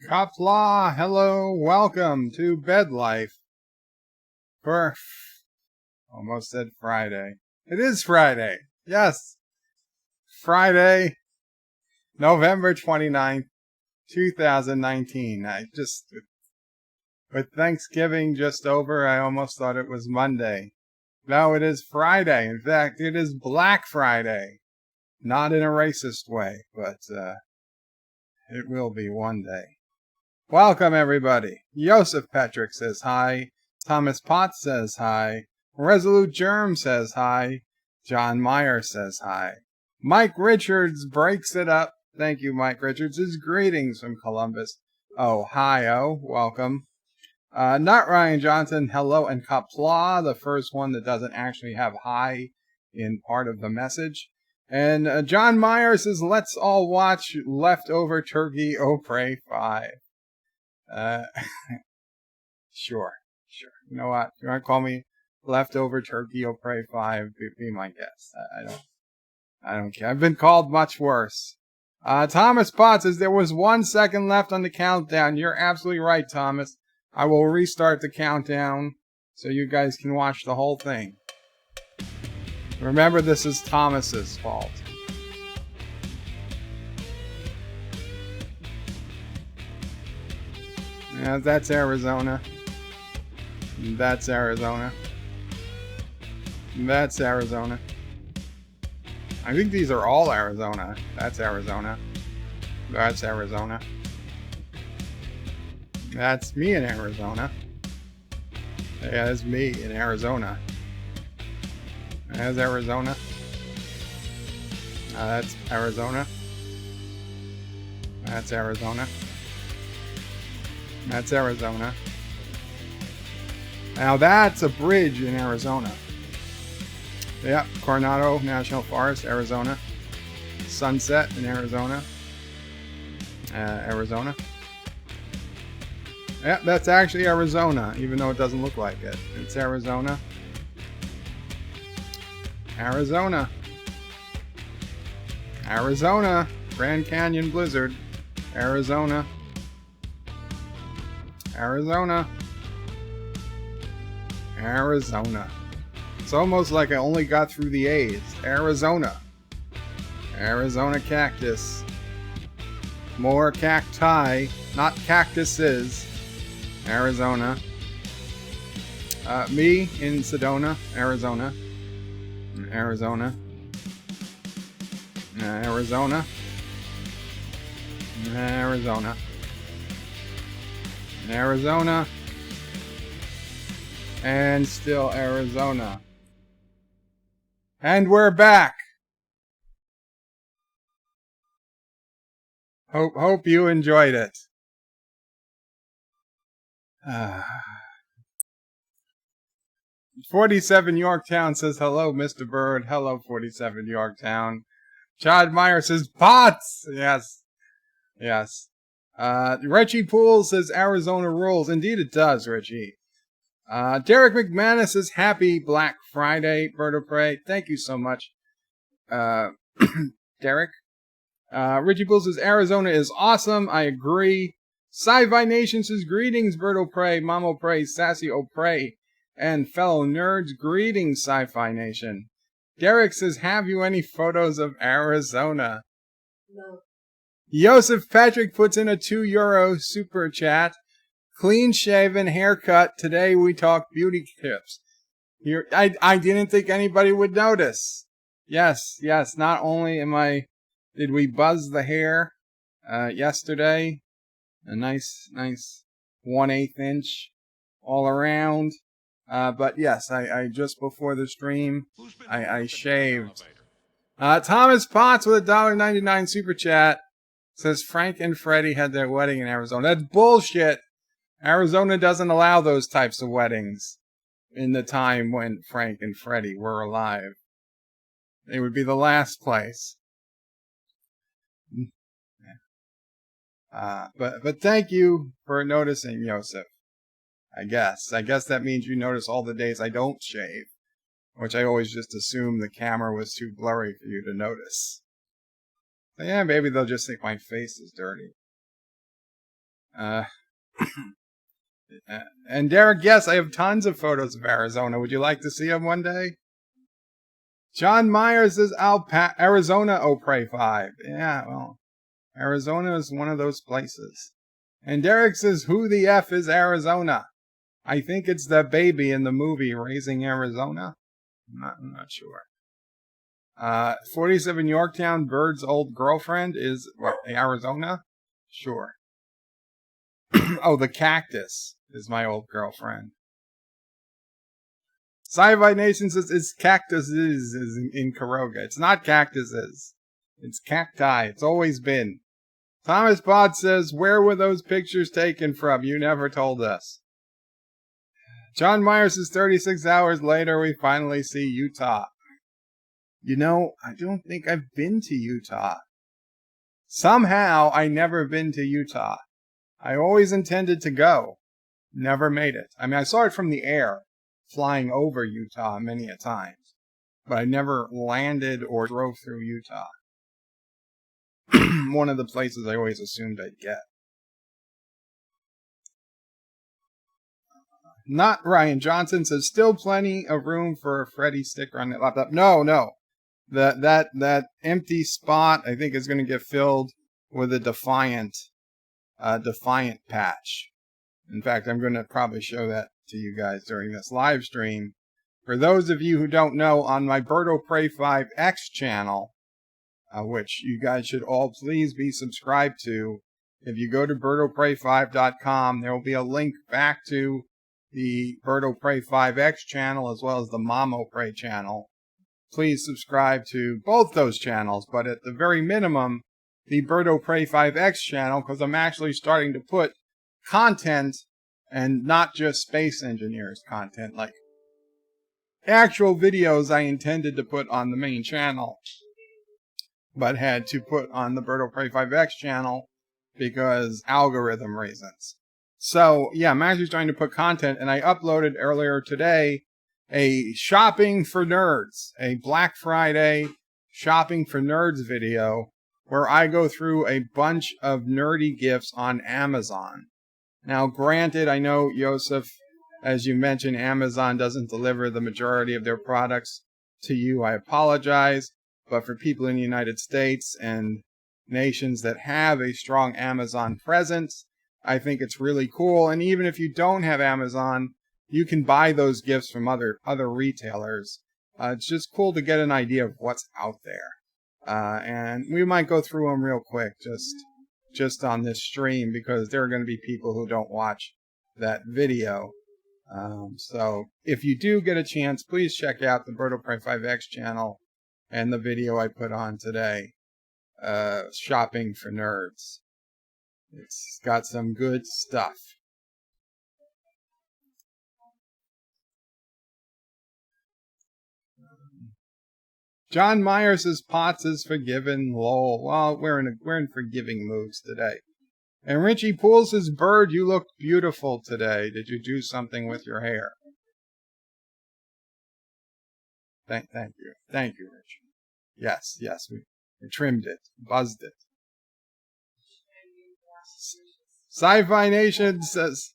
Qapla, hello, welcome to Bed Life for, almost said Friday. It is Friday, yes, Friday, November 29th, 2019. With Thanksgiving just over, I almost thought it was Monday. No, it is Friday. In fact, it is Black Friday. Not in a racist way, but it will be one day. Welcome, everybody. Joseph Patrick says hi. Thomas Potts says hi. Resolute Germ says hi. John Meyer says hi. Mike Richards breaks it up. Thank you, Mike Richards. His greetings from Columbus, Ohio. Welcome. Not Ryan Johnson, hello, and Qapla, the first one that doesn't actually have hi in part of the message. And John Meyer says, let's all watch Leftover Turkey O Pray 5. Sure. You know what? You want to call me Leftover Turkey O Pray 5? Be my guest. I don't care. I've been called much worse. Thomas Potts says there was 1 second left on the countdown. You're absolutely right, Thomas. I will restart the countdown so you guys can watch the whole thing. Remember, this is Thomas's fault. Yeah, that's Arizona. That's Arizona. That's Arizona. I think these are all Arizona. That's Arizona. That's Arizona. That's me in Arizona. Yeah, that's me in Arizona. That's Arizona. That's Arizona. That's Arizona. That's Arizona. Now that's a bridge in Arizona. Yep, Coronado National Forest, Arizona. Sunset in Arizona. Arizona. Yep, that's actually Arizona, even though it doesn't look like it. It's Arizona. Arizona. Arizona. Grand Canyon Blizzard. Arizona. Arizona. Arizona. It's almost like I only got through the A's. Arizona. Arizona cactus. More cacti, not cactuses. Arizona. Me in Sedona, Arizona. Arizona. Arizona. Arizona. Arizona. And still Arizona. And we're back. Hope you enjoyed it. 47 Yorktown says hello, Mr. Bird. Hello, 47 Yorktown. Chad Meyer says bots. Yes. Richie Poole says Arizona rules. Indeed it does, Richie. Derek McManus says happy Black Friday, Bird of Prey. Thank you so much, Derek. Richie Poole says Arizona is awesome. I agree. Sci-Fi Nation says greetings, Bird of Prey, Mamo Prey, Sassy O'Prey, and fellow nerds. Greetings, Sci-Fi Nation. Derek says, have you any photos of Arizona? No. Joseph Patrick puts in a €2 super chat. Clean shaven haircut. Today we talk beauty tips. Here, I didn't think anybody would notice. Yes. Not only did we buzz the hair yesterday, a nice 1/8 inch all around. But yes, I just before the stream, I shaved. Thomas Potts with a $1.99 super chat says Frank and Freddie had their wedding in Arizona. That's bullshit. Arizona doesn't allow those types of weddings in the time when Frank and Freddie were alive. They would be the last place. But thank you for noticing, Joseph. I guess that means you notice all the days I don't shave, which I always just assume the camera was too blurry for you to notice. But yeah, maybe they'll just think my face is dirty. Uh, and Derek, yes, I have tons of photos of Arizona. Would you like to see them one day? John Myers says Arizona Opry 5. Yeah, well, Arizona is one of those places. And Derek says, who the F is Arizona? I think it's the baby in the movie Raising Arizona. I'm not sure. 47 Yorktown, Bird's old girlfriend is, what, Arizona? Sure. Oh, the cactus is my old girlfriend. Sci-Fi Nation says it's cactuses in Karoga. It's not cactuses. It's cacti. It's always been. Thomas Pod says, where were those pictures taken from? You never told us. John Myers says 36 hours later, we finally see Utah. You know, I don't think I've been to Utah. Somehow, I never been to Utah. I always intended to go. Never made it. I mean, I saw it from the air, flying over Utah many a times. But I never landed or drove through Utah. One of the places I always assumed I'd get. Not Ryan Johnson says, still plenty of room for a Freddy sticker on that laptop. No. That empty spot, I think, is going to get filled with a Defiant patch. In fact, I'm going to probably show that to you guys during this live stream. For those of you who don't know, on my Birdo Prey 5X channel, which you guys should all please be subscribed to, if you go to birdoprey5.com, there will be a link back to the Birdo Prey 5X channel as well as the Mamo Prey channel. Please subscribe to both those channels, but at the very minimum, the Birdo Prey 5X channel, because I'm actually starting to put content and not just Space Engineers content, like actual videos I intended to put on the main channel, but had to put on the Birdo Prey 5X channel because algorithm reasons. So, yeah, I'm actually trying to put content, and I uploaded earlier today a Shopping for Nerds, a Black Friday Shopping for Nerds video, where I go through a bunch of nerdy gifts on Amazon. Now, granted, I know, Yosef, as you mentioned, Amazon doesn't deliver the majority of their products to you. I apologize. But for people in the United States and nations that have a strong Amazon presence, I think it's really cool. And even if you don't have Amazon, you can buy those gifts from other retailers. It's just cool to get an idea of what's out there. And we might go through them real quick, just on this stream, because there are going to be people who don't watch that video. So if you do get a chance, please check out the Birdo Prey 5X channel and the video I put on today, Shopping for Nerds. It's got some good stuff. John Myers says Potts is forgiven. Lol. Well, we're in forgiving moods today. And Richie Poole says, Bird, you look beautiful today. Did you do something with your hair? Thank you. Thank you, Richie. Yes, we trimmed it, buzzed it. Sci-Fi Nation says,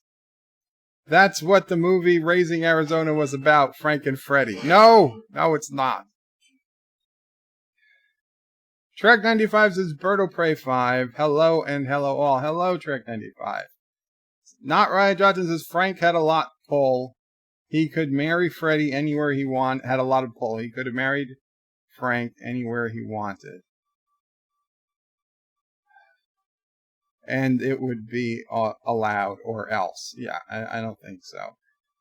that's what the movie Raising Arizona was about, Frank and Freddy. No, it's not. Trek 95 says, Birdo Prey 5. Hello and hello all. Hello, Trek 95. Not Ryan Johnson says, Frank had a lot pull. He could marry Freddy anywhere he wanted. Had a lot of pull. He could have married Frank anywhere he wanted. And it would be allowed or else. Yeah, I don't think so.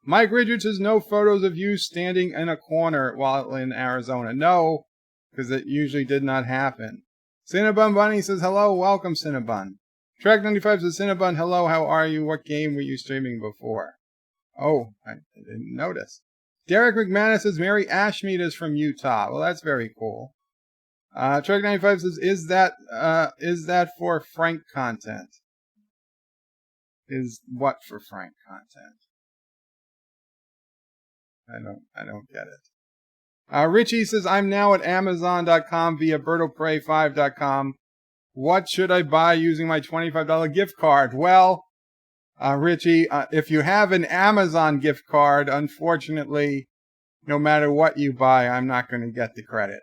Mike Richards says, no photos of you standing in a corner while in Arizona. No, because it usually did not happen. Cinnabon Bunny says, hello, welcome, Cinnabon. Track 95 says, Cinnabon, hello, how are you? What game were you streaming before? Oh, I didn't notice. Derek McManus says, Mary Ashmead is from Utah. Well, that's very cool. Track 95 says, is that for Frank content? Is what for Frank content? I don't get it. Richie says, I'm now at Amazon.com via BirdoPrey5.com. What should I buy using my $25 gift card? Well, Richie, if you have an Amazon gift card, unfortunately, no matter what you buy, I'm not going to get the credit.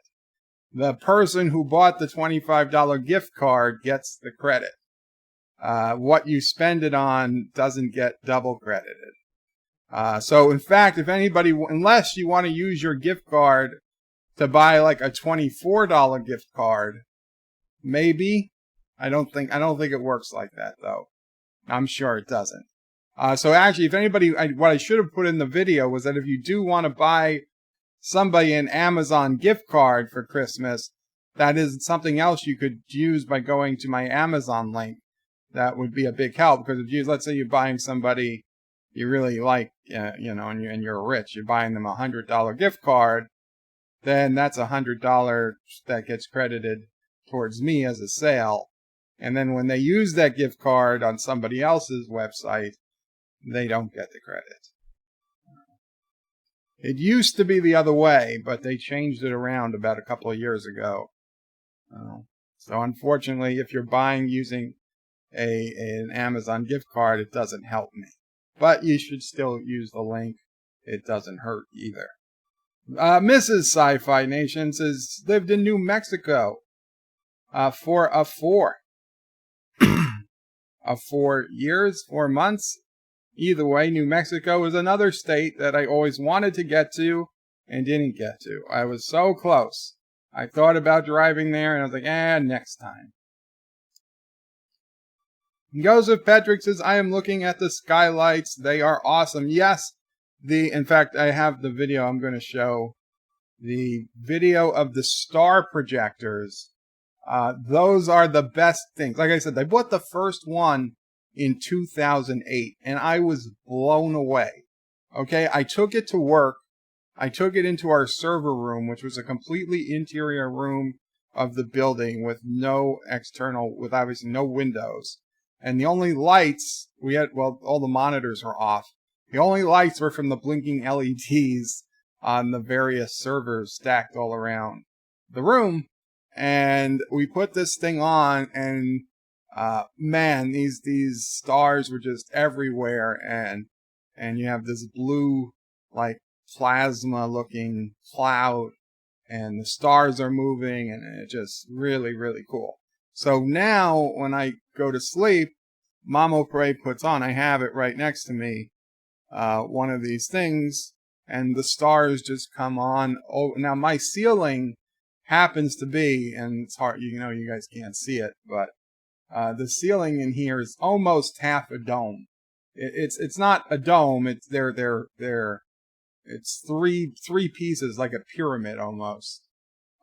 The person who bought the $25 gift card gets the credit. What you spend it on doesn't get double credited. So in fact, if anybody, unless you want to use your gift card to buy like a $24 gift card, maybe. I don't think it works like that though. I'm sure it doesn't. So actually, if anybody, what I should have put in the video was that if you do want to buy somebody an Amazon gift card for Christmas, that is something else you could use by going to my Amazon link. That would be a big help, because if you, let's say you're buying somebody you really like, and you're rich, you're buying them $100 gift card, then that's $100 that gets credited towards me as a sale. And then when they use that gift card on somebody else's website, they don't get the credit. It used to be the other way, but they changed it around about a couple of years ago. So unfortunately, if you're buying using an Amazon gift card, it doesn't help me. But you should still use the link. It doesn't hurt either. Mrs. Sci-Fi Nation says, lived in New Mexico for 4 years, 4 months. Either way, New Mexico is another state that I always wanted to get to and didn't get to. I was so close. I thought about driving there, and I was like, next time. Joseph Patrick says, I am looking at the skylights. They are awesome. Yes, in fact, I have the video. I'm going to show the video of the star projectors. Those are the best things. Like I said, I bought the first one in 2008, and I was blown away. Okay, I took it to work. I took it into our server room, which was a completely interior room of the building with no external, with obviously no windows. And the only lights we had, all the monitors were off. The only lights were from the blinking LEDs on the various servers stacked all around the room. And we put this thing on, and man, these stars were just everywhere, and you have this blue, like, plasma looking cloud, and the stars are moving, and it's just really, really cool. So now when I go to sleep, Mamo Pray puts on, I have it right next to me, one of these things, and the stars just come on. Oh, now my ceiling happens to be, and it's hard, you guys can't see it, but the ceiling in here is almost half a dome. It's not a dome. It's it's three pieces, like a pyramid almost.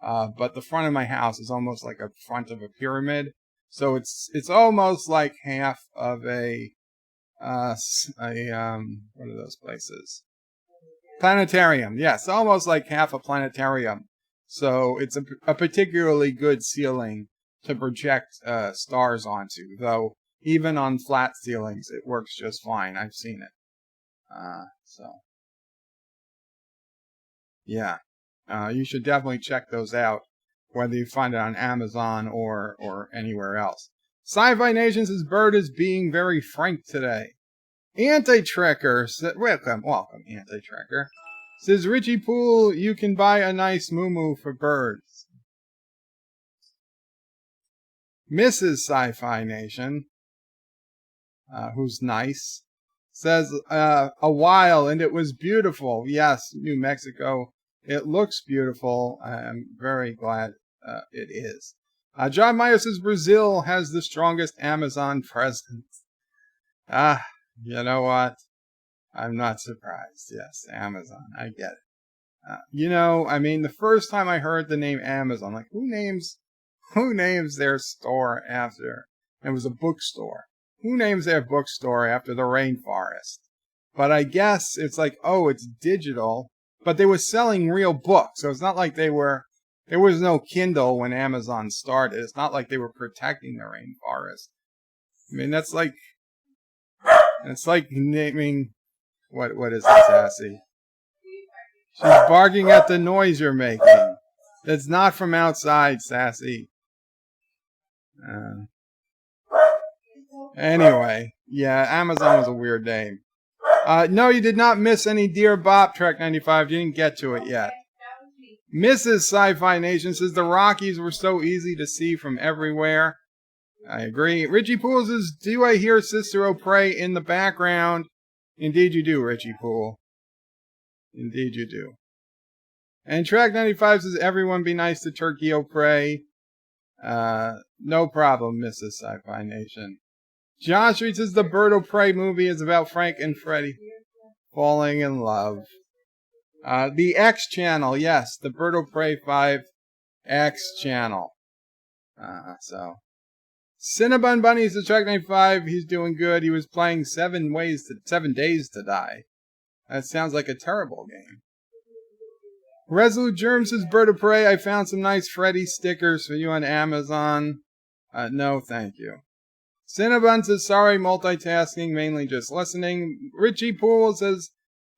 But the front of my house is almost like a front of a pyramid. So it's almost like half of what are those places? Planetarium. Yes, almost like half a planetarium. So it's a particularly good ceiling to project stars onto, though even on flat ceilings it works just fine. I've seen it. Yeah. You should definitely check those out, whether you find it on Amazon or anywhere else. Sci-Fi Nation says, Bird is being very frank today. Anti-Trekker, welcome, Anti-Trekker. Says, Richie Poole, you can buy a nice moo-moo for birds. Mrs. Sci-Fi Nation, who's nice, says, a while, and it was beautiful. Yes, New Mexico. It looks beautiful. I'm very glad it is. John Meyer says Brazil has the strongest Amazon presence. You know what? I'm not surprised. Yes, Amazon. I get it. The first time I heard the name Amazon, like, who names their store after? It was a bookstore. Who names their bookstore after the rainforest? But I guess it's like, it's digital. But they were selling real books, so it's not like there was no Kindle when Amazon started. It's not like they were protecting the rainforest. It's like naming, what is this, Sassy? She's barking at the noise you're making. It's not from outside, Sassy. Anyway, yeah, Amazon was a weird name. No, you did not miss any Dear Bop Track 95. You didn't get to it yet. Mrs. Sci-Fi Nation says the Rockies were so easy to see from everywhere. I agree. Richie Poole says, do I hear Sister O'Prey in the background? Indeed you do, Richie Poole. Indeed you do. And Track 95 says, everyone be nice to Turkey O'Prey. No problem, Mrs. Sci-Fi Nation. Josh Reed says, the Bird O'Prey movie is about Frank and Freddie falling in love. The X channel, yes, the Bird O'Prey 5 X channel. So Cinnabon Bunny says Track 95, he's doing good. He was playing 7 Days to Die. That sounds like a terrible game. Resolute Germ says Bird O'Prey, I found some nice Freddy stickers for you on Amazon. No, thank you. Cinnabon says sorry, multitasking, mainly just listening. Richie Poole says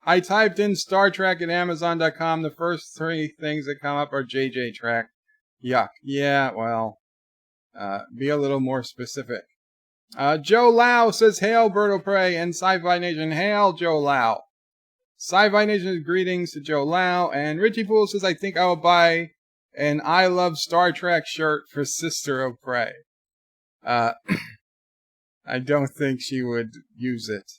I typed in Star Trek at Amazon.com. The first 3 things that come up are JJ Track. Yuck. Yeah, well, be a little more specific. Joe Lau says, hail Bird O'Prey and Sci-Fi Nation. Hail Joe Lau. Sci-Fi Nation's greetings to Joe Lau. And Richie Poole says, I think I will buy an I Love Star Trek shirt for Sister O'Prey. I don't think she would use it.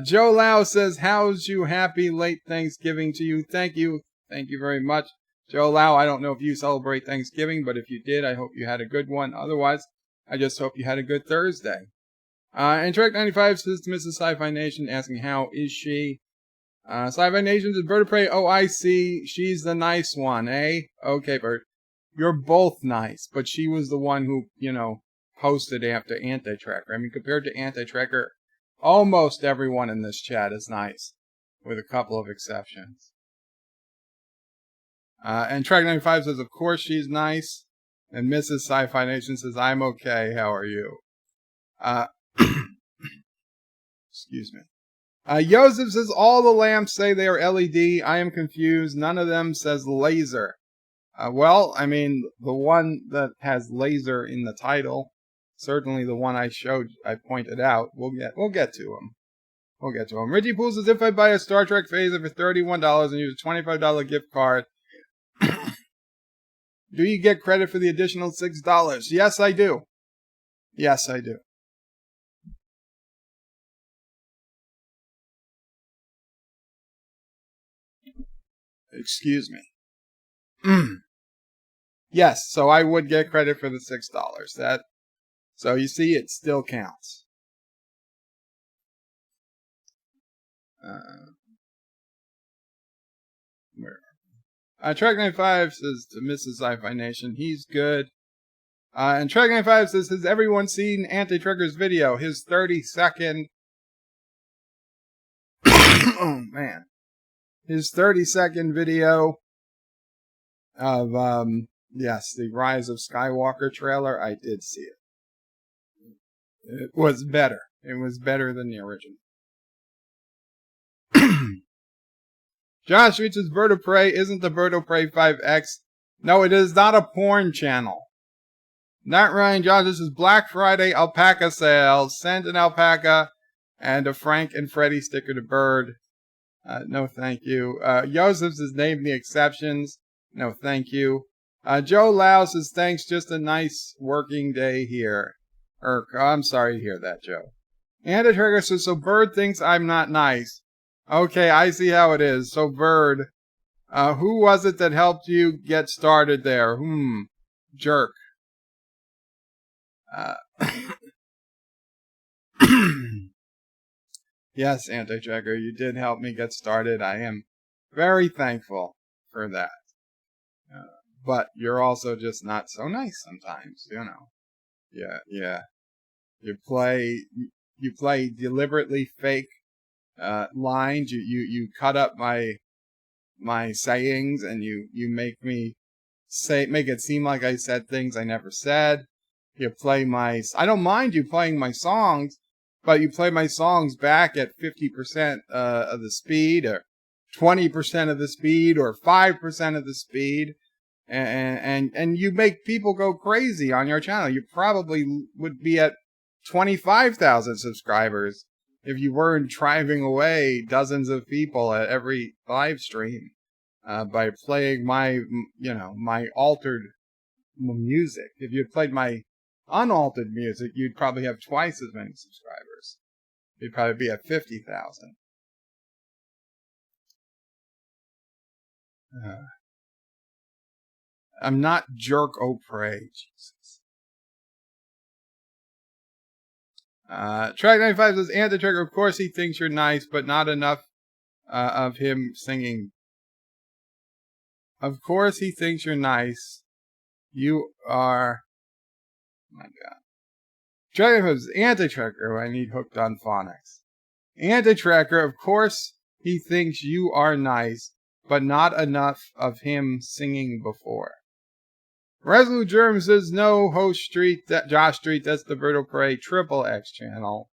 Joe Lau says, how's you? Happy late Thanksgiving to you. Thank you. Thank you very much. Joe Lau, I don't know if you celebrate Thanksgiving, but if you did, I hope you had a good one. Otherwise, I just hope you had a good Thursday. And Track 95 says to Mrs. Sci-Fi Nation, asking how is she? Sci-Fi Nation says, Bird of Prey, oh, I see. She's the nice one, eh? Okay, Bird. You're both nice, but she was the one who, posted after Anti-Tracker. I mean, compared to Anti-Tracker, almost everyone in this chat is nice, with a couple of exceptions. And Track 95 says, of course she's nice. And Mrs. Sci-Fi Nation says, I'm okay, how are you? Excuse me. Joseph says, all the lamps say they are LED. I am confused. None of them says laser. Well, I mean, the one that has laser in the title, certainly the one I pointed out, we'll get to him. We'll get to him. Richie Poole says, if I buy a Star Trek phaser for $31 and use a $25 gift card, do you get credit for the additional $6? Yes, I do. Yes, I do. Excuse me. Yes, so I would get credit for the $6. So you see, it still counts. Track 95 says to Mrs. Sci-Fi Nation, he's good. And Track 95 says, has everyone seen Anti-Trigger's video? His 30-second... oh, man. His 30-second video of, yes, the Rise of Skywalker trailer. I did see it. It was better. It was better than the original. Josh reaches Bird of Prey. Isn't the Bird of Prey 5X? No, it is not a porn channel. Not Ryan Josh. This is Black Friday alpaca sales. Send an alpaca and a Frank and Freddy sticker to Bird. No, thank you. Joseph's is named the exceptions. No, thank you. Joe Lau says, thanks, just a nice working day here. I'm sorry to hear that, Joe. And Trigger says, so Bird thinks I'm not nice. Okay, I see how it is. So Bird, who was it that helped you get started there? Jerk. Yes, Anti-Tracker, you did help me get started. I am very thankful for that. But you're also just not so nice sometimes, Yeah. You play deliberately fake lines. You cut up my sayings and you make it seem like I said things I never said. You play I don't mind you playing my songs, but you play my songs back at 50% of the speed, or 20% of the speed, or 5% of the speed, and you make people go crazy on your channel. You probably would be at 25,000 subscribers if you weren't driving away dozens of people at every live stream by playing my, my altered music. If you had played my unaltered music, you'd probably have twice as many subscribers. You'd probably be at 50,000. I'm not Jerk O'Prey. Jesus. Track 95 says, Anti-Trigger, of course he thinks you're nice, but not enough of him singing. Of course he thinks you're nice. You are... Oh my God. Track 95 says, Anti-Trigger, I need hooked on phonics. Anti-Tracker, of course he thinks you are nice, but not enough of him singing before. Resolute Germ says, no, Host Street, Josh Street, that's the Bird of Prey Triple X channel.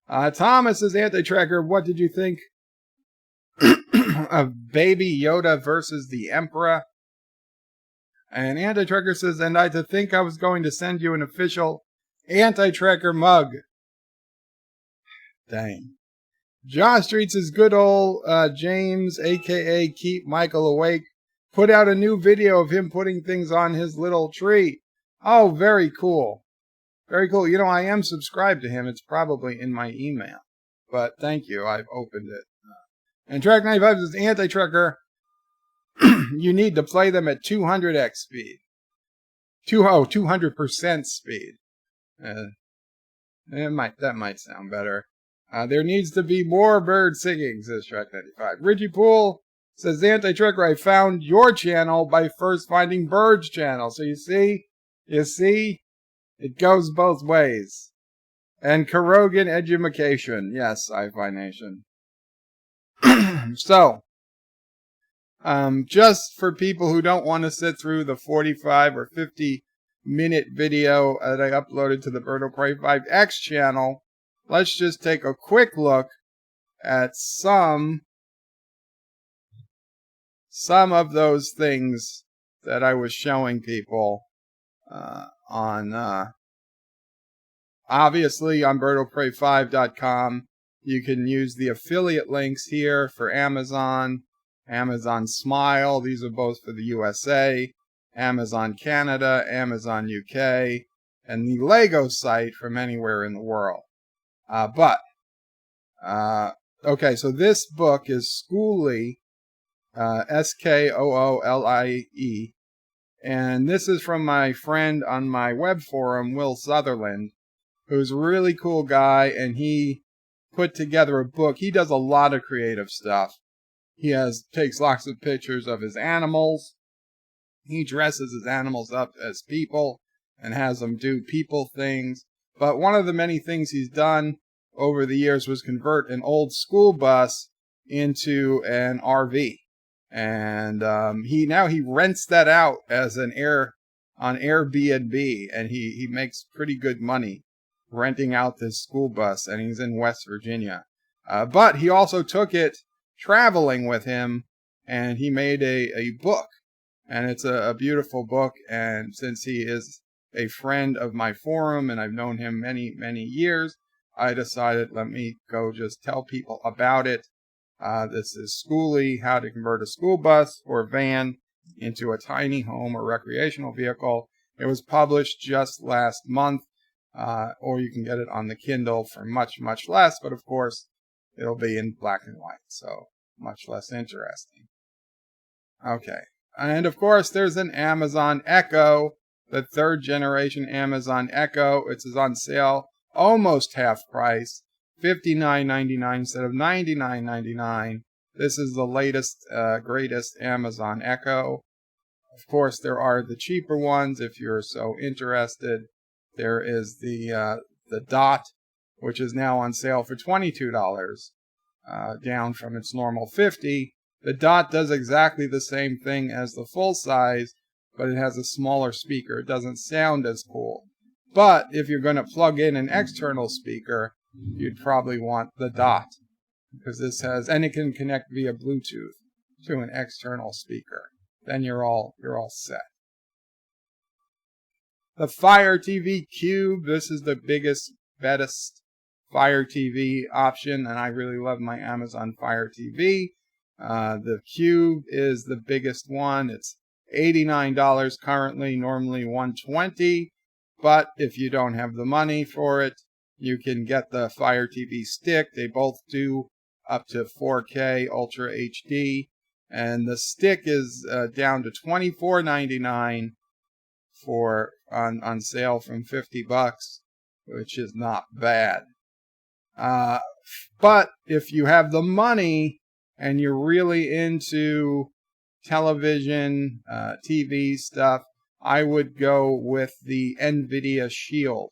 Thomas says, Anti-Tracker, what did you think of Baby Yoda versus the Emperor? And Anti-Tracker says, and I to think I was going to send you an official Anti-Tracker mug. Dang. Josh Street says, good old James, a.k.a. Keep Michael Awake, put out a new video of him putting things on his little tree. Oh, very cool. Very cool. You know, I am subscribed to him. It's probably in my email. But thank you. I've opened it. And Track 95 says, Anti-Trucker, you need to play them at 200x speed. 200% speed. That might sound better. There needs to be more bird singing, says Track 95. Richie Poole says, Anti-Trucker, I found your channel by first finding Bird's channel. So you see, it goes both ways. And Karogan Edumacation. Yes, iFi Nation. So, just for people who don't want to sit through the 45 or 50-minute video that I uploaded to the Bird of Prey 5X channel, let's just take a quick look at some of those things that I was showing people obviously on birdofprey5.com. You can use the affiliate links here for Amazon, Amazon Smile. These are both for the USA, Amazon Canada, Amazon UK, and the Lego site from anywhere in the world. Okay, so this book is Skoolie, Skoolie, and this is from my friend on my web forum, Will Sutherland, who's a really cool guy, and he put together a book. He does a lot of creative stuff. He takes lots of pictures of his animals. He dresses his animals up as people and has them do people things. But one of the many things he's done over the years was convert an old school bus into an RV. And he rents that out as on Airbnb, and he makes pretty good money renting out this school bus, and he's in West Virginia. But he also took it traveling with him, and he made a book, and it's a beautiful book. And since he is a friend of my forum, and I've known him many, many years, I decided, let me go just tell people about it. This is Skoolie, How to Convert a School Bus or Van into a Tiny Home or Recreational Vehicle. It was published just last month, or you can get it on the Kindle for much, much less, but of course, it'll be in black and white, so much less interesting. Okay, and of course, there's an Amazon Echo, the 3rd generation Amazon Echo. It's on sale, almost half price. $59.99 instead of $99.99. This is the latest, greatest Amazon Echo. Of course, there are the cheaper ones if you're so interested. There is the Dot, which is now on sale for $22, down from its normal $50. The Dot does exactly the same thing as the full size, but it has a smaller speaker. It doesn't sound as cool. But if you're going to plug in an external speaker, you'd probably want the Dot, because this has, and it can connect via Bluetooth to an external speaker. Then you're all set. The Fire TV Cube. This is the biggest best Fire TV option, and I really love my Amazon Fire TV. The Cube is the biggest one. It's $89 currently, normally $120. But if you don't have the money for it, you can get the Fire TV stick. They both do up to 4K Ultra HD. And the stick is down to $24.99 on sale from $50, which is not bad. But if you have the money and you're really into television, TV stuff, I would go with the NVIDIA Shield.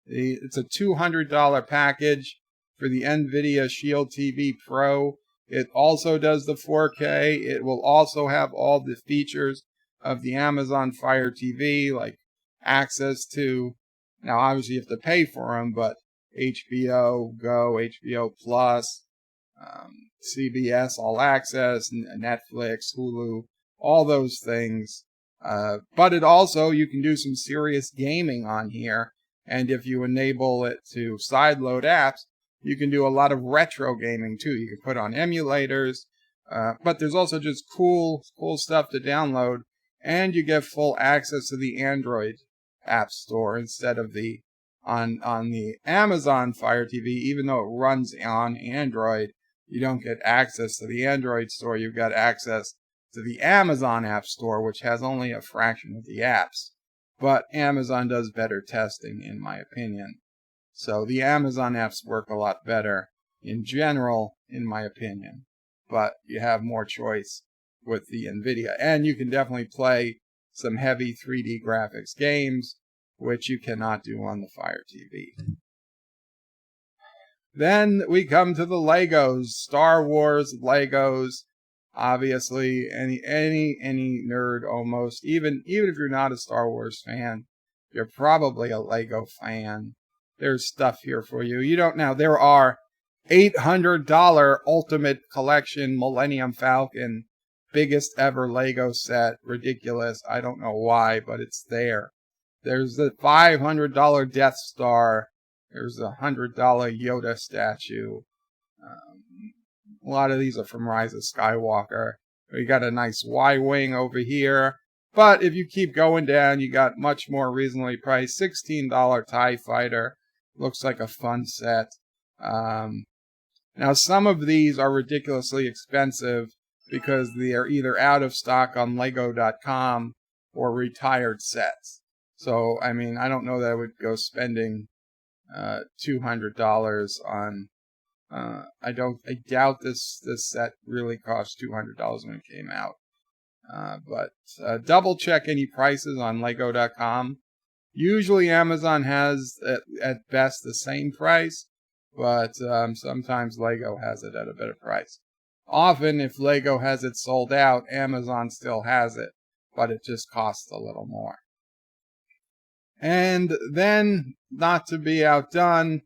It's a $200 package for the NVIDIA Shield TV Pro. It also does the 4K. It will also have all the features of the Amazon Fire TV, like access to, now obviously you have to pay for them, but HBO Go, HBO Plus, CBS All Access, Netflix, Hulu, all those things. But it also, you can do some serious gaming on here. And if you enable it to sideload apps, you can do a lot of retro gaming too. You can put on emulators, but there's also just cool stuff to download, and you get full access to the Android App Store instead of the on the Amazon Fire TV. Even though it runs on Android, you don't get access to the Android store. You've got access to the Amazon App Store, which has only a fraction of the apps. But Amazon does better testing, in my opinion. So the Amazon apps work a lot better in general, in my opinion. But you have more choice with the NVIDIA. And you can definitely play some heavy 3D graphics games, which you cannot do on the Fire TV. Then we come to the Legos, Star Wars Legos. Obviously, any nerd almost, even if you're not a Star Wars fan, you're probably a Lego fan. There's stuff here for you. You don't know. There are $800 Ultimate Collection Millennium Falcon, biggest ever Lego set. Ridiculous. I don't know why, but it's there. There's the $500 Death Star. There's a $100 Yoda statue. A lot of these are from Rise of Skywalker. We got a nice Y-Wing over here. But if you keep going down, you got much more reasonably priced. $16 TIE Fighter. Looks like a fun set. Now, some of these are ridiculously expensive because they are either out of stock on Lego.com or retired sets. So, I mean, I don't know that I would go spending $200 on... I doubt this set really cost $200 when it came out. But double check any prices on Lego.com. Usually Amazon has at best the same price, but sometimes Lego has it at a better price. Often, if Lego has it sold out, Amazon still has it, but it just costs a little more. And then, not to be outdone,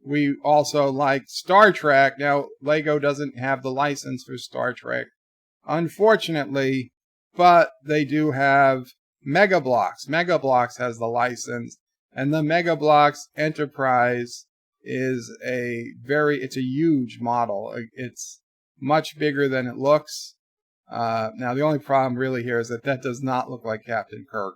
we also like Star Trek. Now, Lego doesn't have the license for Star Trek, unfortunately, but they do have Mega Bloks. Mega Bloks has the license, and the Mega Bloks Enterprise is it's a huge model. It's much bigger than it looks. Now, the only problem really here is that does not look like Captain Kirk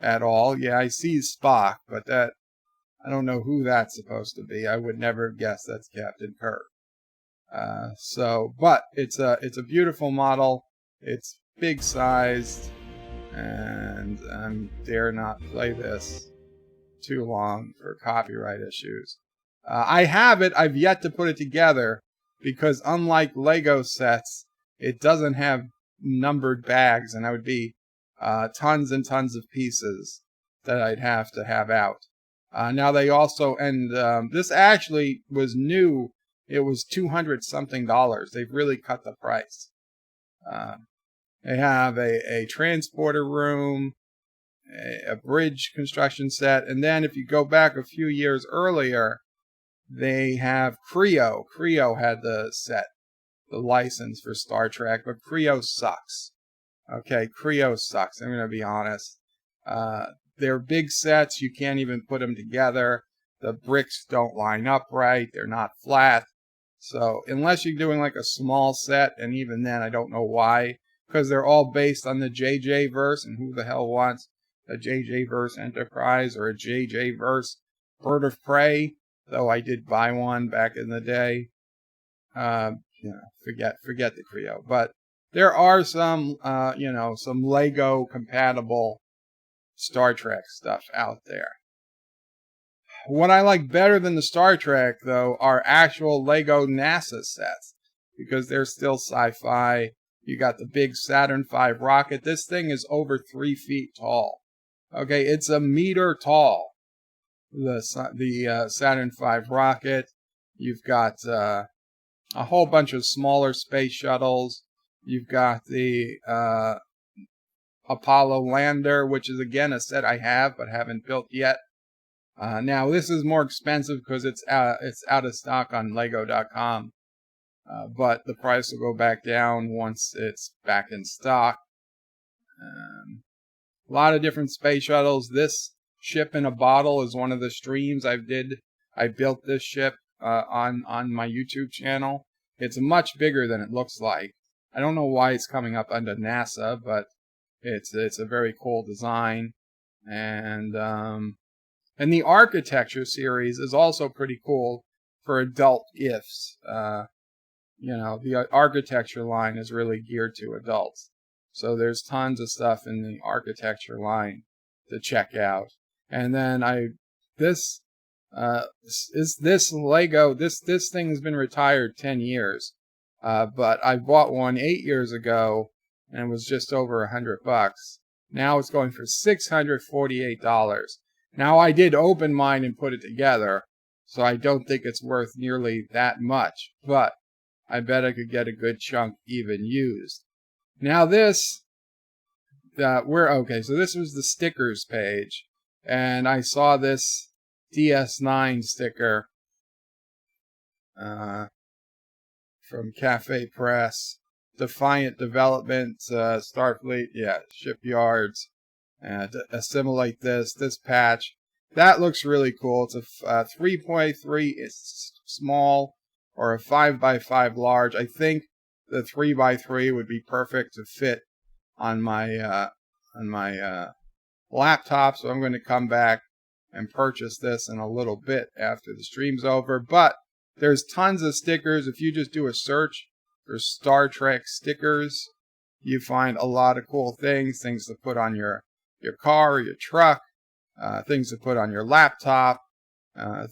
at all. Yeah, I see Spock, but I don't know who that's supposed to be. I would never guess that's Captain Kirk. But it's a beautiful model. It's big sized, and I dare not play this too long for copyright issues. I have it. I've yet to put it together because unlike Lego sets, it doesn't have numbered bags, and that would be tons and tons of pieces that I'd have to have out. Now they also, and this actually was new. It was $200-something. They've really cut the price. They have a transporter room, a bridge construction set, and then if you go back a few years earlier, they have Creo. Creo had the license for Star Trek, but Creo sucks. Okay, Creo sucks. I'm going to be honest. They're big sets. You can't even put them together. the bricks don't line up right. They're not flat. So unless you're doing like a small set, and even then I don't know why, because they're all based on the JJ verse, and who the hell wants a JJ verse Enterprise or a JJ verse Bird of Prey? Though I did buy one back in the day. Forget the Creo. But there are some, some Lego compatible Star Trek stuff out there. What I like better than the Star Trek, though, are actual Lego NASA sets, because they're still sci-fi. You got the big Saturn V rocket. This thing is over 3 feet tall. Okay, it's a meter tall. The Saturn V rocket. You've got a whole bunch of smaller space shuttles. You've got the Apollo lander, which is again a set I have but haven't built yet. Now this is more expensive because it's out of stock on Lego.com, but the price will go back down once it's back in stock. A lot of different space shuttles. This ship in a bottle is one of the streams I built this ship on my YouTube channel. It's much bigger than it looks like. I don't know why it's coming up under NASA, but it's a very cool design. And the architecture series is also pretty cool for adult gifts. The architecture line is really geared to adults. So there's tons of stuff in the architecture line to check out. And then this Lego, this thing has been retired 10 years. But I bought one 8 years ago and it was just over $100. Now it's going for $648. Now I did open mine and put it together, so I don't think it's worth nearly that much, but I bet I could get a good chunk even used. Now this, so this was the stickers page, and I saw this DS9 sticker from Cafe Press, Defiant Development, Starfleet, shipyards. To assimilate this patch. That looks really cool. It's a 3.3 small or a 5x5 large. I think the 3x3 would be perfect to fit on my laptop. So I'm going to come back and purchase this in a little bit after the stream's over. But there's tons of stickers. If you just do a search for Star Trek stickers, you find a lot of cool things to put on your car or your truck, things to put on your laptop,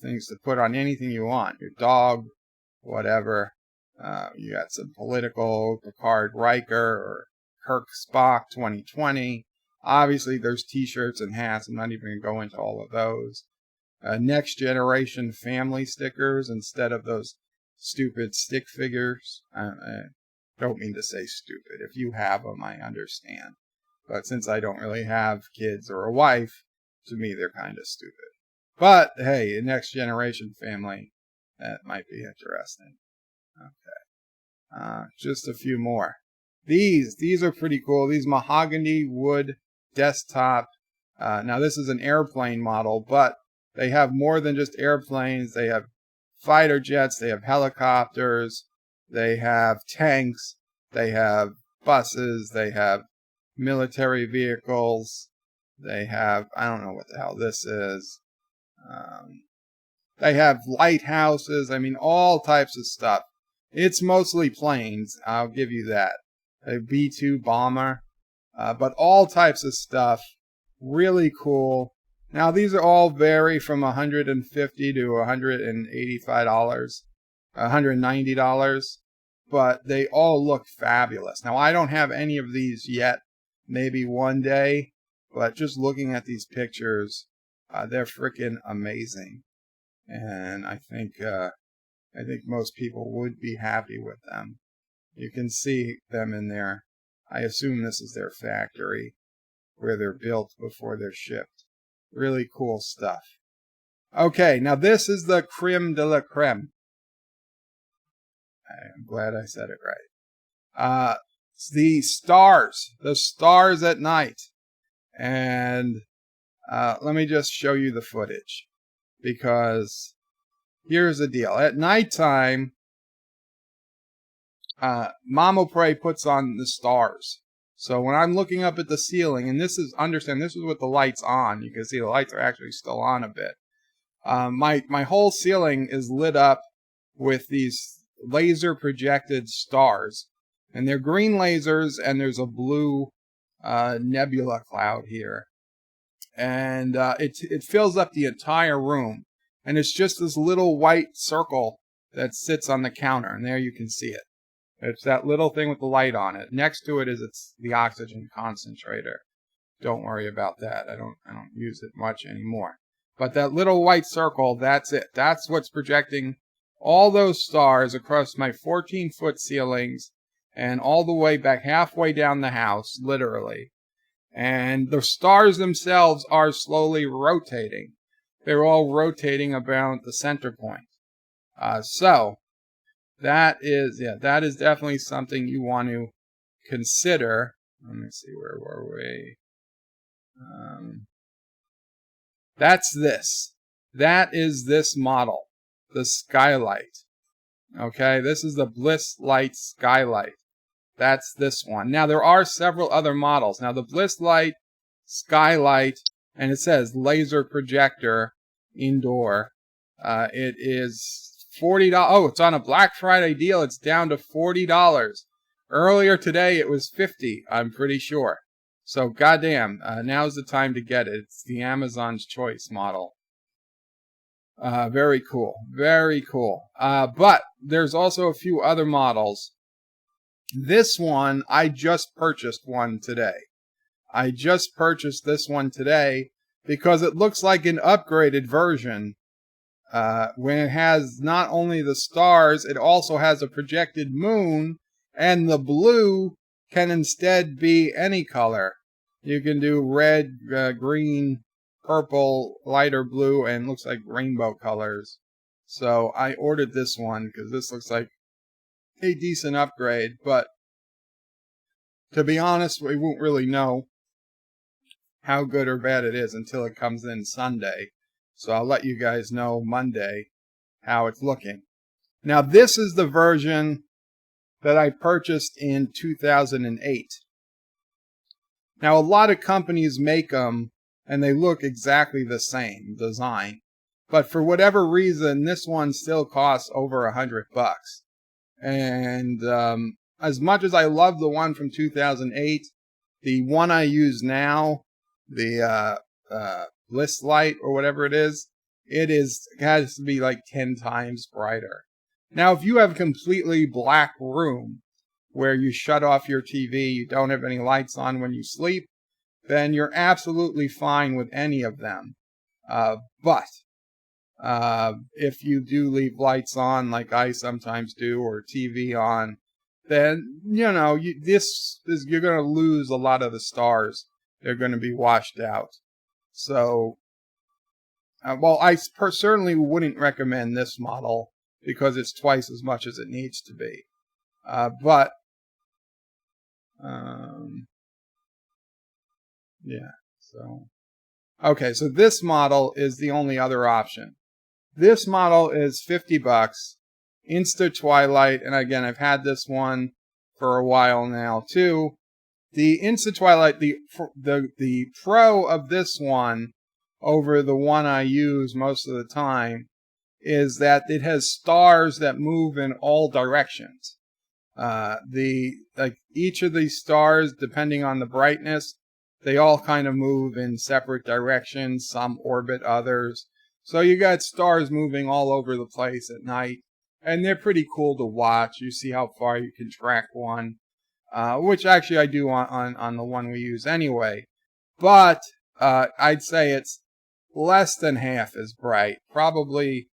things to put on anything you want, your dog, whatever. You got some political, Picard Riker or Kirk Spock 2020. Obviously, there's t-shirts and hats. I'm not even going to go into all of those. Next generation family stickers instead of those stupid stick figures. I don't mean to say stupid. If you have them, I understand. But since I don't really have kids or a wife, to me they're kind of stupid. But hey, next generation family, that might be interesting. Okay. Just a few more. These are pretty cool. These mahogany wood desktop. Now this is an airplane model, but they have more than just airplanes. They have fighter jets, they have helicopters, they have tanks, they have buses, they have military vehicles, they have, I don't know what the hell this is. They have lighthouses, all types of stuff. It's mostly planes, I'll give you that. A B-2 bomber, but all types of stuff. Really cool. Now these are all vary from $150 to $185, $190, but they all look fabulous. Now I don't have any of these yet. Maybe one day, but just looking at these pictures, they're freaking amazing, and I think most people would be happy with them. You can see them in there. I assume this is their factory where they're built before they're shipped. Really cool stuff. Okay, now this is the creme de la creme. I'm glad I said it right. The stars at night. And let me just show you the footage. because here's the deal. At nighttime, Mama Prey puts on the stars. So when I'm looking up at the ceiling, and understand this is with the lights on. You can see the lights are actually still on a bit. My whole ceiling is lit up with these laser projected stars. And they're green lasers, and there's a blue nebula cloud here. And it fills up the entire room. And it's just this little white circle that sits on the counter. And there you can see it. It's that little thing with the light on it. Next to it it's the oxygen concentrator. Don't worry about that. I don't use it much anymore. But that little white circle, that's it. That's what's projecting all those stars across my 14-foot ceilings and all the way back halfway down the house, literally. And the stars themselves are slowly rotating. They're all rotating about the center point. So that is definitely something you want to consider. Let me see, where were we? That's this. That is this model, the skylight. Okay, this is the Bliss Light skylight. That's this one. Now, there are several other models. Now, the Bliss Light skylight, and it says laser projector indoor. It is $40. Oh, it's on a Black Friday deal. It's down to $40. Earlier today, it was $50, I'm pretty sure. So, goddamn, now's the time to get it. It's the Amazon's Choice model. Very cool. Very cool. But there's also a few other models. This one, I just purchased one today. I just purchased this one today because it looks like an upgraded version. When it has not only the stars, it also has a projected moon, and the blue can instead be any color. You can do red, green, purple, lighter blue, and looks like rainbow colors. So I ordered this one because this looks like a decent upgrade, but to be honest, we won't really know how good or bad it is until it comes in Sunday. So I'll let you guys know Monday how it's looking. Now, this is the version that I purchased in 2008. Now, a lot of companies make them, and they look exactly the same design. But for whatever reason, this one still costs over $100. And as much as I love the one from 2008, the one I use now, the Bliss Light or whatever it has to be like 10 times brighter. Now, if you have a completely black room where you shut off your TV, you don't have any lights on when you sleep, then you're absolutely fine with any of them. But if you do leave lights on, like I sometimes do, or TV on, then you're going to lose a lot of the stars. They're going to be washed out. So, I certainly wouldn't recommend this model because it's twice as much as it needs to be. Okay, so this model is the only other option. This model is $50, Insta Twilight, and again, I've had this one for a while now too. The Insta Twilight, the pro of this one over the one I use most of the time is that it has stars that move in all directions. Each of these stars, depending on the brightness, they all kind of move in separate directions. Some orbit others. So you got stars moving all over the place at night. And they're pretty cool to watch. You see how far you can track one. Which actually I do on the one we use anyway. But I'd say it's less than half as bright. Probably,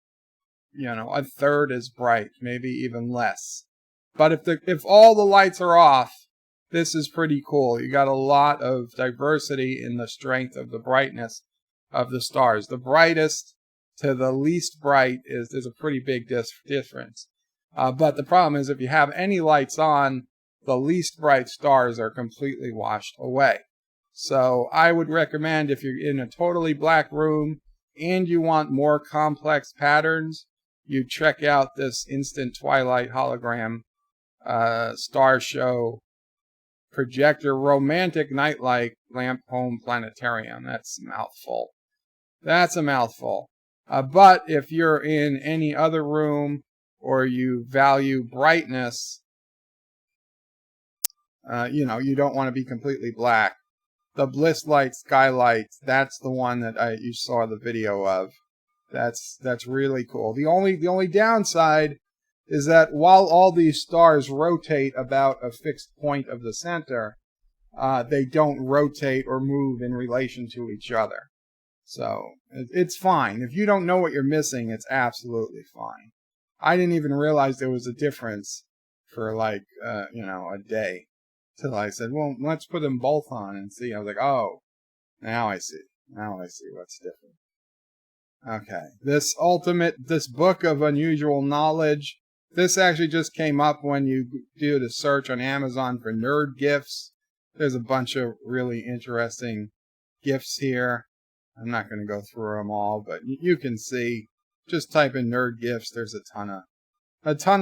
a third as bright. Maybe even less. But if all the lights are off, this is pretty cool. You got a lot of diversity in the strength of the brightness of the stars. The brightest to the least bright there's a pretty big difference. But the problem is if you have any lights on, the least bright stars are completely washed away. So I would recommend if you're in a totally black room, and you want more complex patterns, you check out this Instant Twilight Hologram Star Show Projector Romantic Nightlight Lamp Home Planetarium. That's a mouthful. That's a mouthful. But if you're in any other room or you value brightness, you don't want to be completely black. The Bliss Light Skylight, that's the one that you saw the video of. That's really cool. The only downside is that while all these stars rotate about a fixed point of the center, they don't rotate or move in relation to each other. So it's fine. If you don't know what you're missing, it's absolutely fine. I didn't even realize there was a difference for like a day, till I said, well, let's put them both on and see. I was like, oh, now I see. Now I see what's different. Okay, this book of unusual knowledge. This actually just came up when you do the search on Amazon for nerd gifts. There's a bunch of really interesting gifts here. I'm not going to go through them all, but you can see. Just type in nerd gifts. There's a ton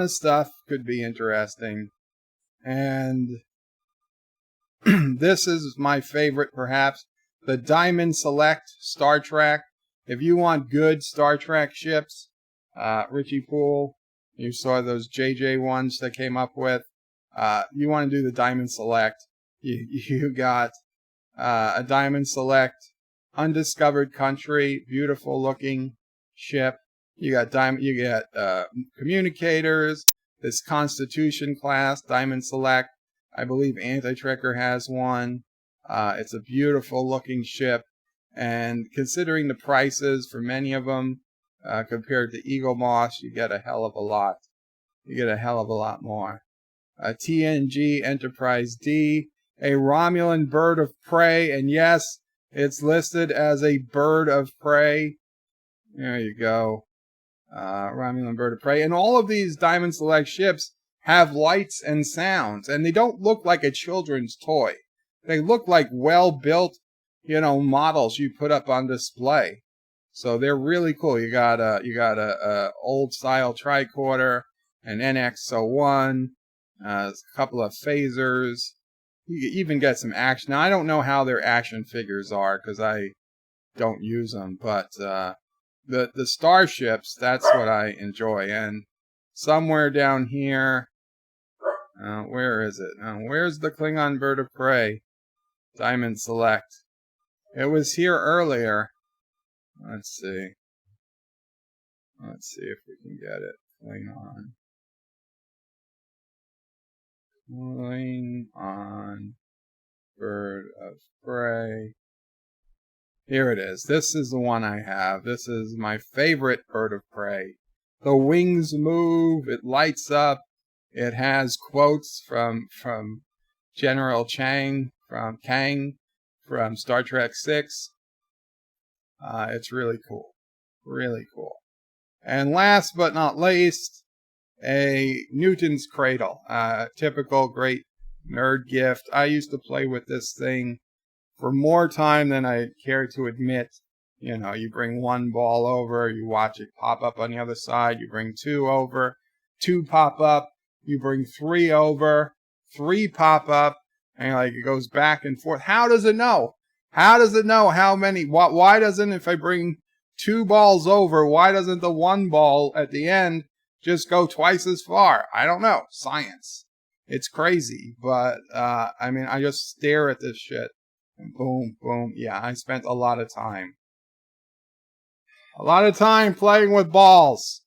of stuff. Could be interesting. And this is my favorite, perhaps, the Diamond Select Star Trek. If you want good Star Trek ships, Richie Poole, you saw those JJ ones that came up with. You want to do the Diamond Select. You got a Diamond Select Undiscovered Country, beautiful looking ship. You got communicators. This Constitution class Diamond Select. I believe Anti-Trekker has one. It's a beautiful looking ship. And considering the prices for many of them compared to Eagle Moss, you get a hell of a lot. You get a hell of a lot more. TNG Enterprise D, a Romulan bird of prey. And yes, it's listed as a bird of prey. There you go. Romulan bird of prey. And all of these Diamond Select ships have lights and sounds. And they don't look like a children's toy. They look like well-built, models you put up on display. So they're really cool. You got a old style tricorder, an NX-01, a couple of phasers. You even get some action. Now I don't know how their action figures are because I don't use them, but the starships, that's what I enjoy. And somewhere down here, where is it? Where's the Klingon bird of prey? Diamond Select. It was here earlier. Let's see. Let's see if we can get it. Klingon bird of prey. Here it is. This is the one I have. This is my favorite bird of prey. The wings move. It lights up. It has quotes from General Kang from Star Trek VI. It's really cool. Really cool. And last but not least, a Newton's Cradle. Typical great nerd gift. I used to play with this thing for more time than I care to admit. You bring one ball over, you watch it pop up on the other side, you bring two over, two pop up, you bring three over, three pop up, and it goes back and forth. How does it know? How does it know how many? Why doesn't, if I bring two balls over, why doesn't the one ball at the end just go twice as far? I don't know. Science. It's crazy, but I just stare at this shit. And boom, boom. Yeah, I spent a lot of time. A lot of time playing with balls.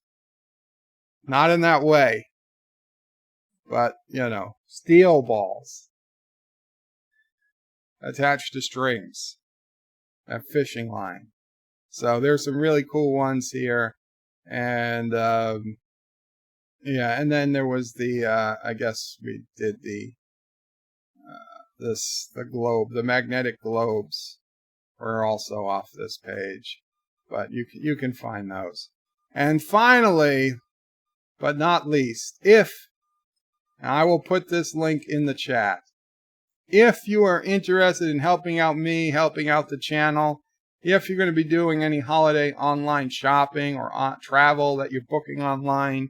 Not in that way. But, steel balls. Attached to strings. A fishing line. So there's some really cool ones here. And, and then there was the, I guess we did the globe, the magnetic globes are also off this page, but you can find those. And finally, but not least, and I will put this link in the chat, if you are interested in helping out me, helping out the channel, if you're going to be doing any holiday online shopping or travel that you're booking online,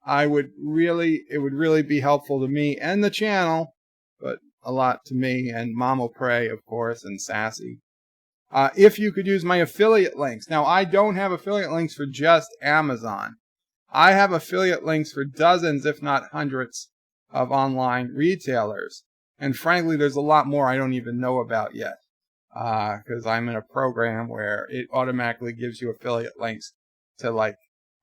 it would really be helpful to me and the channel, but a lot to me and Mama Pray, of course, and Sassy. If you could use my affiliate links. Now, I don't have affiliate links for just Amazon. I have affiliate links for dozens, if not hundreds, of online retailers. And frankly, there's a lot more I don't even know about yet, because I'm in a program where it automatically gives you affiliate links to like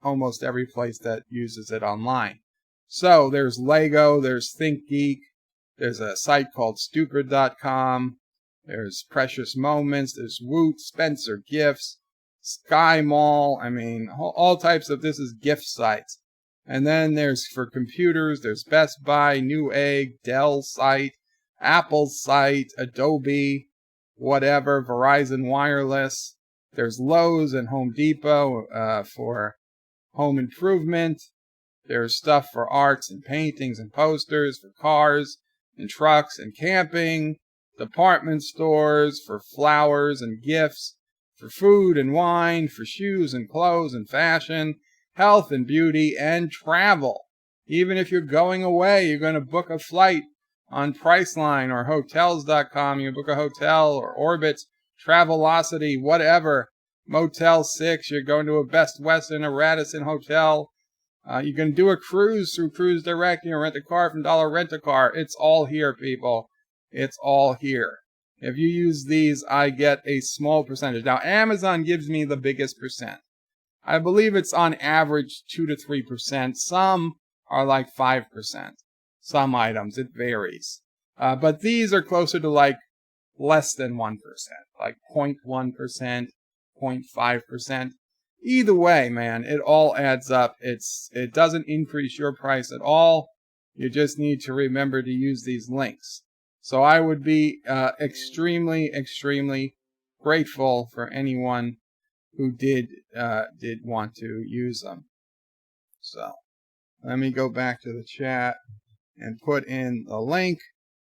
almost every place that uses it online. So there's Lego, there's ThinkGeek, there's a site called stupid.com, there's Precious Moments, there's Woot, Spencer Gifts, Sky Mall, I mean, all types of, this is gift sites. And then there's for computers, there's Best Buy, Newegg, Dell site, Apple's site, Adobe, whatever, Verizon Wireless. There's Lowe's and Home Depot for home improvement. There's stuff for arts and paintings and posters, for cars and trucks and camping, department stores, for flowers and gifts, for food and wine, for shoes and clothes and fashion, health and beauty, and travel. Even if you're going away, you're going to book a flight on Priceline or Hotels.com, you book a hotel, or Orbitz, Travelocity, whatever, Motel 6, you're going to a Best Western, a Radisson Hotel, you can do a cruise through Cruise Direct, you can rent a car from Dollar Rent-A-Car. It's all here, people. It's all here. If you use these, I get a small percentage. Now, Amazon gives me the biggest percent. I believe it's on average 2 to 3%. Some are like 5%. Some items, it varies. But these are closer to like less than 1%, like 0.1%, 0.5%. Either way, man, it all adds up. It doesn't increase your price at all. You just need to remember to use these links. So I would be extremely, extremely grateful for anyone who did want to use them. So let me go back to the chat and put in the link,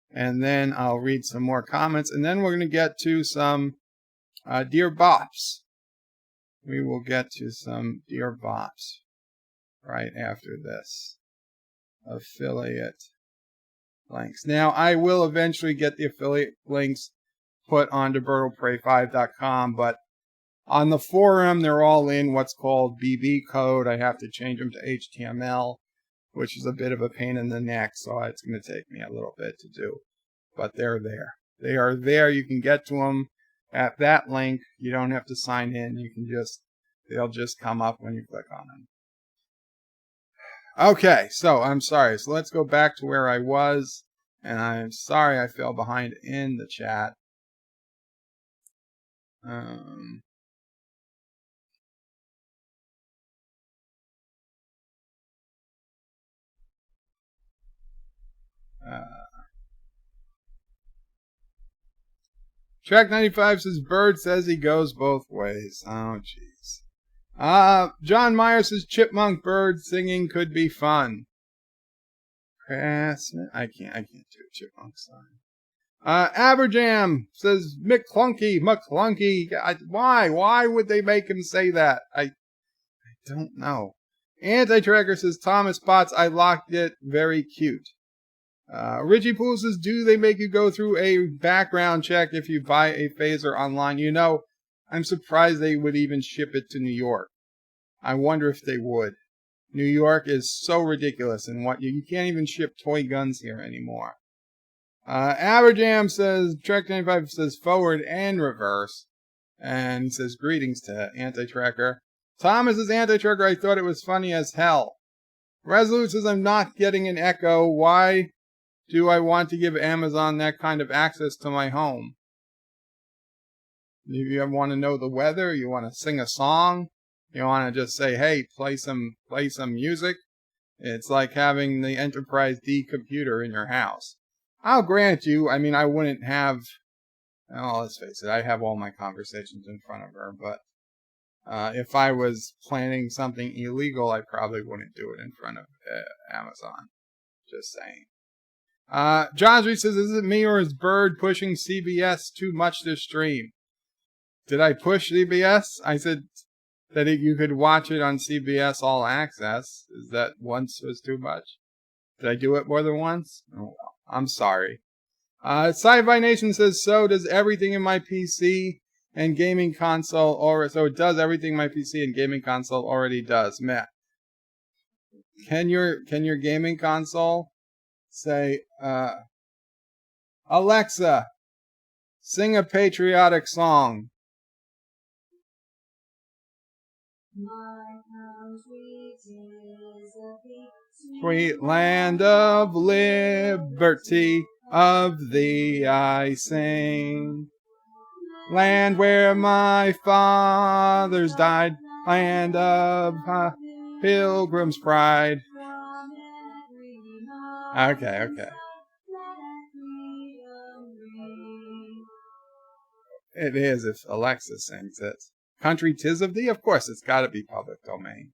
and then I'll read some more comments, and then we're going to get to some Dear Bops. We will get to some Dear Bops right after this. Affiliate links. Now, I will eventually get the affiliate links put onto BertlePray5.com, but on the forum, they're all in what's called BB code. I have to change them to HTML, which is a bit of a pain in the neck, so it's going to take me a little bit to do. But they're there. They are there. You can get to them at that link. You don't have to sign in. You can they'll just come up when you click on them. Okay, so I'm sorry. So let's go back to where I was. And I'm sorry I fell behind in the chat. Track 95 says, Bird says he goes both ways. Oh, jeez. John Meyer says, Chipmunk Bird singing could be fun. I can't do a Chipmunk song. Aberjam says, McClunky. Why would they make him say that? I don't know. Anti-Tracker says, Thomas Potts, I locked it. Very cute. Richie Poole says, do they make you go through a background check if you buy a phaser online? You know, I'm surprised they would even ship it to New York. I wonder if they would. New York is so ridiculous, and you can't even ship toy guns here anymore. Aberjam says, Track 95 says forward and reverse. And he says, greetings to Anti-Tracker. Thomas is Anti-Tracker. I thought it was funny as hell. Resolute says, I'm not getting an echo. Why do I want to give Amazon that kind of access to my home? If you ever want to know the weather, you want to sing a song, you want to just say, hey, play some music. It's like having the Enterprise D computer in your house. I'll grant you, I mean, I wouldn't have, let's face it, I have all my conversations in front of her, but if I was planning something illegal, I probably wouldn't do it in front of Amazon. Just saying. John Reed says, is it me or is Bird pushing CBS too much this stream? Did I push CBS? I said that you could watch it on CBS All Access. Is that once was too much? Did I do it more than once? Oh, well, I'm sorry. Sci-Fi Nation says, so does everything in my PC and gaming console, or so it does everything my PC and gaming console already does. Matt, can your gaming console say, Alexa, sing a patriotic song? My country is a sweet land of liberty, of thee I sing. Land where my fathers died, land of pilgrim's pride. Okay. It is if Alexa sings it. Country 'tis of thee? Of course, it's got to be public domain.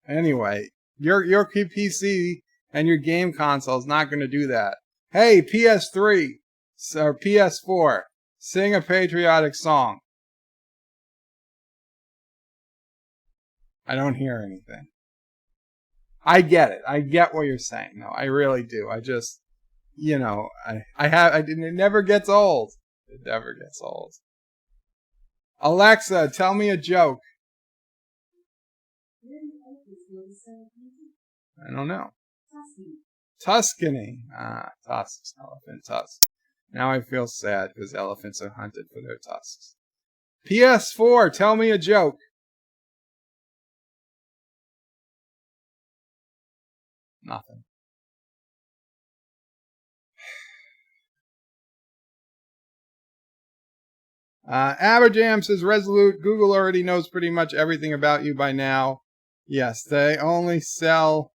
Anyway, your PC and your game console is not going to do that. Hey, PS3 or PS4, sing a patriotic song. I don't hear anything. I get it. I get what you're saying. No, I really do. I just, it never gets old. It never gets old. Alexa, tell me a joke. I don't know. Tuscany. Tusks. Elephant tusks. Now I feel sad because elephants are hunted for their tusks. PS4, tell me a joke. Nothing. Aberjam says, Resolute, Google already knows pretty much everything about you by now. Yes, they only sell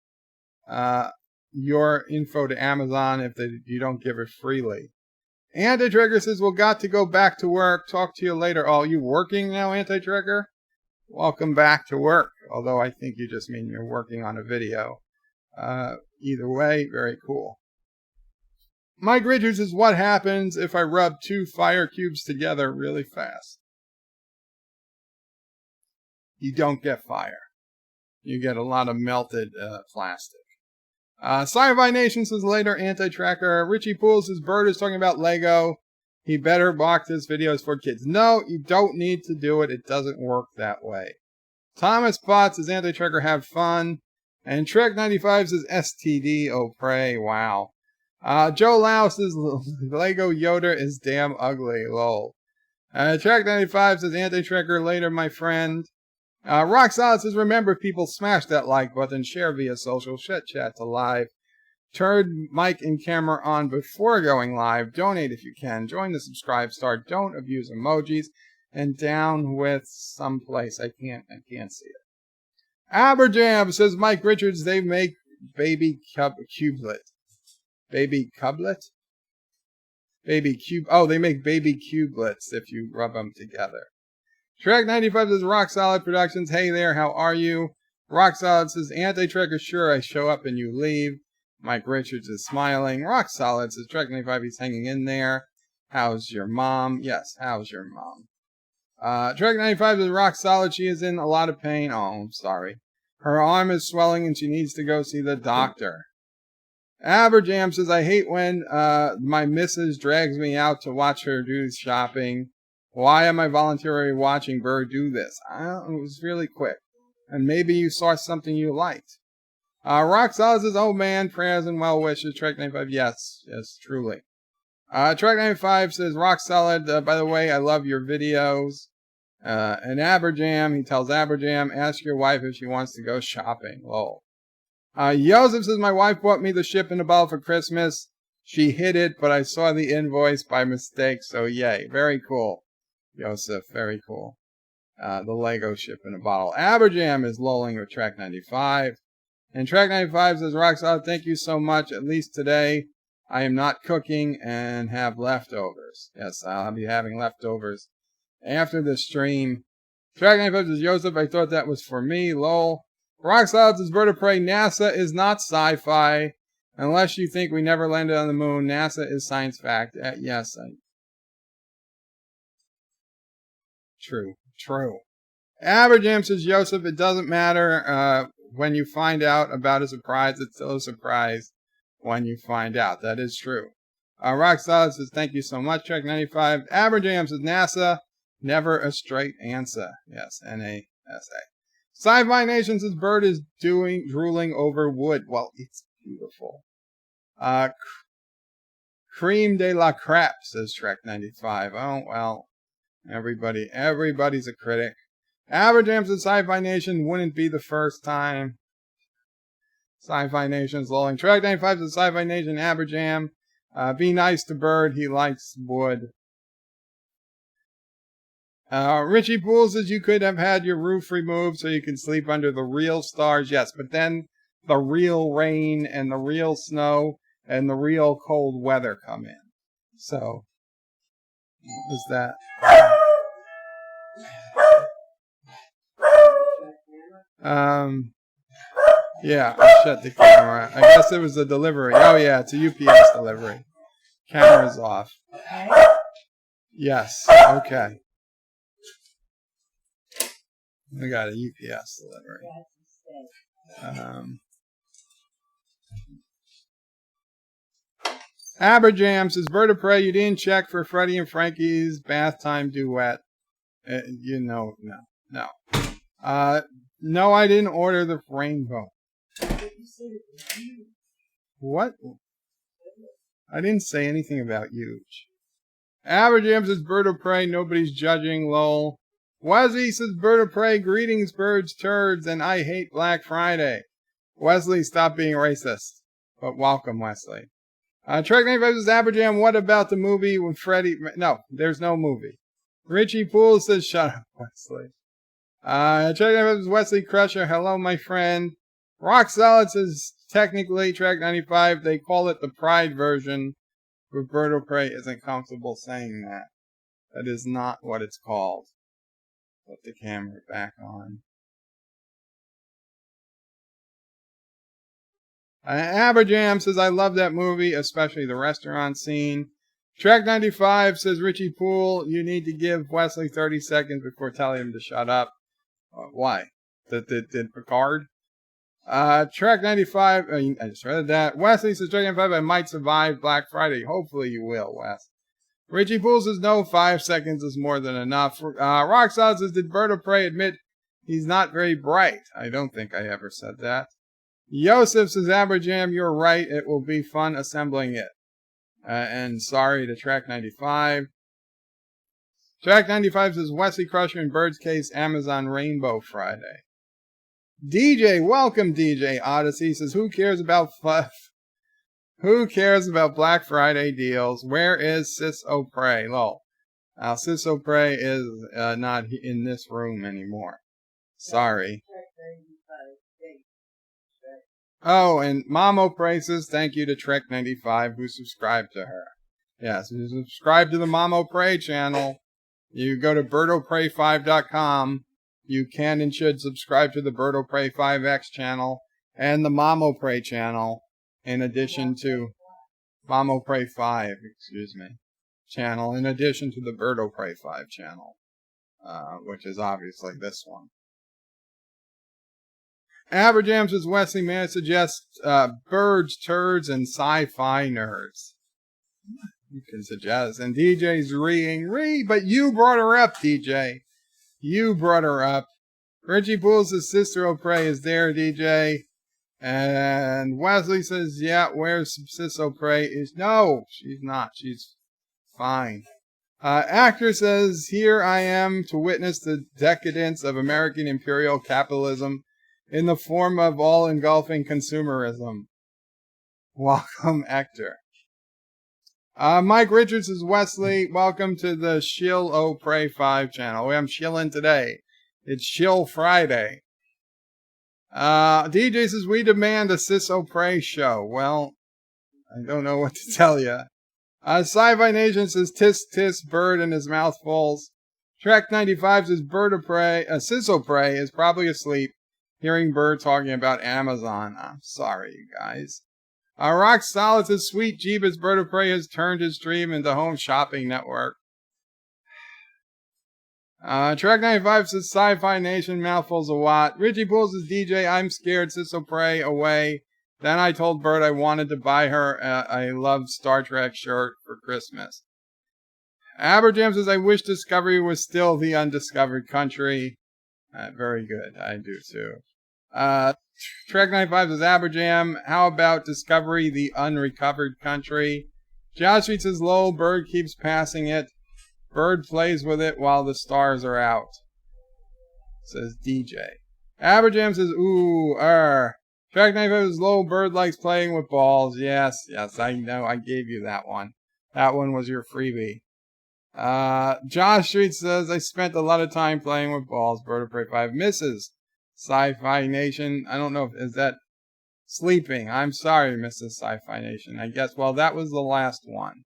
your info to Amazon if you don't give it freely. Anti-Trigger says, well, got to go back to work. Talk to you later. Oh, you working now, Anti-Trigger? Welcome back to work. Although I think you just mean you're working on a video. Either way, very cool. Mike Richards is what happens if I rub 2 fire cubes together really fast. You don't get fire. You get a lot of melted plastic. Sci-Fi Nation says later, Anti-Tracker. Richie Poole says Bird is talking about Lego. He better block this videos for kids. No, you don't need to do it. It doesn't work that way. Thomas Potts says Anti-Tracker, have fun. And Trek95 says STD, oh pray, wow. Joe Lau says Lego Yoda is damn ugly, lol. Trek95 says Anti-Tracker later, my friend. Rock Solid says, remember people, smash that like button, share via social, chat to live. Turn mic and camera on before going live. Donate if you can. Join the subscribe star. Don't abuse emojis. And down with someplace. I can't see it. Aberjam says Mike Richards, they make baby cublet. Baby cublet? Baby cube. Oh, they make baby cubelets if you rub them together. Shrek95 says Rock Solid Productions. Hey there, how are you? Rock Solid says Anti-Tracker, sure, I show up and you leave. Mike Richards is smiling. Rock Solid says Trek95, he's hanging in there. How's your mom? Yes, how's your mom? Trek95 says Rock Solid, she is in a lot of pain. Oh, I'm sorry. Her arm is swelling and she needs to go see the doctor. Aberjam says, I hate when my missus drags me out to watch her do shopping. Why am I voluntarily watching Bird do this? It was really quick. And maybe you saw something you liked. Rock Solid says, oh man, prayers and well wishes. Trek95, yes, truly. Trek95 says, Rock Solid, by the way, I love your videos. And Aberjam, he tells Aberjam, ask your wife if she wants to go shopping. Lol. Joseph says, my wife bought me the ship in a bottle for Christmas. She hid it, but I saw the invoice by mistake, so yay. Very cool, Joseph, very cool. The Lego ship in a bottle. Aberjam is lolling with Track95. And Track95 says, Rock Solid, thank you so much. At least today, I am not cooking and have leftovers. Yes, I'll be having leftovers after the stream. Track95 says, Joseph, I thought that was for me, lol. Rock Solid says, Bird of Prey, NASA is not sci-fi. Unless you think we never landed on the moon, NASA is science fact. Yes, True. Aberjam says, Joseph, it doesn't matter when you find out about a surprise. It's still a surprise when you find out. That is true. Rock Solid says, thank you so much, Trek 95. Aberjam says, NASA, never a straight answer. Yes, NASA. Sci-Fi Nation says, Bird is drooling over wood. Well, it's beautiful. Cream de la Crap, says Trek 95. Oh, well, everybody's a critic. Aberjam says, Sci-Fi Nation wouldn't be the first time. Sci-Fi Nation's lolling. Trek 95 says, Sci-Fi Nation, Aberjam. Be nice to Bird. He likes wood. Richie Poole says you could have had your roof removed so you can sleep under the real stars. Yes, but then the real rain and the real snow and the real cold weather come in. So, what was that? Yeah, I shut the camera. I guess it was a delivery. Oh yeah, it's a UPS delivery. Camera's off. Yes, okay. We got a UPS delivery. Aberjam says, Bird of Prey, you didn't check for Freddie and Frankie's bath time duet. No. No, I didn't order the rainbow. What? I didn't say anything about huge. Aberjam says, Bird of Prey, nobody's judging, lol. Wesley says, Bird of Prey, greetings, birds, turds, and I hate Black Friday. Wesley, stop being racist. But welcome, Wesley. Trek 95 says, Aberjam, what about the movie with Freddie? No, there's no movie. Richie Poole says, shut up, Wesley. Trek 95 says, Wesley Crusher, hello, my friend. Rock Solid says, technically, Trek 95, they call it the Pride version. Roberto Prey isn't comfortable saying that. That is not what it's called. Put the camera back on. Aberjam says, I love that movie, especially the restaurant scene. Trek 95 says, Richie Poole, you need to give Wesley 30 seconds before telling him to shut up. Why? Did Picard? Trek 95, I just read that. Wesley says, Trek 95, I might survive Black Friday. Hopefully you will, Wes. Richie Poole says, no, 5 seconds is more than enough. Rock Solid says, did Bird of Prey admit he's not very bright? I don't think I ever said that. Yosef says, Aberjam, you're right. It will be fun assembling it. And sorry to Trek 95. Trek 95 says, Wesley Crusher in Bird's case, Amazon Rainbow Friday. DJ, welcome DJ. Odyssey says, who cares about Black Friday deals? Where is Sis O'Prey? Lol. Sis O'Prey is not in this room anymore. Sorry. Oh, and Mom O'Prey says, thank you to Trek 95 who subscribed to her. Yes, if you subscribe to the Mom O'Prey channel, you go to birdoprey5.com. You can and should subscribe to the Bird O'Prey 5X channel and the Mom O'Prey channel, in addition to Mom O'Prey 5, channel, in addition to the Bird O'Prey 5 channel, which is obviously this one. Aberjam says, Wesley, may I suggest birds, turds, and sci-fi nerds? You can suggest. And DJ's but you brought her up, DJ. You brought her up. Richie Poole says, Sister O'Prey is there, DJ. And Wesley says, yeah, where's Sis O'Prey? No, she's not. She's fine. Actor says, here I am to witness the decadence of American imperial capitalism in the form of all-engulfing consumerism. Welcome, Actor. Mike Richards says, Wesley, welcome to the Shill O'Prey 5 channel. I'm shilling today. It's Shill Friday. DJ says, we demand a Sis O'Prey show. Well, I don't know what to tell you. Sci-Fi Nation says, tis, tis, bird in his mouthfuls. Trek 95 says, Bird of Prey, Sis O'Prey is probably asleep, hearing Bird talking about Amazon. I'm sorry, you guys. Rock Solid says, sweet Jeebus, Bird of Prey has turned his stream into Home Shopping Network. Track 95 says Sci-Fi Nation, mouthfuls of what? Richie Pools says DJ, I'm scared, Sissel Pray, away. Then I told Bert I wanted to buy her a Love Star Trek shirt for Christmas. Aberjam says, I wish Discovery was still the undiscovered country. Very good. I do too. Track 95 says, Aberjam, how about Discovery, the unrecovered country? Josh Street says, lol, Bird keeps passing it. Bird plays with it while the stars are out. Says DJ. Aberjam says, ooh, Track 95 says, lol, Bird likes playing with balls. Yes, I know. I gave you that one. That one was your freebie. Josh Street says, I spent a lot of time playing with balls. Bird of Prey 5 misses. Sci-Fi Nation. I don't know is that sleeping. I'm sorry, Mrs. Sci-Fi Nation. I guess, well, that was the last one.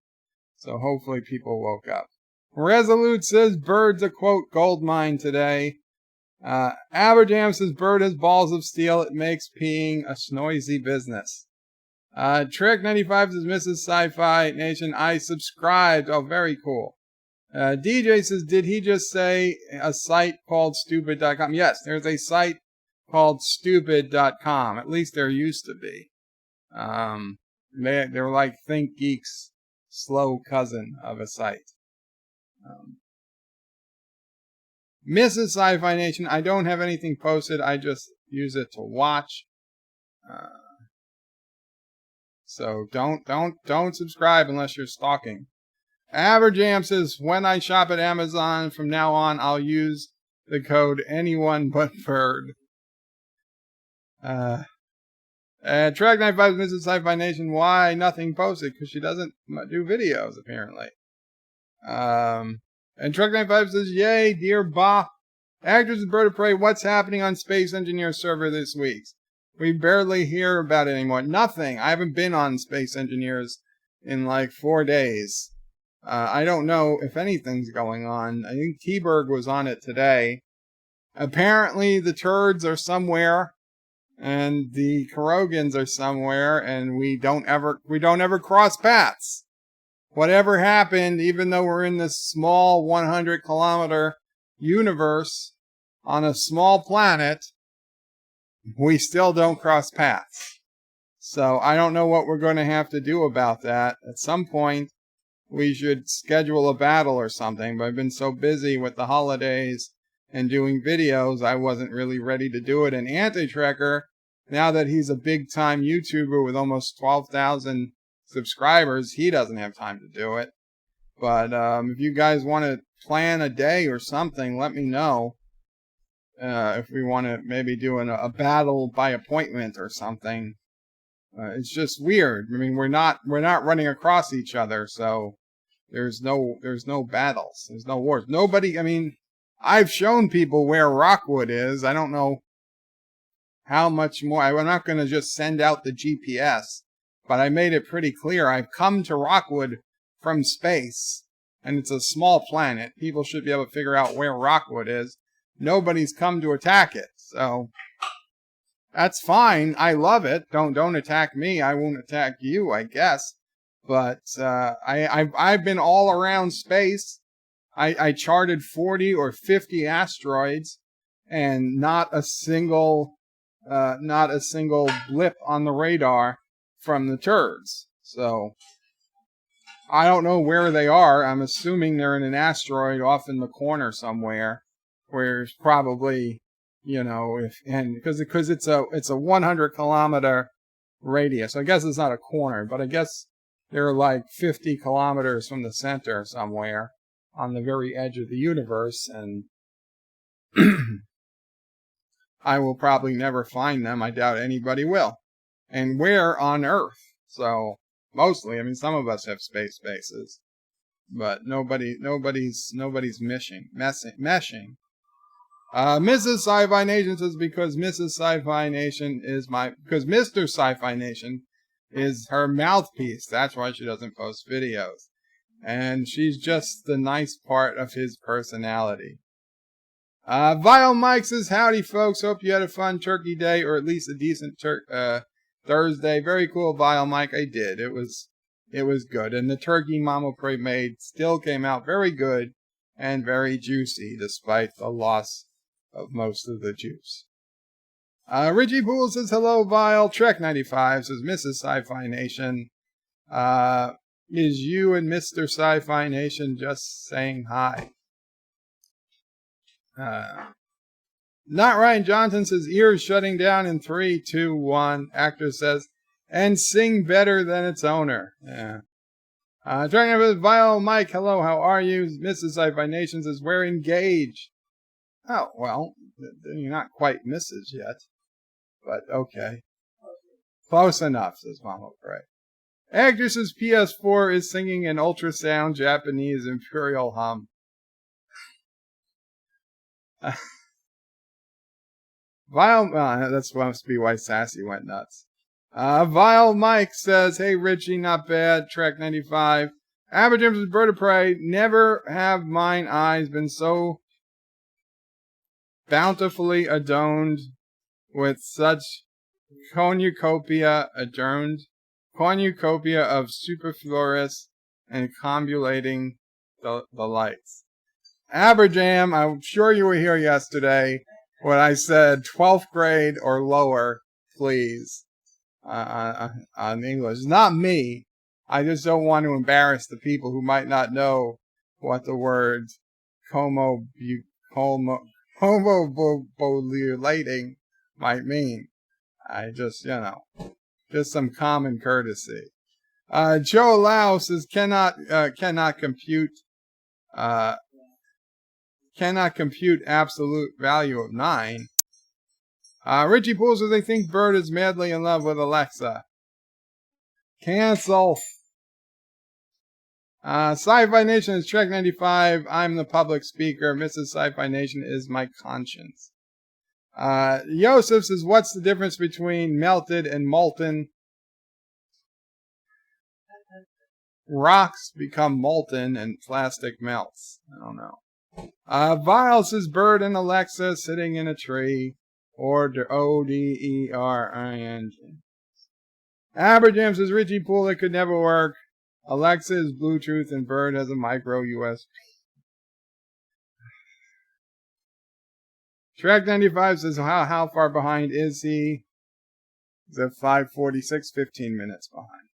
So hopefully people woke up. Resolute says, Bird's a quote gold mine today. Aberjam says, Bird has balls of steel. It makes peeing a noisy business. Trick 95 says, Mrs. Sci-Fi Nation, I subscribed. Oh, very cool. DJ says, did he just say a site called stupid.com? Yes, there's a site called stupid.com. At least there used to be. They're like ThinkGeek's slow cousin of a site. Mrs. Sci-Fi Nation, I don't have anything posted. I just use it to watch. So don't subscribe unless you're stalking. Aberjam says, when I shop at Amazon from now on, I'll use the code anyone but Bird. Track 95 Mrs. Sci-Fi Nation, why nothing posted? Because she doesn't do videos, apparently. And Truck 95 says, yay, Dear Bops. Actors of Bird of Prey, what's happening on Space Engineer server this week? We barely hear about it anymore. Nothing. I haven't been on Space Engineers in like 4 days. I don't know if anything's going on. I think T-Berg was on it today. Apparently the turds are somewhere and the Kurogans are somewhere and we don't ever cross paths. Whatever happened, even though we're in this small 100-kilometer universe on a small planet, we still don't cross paths. So I don't know what we're going to have to do about that. At some point, we should schedule a battle or something, but I've been so busy with the holidays and doing videos, I wasn't really ready to do it. And Anti-Trekker, now that he's a big-time YouTuber with almost 12,000 subscribers, he doesn't have time to do it. But if you guys want to plan a day or something, let me know. If we want to maybe do a battle by appointment or something. It's just weird. I mean, we're not running across each other, so there's no battles. There's no wars. Nobody, I mean, I've shown people where Rockwood is. I don't know how much more. I'm not going to just send out the GPS, but I made it pretty clear. I've come to Rockwood from space, and it's a small planet. People should be able to figure out where Rockwood is. Nobody's come to attack it, so that's fine. I love it. Don't attack me. I won't attack you, I guess. But I've been all around space. I charted 40 or 50 asteroids, and not a single blip on the radar from the turds. So I don't know where they are. I'm assuming they're in an asteroid off in the corner somewhere, where it's probably, you know, because it's a 100-kilometer radius. I guess it's not a corner, but I guess they're like 50 kilometers from the center somewhere on the very edge of the universe, and I will probably never find them. I doubt anybody will. And we're on Earth, so mostly, I mean, some of us have space bases, but nobody's meshing. Mrs. Sci-Fi Nation says, because Mrs. Sci-Fi Nation is because Mr. Sci-Fi Nation is her mouthpiece. That's why she doesn't post videos. And she's just the nice part of his personality. Vile Mike says, howdy folks, hope you had a fun turkey day, or at least a decent Thursday. Very cool, Vile Mike. I did. It was good. And the turkey Mama Prey made still came out very good. and very juicy despite the loss of most of the juice. Richie Poole says, hello, Vile. Trek 95 says, Mrs. Sci-Fi Nation. Is you and Mr. Sci-Fi Nation just saying hi? Not Ryan Johnson says, ears shutting down in 3, 2, 1. Actor says, and sing better than its owner. Yeah. Trying with Vile Mike, hello, how are you? Mrs. Sci-Fi Nation says, we're engaged. Oh, well, you're not quite Mrs. yet. But okay. Close enough, says Mama Pray. Actress's PS4 is singing an ultrasound Japanese imperial hum. Vile, that must be why Sassy went nuts. Vile Mike says, hey Richie, not bad. Trek 95. Aberjam's Bird of Prey. Never have mine eyes been so bountifully adorned with such cornucopia of superfluous and combulating the lights. Aberjam, I'm sure you were here yesterday when I said 12th grade or lower, please, on English. It's not me. I just don't want to embarrass the people who might not know what the words homobulating might mean. I just, just some common courtesy. Joe Lau says cannot compute absolute value of 9. Richie Poole says they think Bird is madly in love with Alexa. Cancel. Sci-Fi Nation is Trek 95. I'm the public speaker. Mrs. Sci-Fi Nation is my conscience. Yosef says, what's the difference between melted and molten? Rocks become molten and plastic melts. I don't know. Vile says, Bird and Alexa sitting in a tree. Or O-D-E-R-I-N-G. Aberjam says, Richie Poole, it could never work. Alexa is Bluetooth and Bird has a micro USB. Trek 95 says, how far behind is he? He's at 5:46, 15 minutes behind.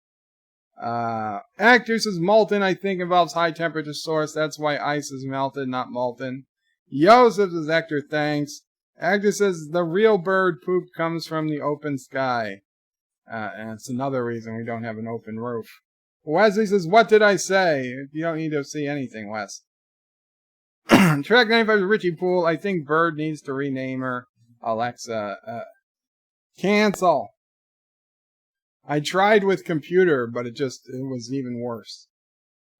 Actor says, molten, I think, involves high temperature source. That's why ice is melted, not molten. Joseph says, Hector, thanks. Actor says, the real bird poop comes from the open sky. And it's another reason we don't have an open roof. Wesley says, what did I say? You don't need to see anything, Wes. Track 95 is Richie Poole. I think Bird needs to rename her Alexa. Cancel. I tried with computer, but it was even worse.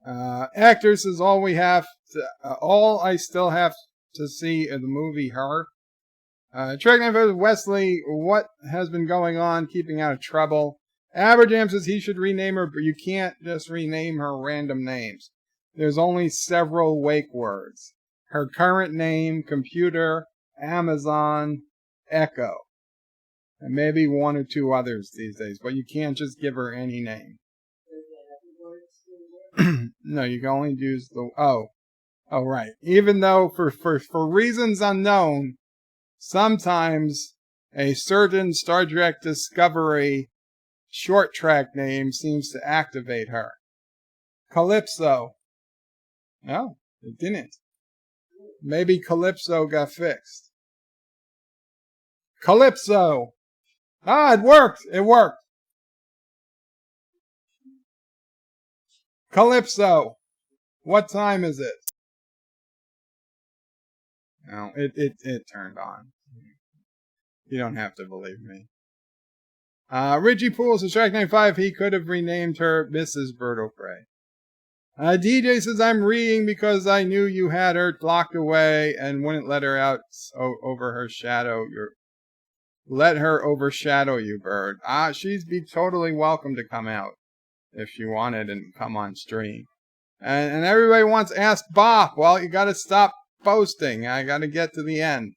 Actor says, all I still have to see is the movie Her. Track 95 is Wesley. What has been going on keeping out of trouble? Aberjam says he should rename her, but you can't just rename her random names. There's only several wake words. Her current name, computer, Amazon, Echo. And maybe 1 or 2 others these days, but you can't just give her any name. No, you can only use the... Oh, right. Even though for reasons unknown, sometimes a certain Star Trek Discovery short track name seems to activate her. Calypso. No, it didn't. Maybe Calypso got fixed. Calypso. It worked. It worked. Calypso. What time is it? No, it turned on. You don't have to believe me. Richie Poole says, Track 95, he could have renamed her Mrs. Bird of Prey. DJ says, I'm reading because I knew you had her locked away and wouldn't let her out over her shadow. Let her overshadow you, Bird. She'd be totally welcome to come out if she wanted and come on stream. And everybody wants Ask Bop. Well, you gotta stop posting. I gotta get to the end.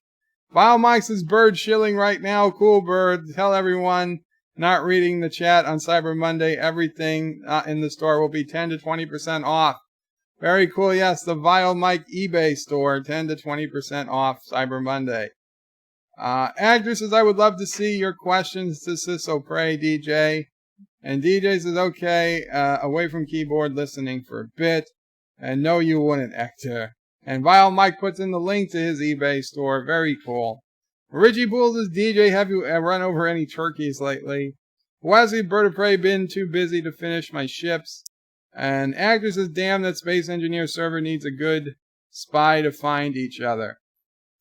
Vile Mike says, Bird shilling right now. Cool, Bird. Tell everyone not reading the chat on Cyber Monday. Everything in the store will be 10 to 20% off. Very cool. Yes, the Vile Mike eBay store, 10 to 20% off Cyber Monday. Actor says, I would love to see your questions to Sisso Pray, DJ. And DJ says, okay, away from keyboard listening for a bit. And no, you wouldn't, Hector. And Vile Mike puts in the link to his eBay store. Very cool. Richie Pools says, DJ, have you run over any turkeys lately? Wesley Bird of Prey been too busy to finish my ships. And Actor says, damn, that Space Engineer server needs a good spy to find each other.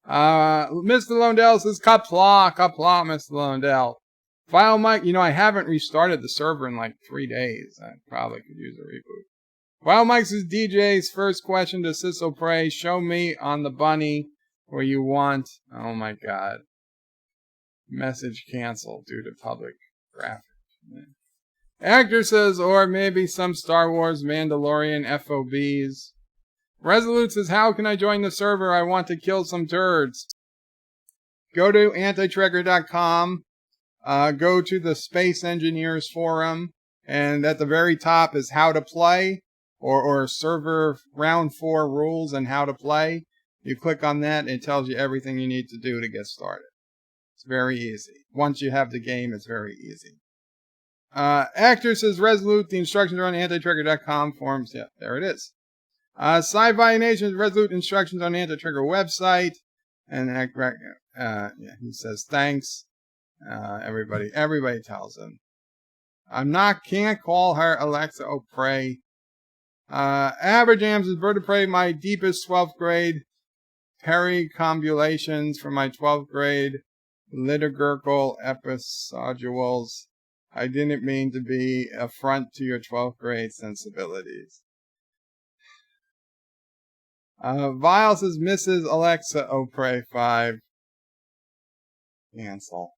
Mr. Londell says, Qapla, Mr. Londell. Vile Mike, I haven't restarted the server in like 3 days. I probably could use a reboot. Vile Mike says, DJ's first question to Sisso Pray, show me on the bunny where you want. Oh my god. Message canceled due to public graphic. Actor says, or maybe some Star Wars Mandalorian FOBs. Resolute says, how can I join the server? I want to kill some turds. Go to antitrekker.com. Go to the Space Engineers forum. And at the very top is how to play. Or server round 4 rules and how to play. You click on that and it tells you everything you need to do to get started. It's very easy. Once you have the game, it's very easy. Actor says, Resolute, the instructions are on antitrekker.com forums. Yeah, there it is. Sci-Fi Nation's Resolute instructions on the Antitrekker website. And he says, thanks. Everybody tells him. Can't call her Alexa O'Prey. Aberjams is Bird of Prey, my deepest 12th grade pericombulations for my 12th grade liturgical episoduals. I didn't mean to be affront to your 12th grade sensibilities. Vile says, Mrs. Alexa O'Prey 5. Cancel.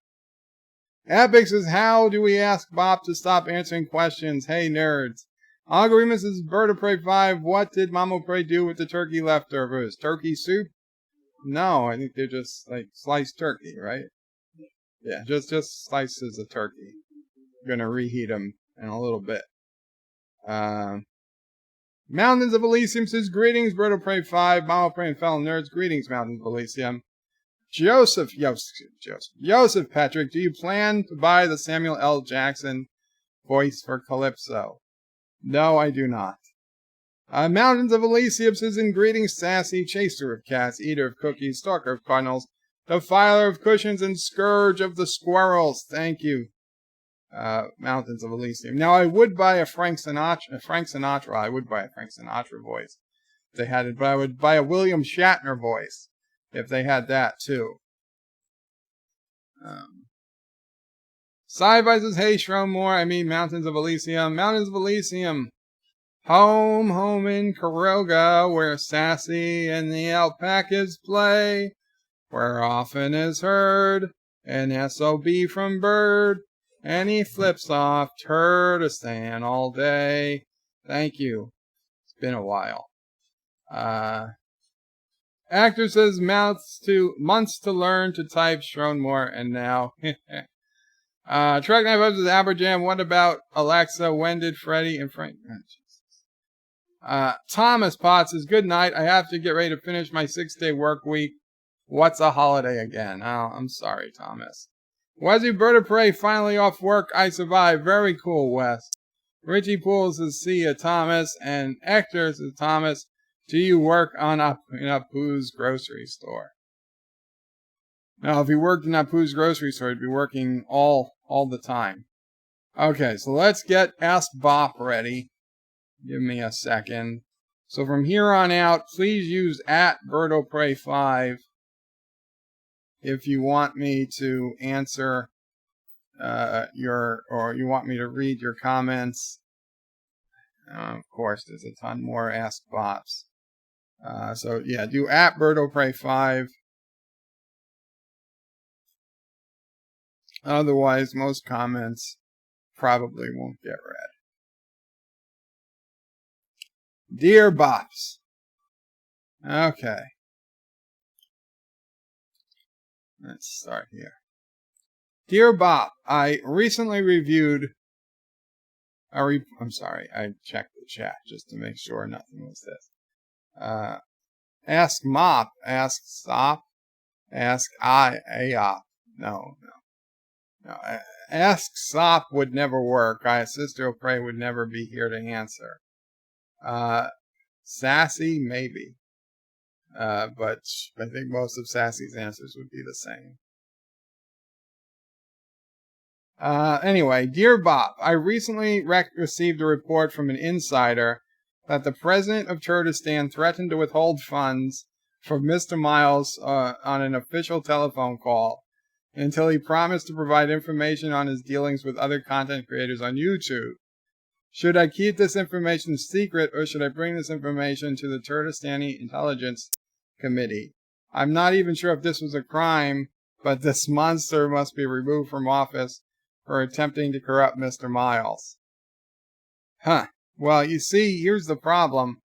Epic says, how do we ask Bob to stop answering questions? Hey, nerds. Algorithmus says, Bird of Prey 5, what did Mama Prey do with the turkey leftovers? Turkey soup? No, I think they're just like sliced turkey, right? Yeah, just slices of turkey. Gonna reheat them in a little bit. Mountains of Elysium says, greetings, Bird of Prey 5, Mama Prey and fellow nerds. Greetings, Mountains of Elysium. Joseph Patrick, do you plan to buy the Samuel L. Jackson voice for Calypso? No, I do not. Mountains of Elysium says, in greetings, Sassy, chaser of cats, eater of cookies, stalker of cardinals, defiler of cushions, and scourge of the squirrels. Thank you, Mountains of Elysium. Now, I would buy a Frank Sinatra. I would buy a Frank Sinatra voice if they had it, but I would buy a William Shatner voice if they had that too. Sci-Fi says, hey, Shromore, Mountains of Elysium. Mountains of Elysium. Home in Karoga, where Sassy and the alpacas play, where often is heard an SOB from Bird, and he flips off Turdistan all day. Thank you. It's been a while. Actor says, months to learn to type Shronmore, and now. Truck Knife Up says, Aberjam, what about Alexa? When did Freddie and Frank... Thomas Potts says, good night. I have to get ready to finish my 6-day work week. What's a holiday again? Oh, I'm sorry, Thomas. Wesley Bird of Prey finally off work. I survived. Very cool, Wes. Richie Pools says, see ya, Thomas. And Hector says, Thomas, do you work in Apu's grocery store? Now, if he worked in Apu's grocery store, he'd be working all the time. Okay, so let's get Ask Bop ready. Give me a second. So from here on out, please use @BirdOPrey5 if you want me to answer or you want me to read your comments. Of course, there's a ton more Ask Bops. So yeah, do @BirdOPrey5. Otherwise, most comments probably won't get read. Dear Bops. Okay. Let's start here. Dear Bop, I recently reviewed I checked the chat just to make sure nothing was this. Ask Mop, ask Sop, ask Aop. No. Ask Sop would never work. Sister O'Prey would never be here to answer. Sassy, maybe. But I think most of Sassy's answers would be the same. Anyway, Dear Bop, I recently received a report from an insider that the president of Kurdistan threatened to withhold funds from Mr. Miles on an official telephone call until he promised to provide information on his dealings with other content creators on YouTube. Should I keep this information secret, or should I bring this information to the Kurdistani Intelligence Committee? I'm not even sure if this was a crime, but this monster must be removed from office for attempting to corrupt Mr. Miles. Well, you see, here's the problem.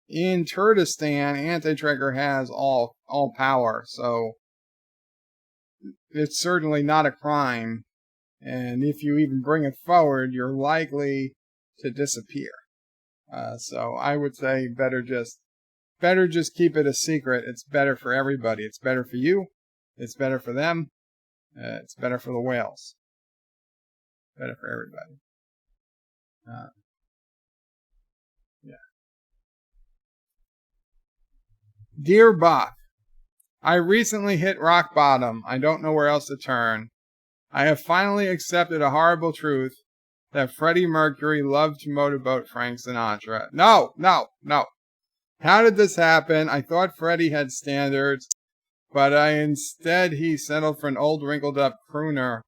In Kurdistan, Anti-Trigger has all power, so it's certainly not a crime. And if you even bring it forward, you're likely to disappear. So I would say better just keep it a secret. It's better for everybody. It's better for you. It's better for them. It's better for the whales. Better for everybody. Yeah. Dear Bop, I recently hit rock bottom. I don't know where else to turn. I have finally accepted a horrible truth that Freddie Mercury loved to motorboat Frank Sinatra. No. How did this happen? I thought Freddie had standards, but instead he settled for an old wrinkled up crooner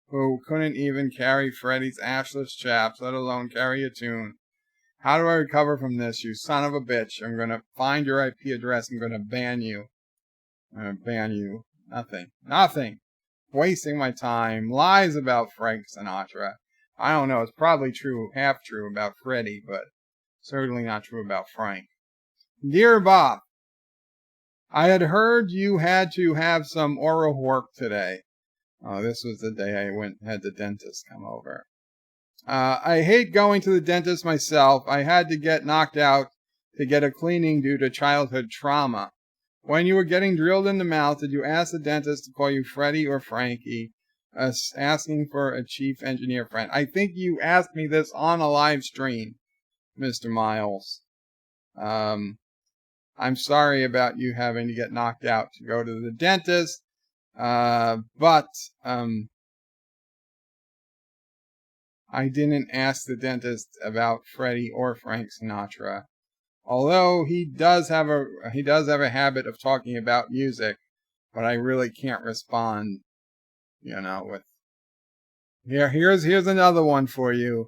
who couldn't even carry Freddie's ashless chaps, let alone carry a tune. How do I recover from this, you son of a bitch? I'm going to find your IP address. I'm going to ban you. I'm going to ban you. Nothing. Wasting my time. Lies about Frank Sinatra. I don't know. It's probably true, half true about Freddie, but certainly not true about Frank. Dear Bob, I had heard you had to have some oral work today. Oh, this was the day I had the dentist come over. I hate going to the dentist myself. I had to get knocked out to get a cleaning due to childhood trauma. When you were getting drilled in the mouth, did you ask the dentist to call you Freddie or Frankie, asking for a chief engineer friend? I think you asked me this on a live stream, Mr. Miles. I'm sorry about you having to get knocked out to go to the dentist. But I didn't ask the dentist about Freddie or Frank Sinatra, although he does have a habit of talking about music, but I really can't respond, with here's another one for you.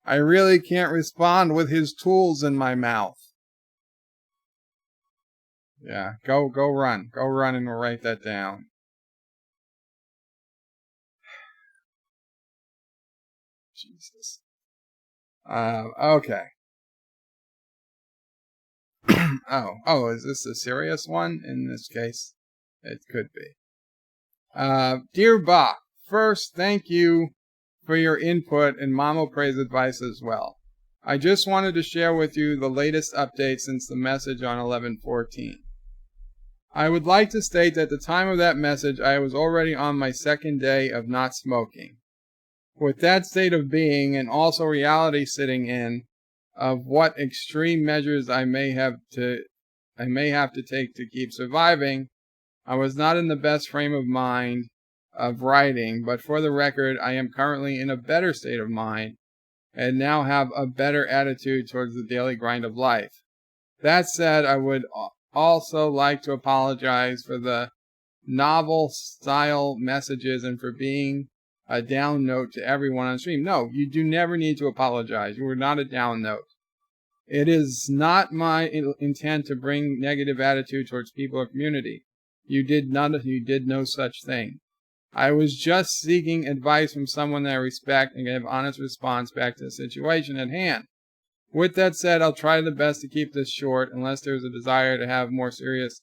I really can't respond with his tools in my mouth. Yeah, go run and write that down. Jesus. Okay. Oh, is this a serious one? In this case, it could be. Dear Bach, first, thank you for your input and Mama Praise advice as well. I just wanted to share with you the latest update since the message on 11/14. I would like to state that at the time of that message, I was already on my second day of not smoking. With that state of being and also reality sitting in of what extreme measures I may have to take to keep surviving, I was not in the best frame of mind of writing, but for the record, I am currently in a better state of mind and now have a better attitude towards the daily grind of life. That said, I would also like to apologize for the novel style messages and for being a down note to everyone on stream. No, you do never need to apologize. You are not a down note. It is not my intent to bring negative attitude towards people or community. You did no such thing. I was just seeking advice from someone that I respect and give honest response back to the situation at hand. With that said, I'll try the best to keep this short unless there's a desire to have more serious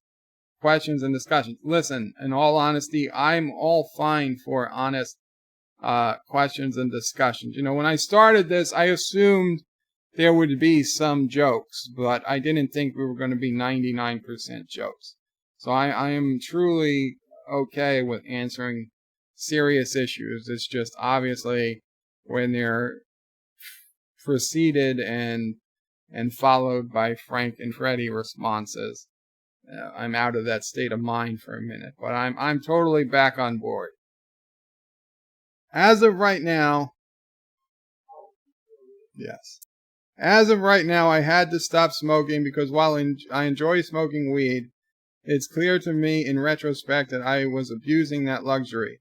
questions and discussions. Listen, in all honesty, I'm all fine for honest questions and discussions. When I started this, I assumed there would be some jokes, but I didn't think we were going to be 99% jokes. So I am truly okay with answering serious issues. It's just obviously when they're preceded and followed by Frank and Freddie responses, I'm out of that state of mind for a minute, but I'm totally back on board. As of right now, yes. As of right now, I had to stop smoking because while I enjoy smoking weed, it's clear to me in retrospect that I was abusing that luxury.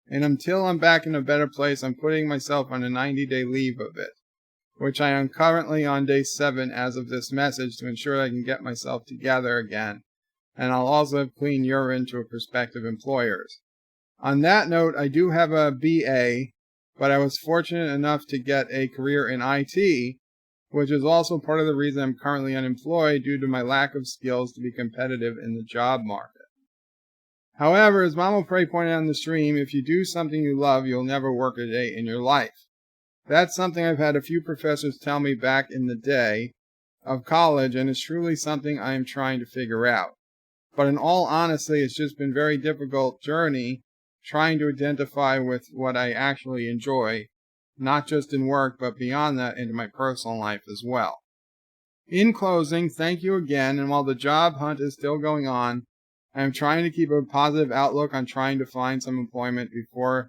And until I'm back in a better place, I'm putting myself on a 90-day leave of it, which I am currently on day 7 as of this message to ensure I can get myself together again. And I'll also have clean urine to prospective employers. On that note, I do have a BA, but I was fortunate enough to get a career in IT, which is also part of the reason I'm currently unemployed due to my lack of skills to be competitive in the job market. However, as Mama Prey pointed out in the stream, if you do something you love, you'll never work a day in your life. That's something I've had a few professors tell me back in the day of college, and it's truly something I am trying to figure out. But in all honesty, it's just been a very difficult journey trying to identify with what I actually enjoy, not just in work, but beyond that into my personal life as well. In closing, thank you again, and while the job hunt is still going on, I am trying to keep a positive outlook on trying to find some employment before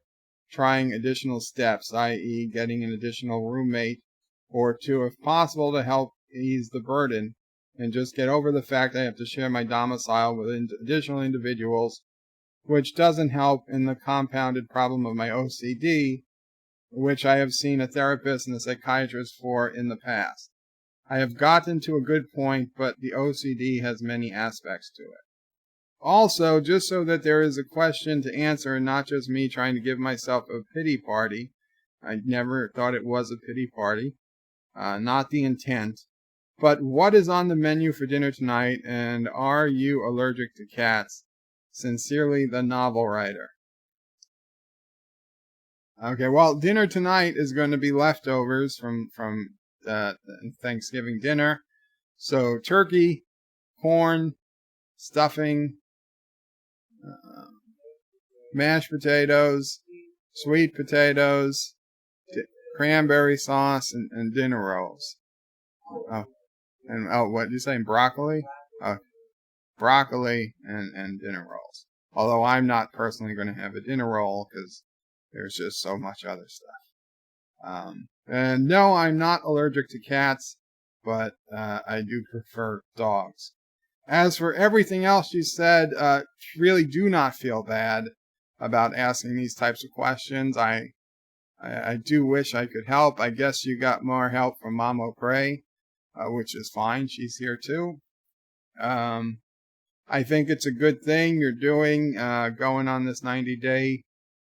trying additional steps, i.e. getting an additional roommate or two if possible to help ease the burden and just get over the fact I have to share my domicile with additional individuals, which doesn't help in the compounded problem of my OCD, which I have seen a therapist and a psychiatrist for in the past. I have gotten to a good point, but the OCD has many aspects to it. Also, just so that there is a question to answer and not just me trying to give myself a pity party, I never thought it was a pity party, not the intent, but what is on the menu for dinner tonight, and are you allergic to cats? Sincerely, the novel writer. Okay, well, dinner tonight is going to be leftovers from Thanksgiving dinner. So turkey, corn, stuffing, mashed potatoes, sweet potatoes, cranberry sauce, and dinner rolls. What did you say? Broccoli? Broccoli and dinner rolls. Although I'm not personally going to have a dinner roll because there's just so much other stuff. And no, I'm not allergic to cats, but I do prefer dogs. As for everything else you said, really do not feel bad about asking these types of questions. I do wish I could help. I guess you got more help from Mama Prey, which is fine. She's here too. I think it's a good thing you're doing, going on this 90-day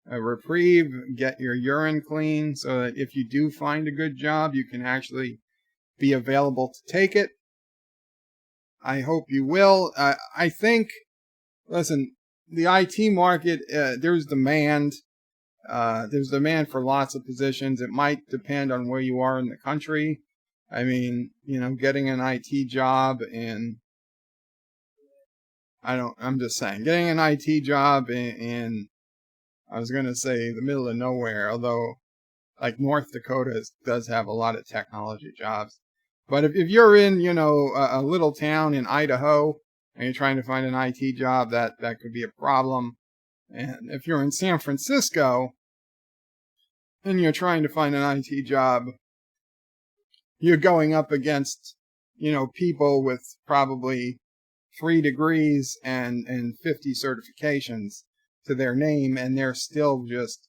reprieve. Get your urine clean so that if you do find a good job, you can actually be available to take it. I hope you will. I think, listen, the IT market, there's demand. There's demand for lots of positions. It might depend on where you are in the country. I mean, getting an IT job I'm just saying, getting an IT job in I was going to say the middle of nowhere, although like North Dakota does have a lot of technology jobs. But if you're in, a little town in Idaho and you're trying to find an IT job, that could be a problem. And if you're in San Francisco and you're trying to find an IT job, you're going up against, people with probably 3 degrees and 50 certifications to their name, and they're still just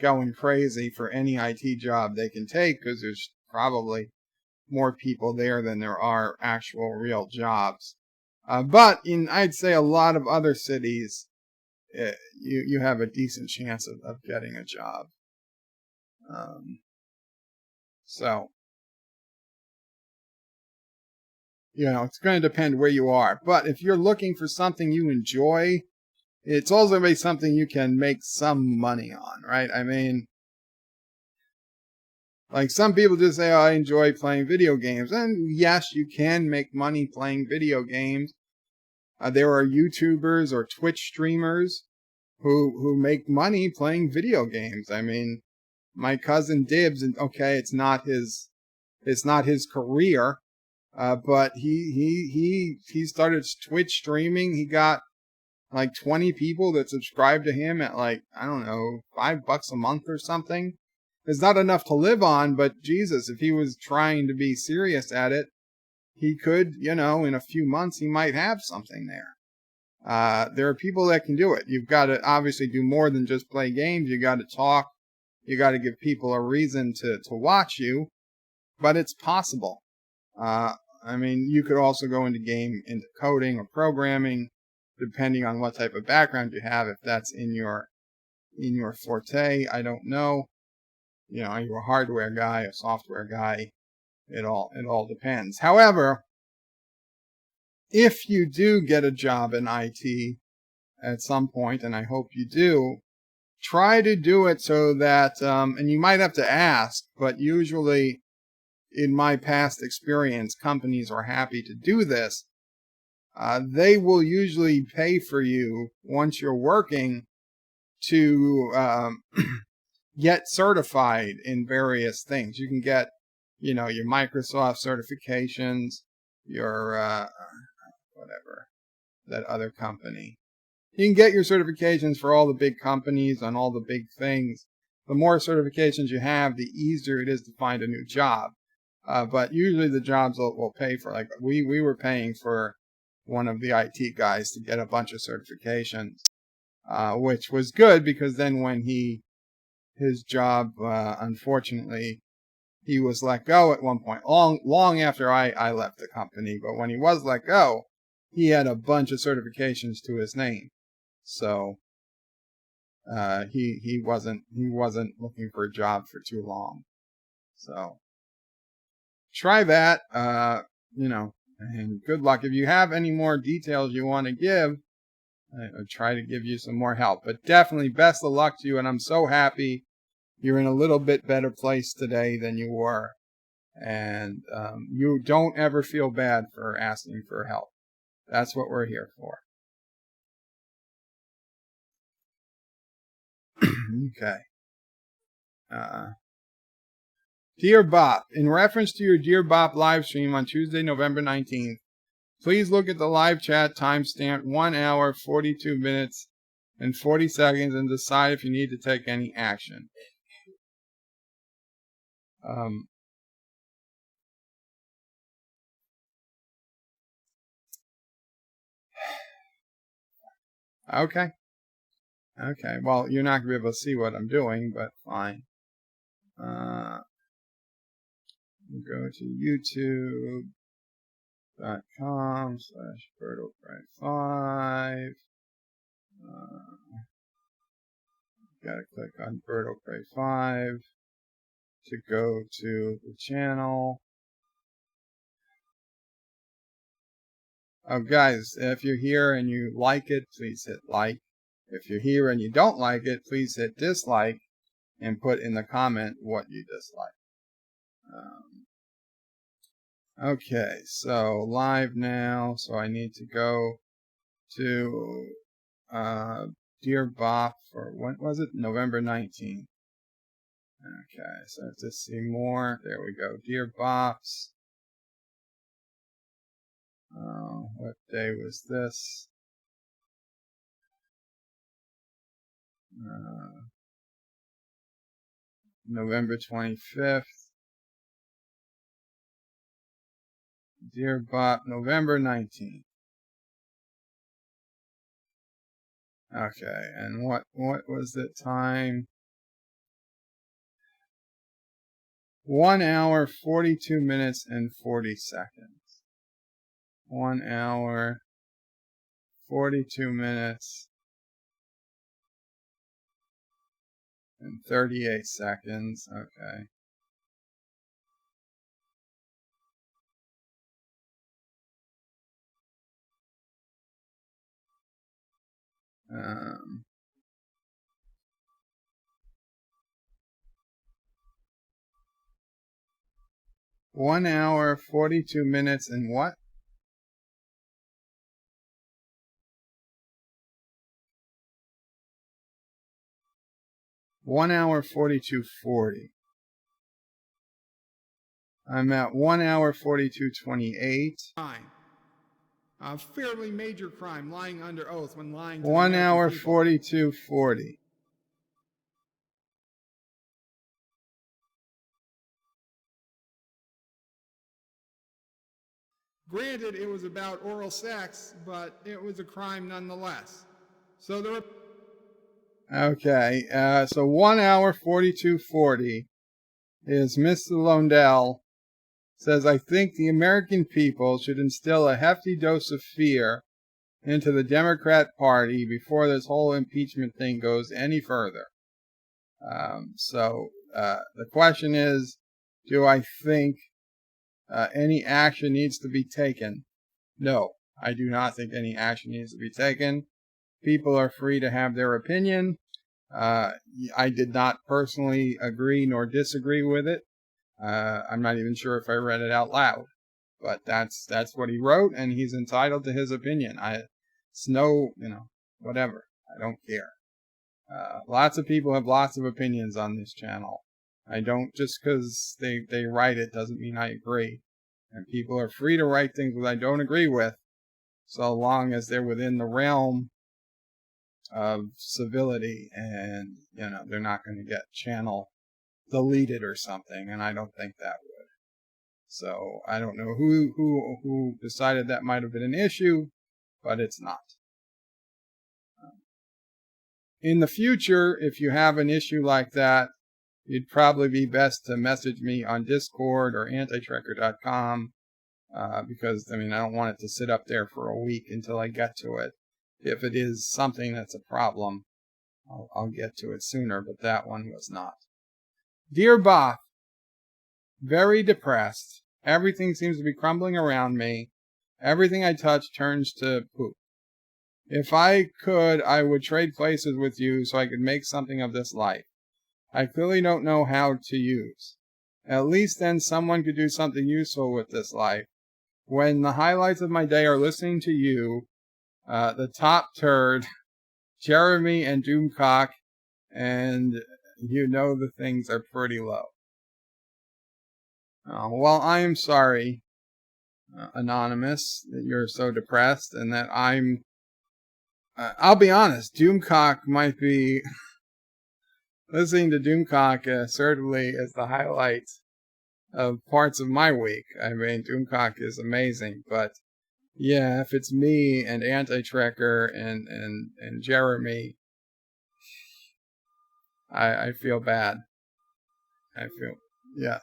going crazy for any IT job they can take because there's probably more people there than there are actual real jobs. But I'd say a lot of other cities, you have a decent chance of getting a job. So, it's going to depend where you are. But if you're looking for something you enjoy, it's also going to be something you can make some money on, right? I mean, Like some people just say, oh, I enjoy playing video games. And yes, you can make money playing video games. There are YouTubers or Twitch streamers who make money playing video games. I mean, my cousin Dibs, and okay, it's not his career, but he started Twitch streaming. He got like 20 people that subscribe to him at like, I don't know, $5 a month or something. It's not enough to live on, but Jesus, if he was trying to be serious at it, he could, in a few months, he might have something there. There are people that can do it. You've got to obviously do more than just play games. You got to talk. You got to give people a reason to watch you, but it's possible. I mean, you could also go into coding or programming, depending on what type of background you have. If that's in your forte, I don't know. Are you a hardware guy, a software guy? It all depends. However, if you do get a job in IT at some point, and I hope you do, try to do it so that, and you might have to ask, but usually in my past experience, companies are happy to do this. They will usually pay for you once you're working to get certified in various things. You can get, your Microsoft certifications, your whatever, that other company. You can get your certifications for all the big companies on all the big things. The more certifications you have, the easier it is to find a new job. But usually the jobs will pay for, like we were paying for one of the IT guys to get a bunch of certifications, which was good because then when his job, unfortunately, he was let go at one point, long after I left the company. But when he was let go, he had a bunch of certifications to his name. So he wasn't looking for a job for too long. So try that, and good luck. If you have any more details you want to give, I'll try to give you some more help. But definitely best of luck to you, and I'm so happy you're in a little bit better place today than you were. And you don't ever feel bad for asking for help. That's what we're here for. Okay. Dear Bop, in reference to your Dear Bop live stream on Tuesday, November 19th, please look at the live chat timestamp 1 hour, 42 minutes, and 40 seconds and decide if you need to take any action. Okay. Okay. Well, you're not going to be able to see what I'm doing, but fine. Go to youtube.com/BirdoPrey5. Gotta click on BirdoPrey5 to go to the channel. Oh, guys, if you're here and you like it, please hit like. If you're here and you don't like it, please hit dislike and put in the comment what you dislike. Okay, so live now. So I need to go to Dear Bop for, when was it? November 19th. Okay, so to see more, there we go. Dear Bops. What day was this? November 25th. Dear Bop, November 19th. Okay, and what was the time? 1 hour, 42 minutes, and 40 seconds. 1 hour, 42 minutes, and 38 seconds. Okay. 1 hour, 42 minutes, and what? One hour 42:40. I'm at 1 hour 42:28. A fairly major crime, lying under oath when lying to 1 hour 42:40. Granted, it was about oral sex, but it was a crime nonetheless. So there were. Okay, so 1 hour 42:40 is Mr. Londell says, I think the American people should instill a hefty dose of fear into the Democrat Party before this whole impeachment thing goes any further. The question is, do I think any action needs to be taken? No, I do not think any action needs to be taken. People are free to have their opinion. I did not personally agree nor disagree with it. I'm not even sure if I read it out loud, but that's what he wrote, and he's entitled to his opinion. It's no, whatever. I don't care. Lots of people have lots of opinions on this channel. I don't, just because they write it doesn't mean I agree. And people are free to write things that I don't agree with, so long as they're within the realm of civility, and they're not going to get channel deleted or something, and I don't think that would. So I don't know who decided that might have been an issue, but it's not. In the future, if you have an issue like that, it'd probably be best to message me on Discord or antitrekker.com, because I don't want it to sit up there for a week until I get to it. If it is something that's a problem, I'll get to it sooner, but that one was not. Dear Bops, very depressed. Everything seems to be crumbling around me. Everything I touch turns to poop. If I could, I would trade places with you so I could make something of this life. I clearly don't know how to use. At least then someone could do something useful with this life. When the highlights of my day are listening to you, the top turd, Jeremy and Doomcock, and the things are pretty low. Well, I am sorry, Anonymous, that you're so depressed, and that I'll be honest, Doomcock might be listening to Doomcock certainly is the highlight of parts of my week. Doomcock is amazing, but yeah, if it's me and Anti-Trekker and Jeremy, I feel bad. Yes.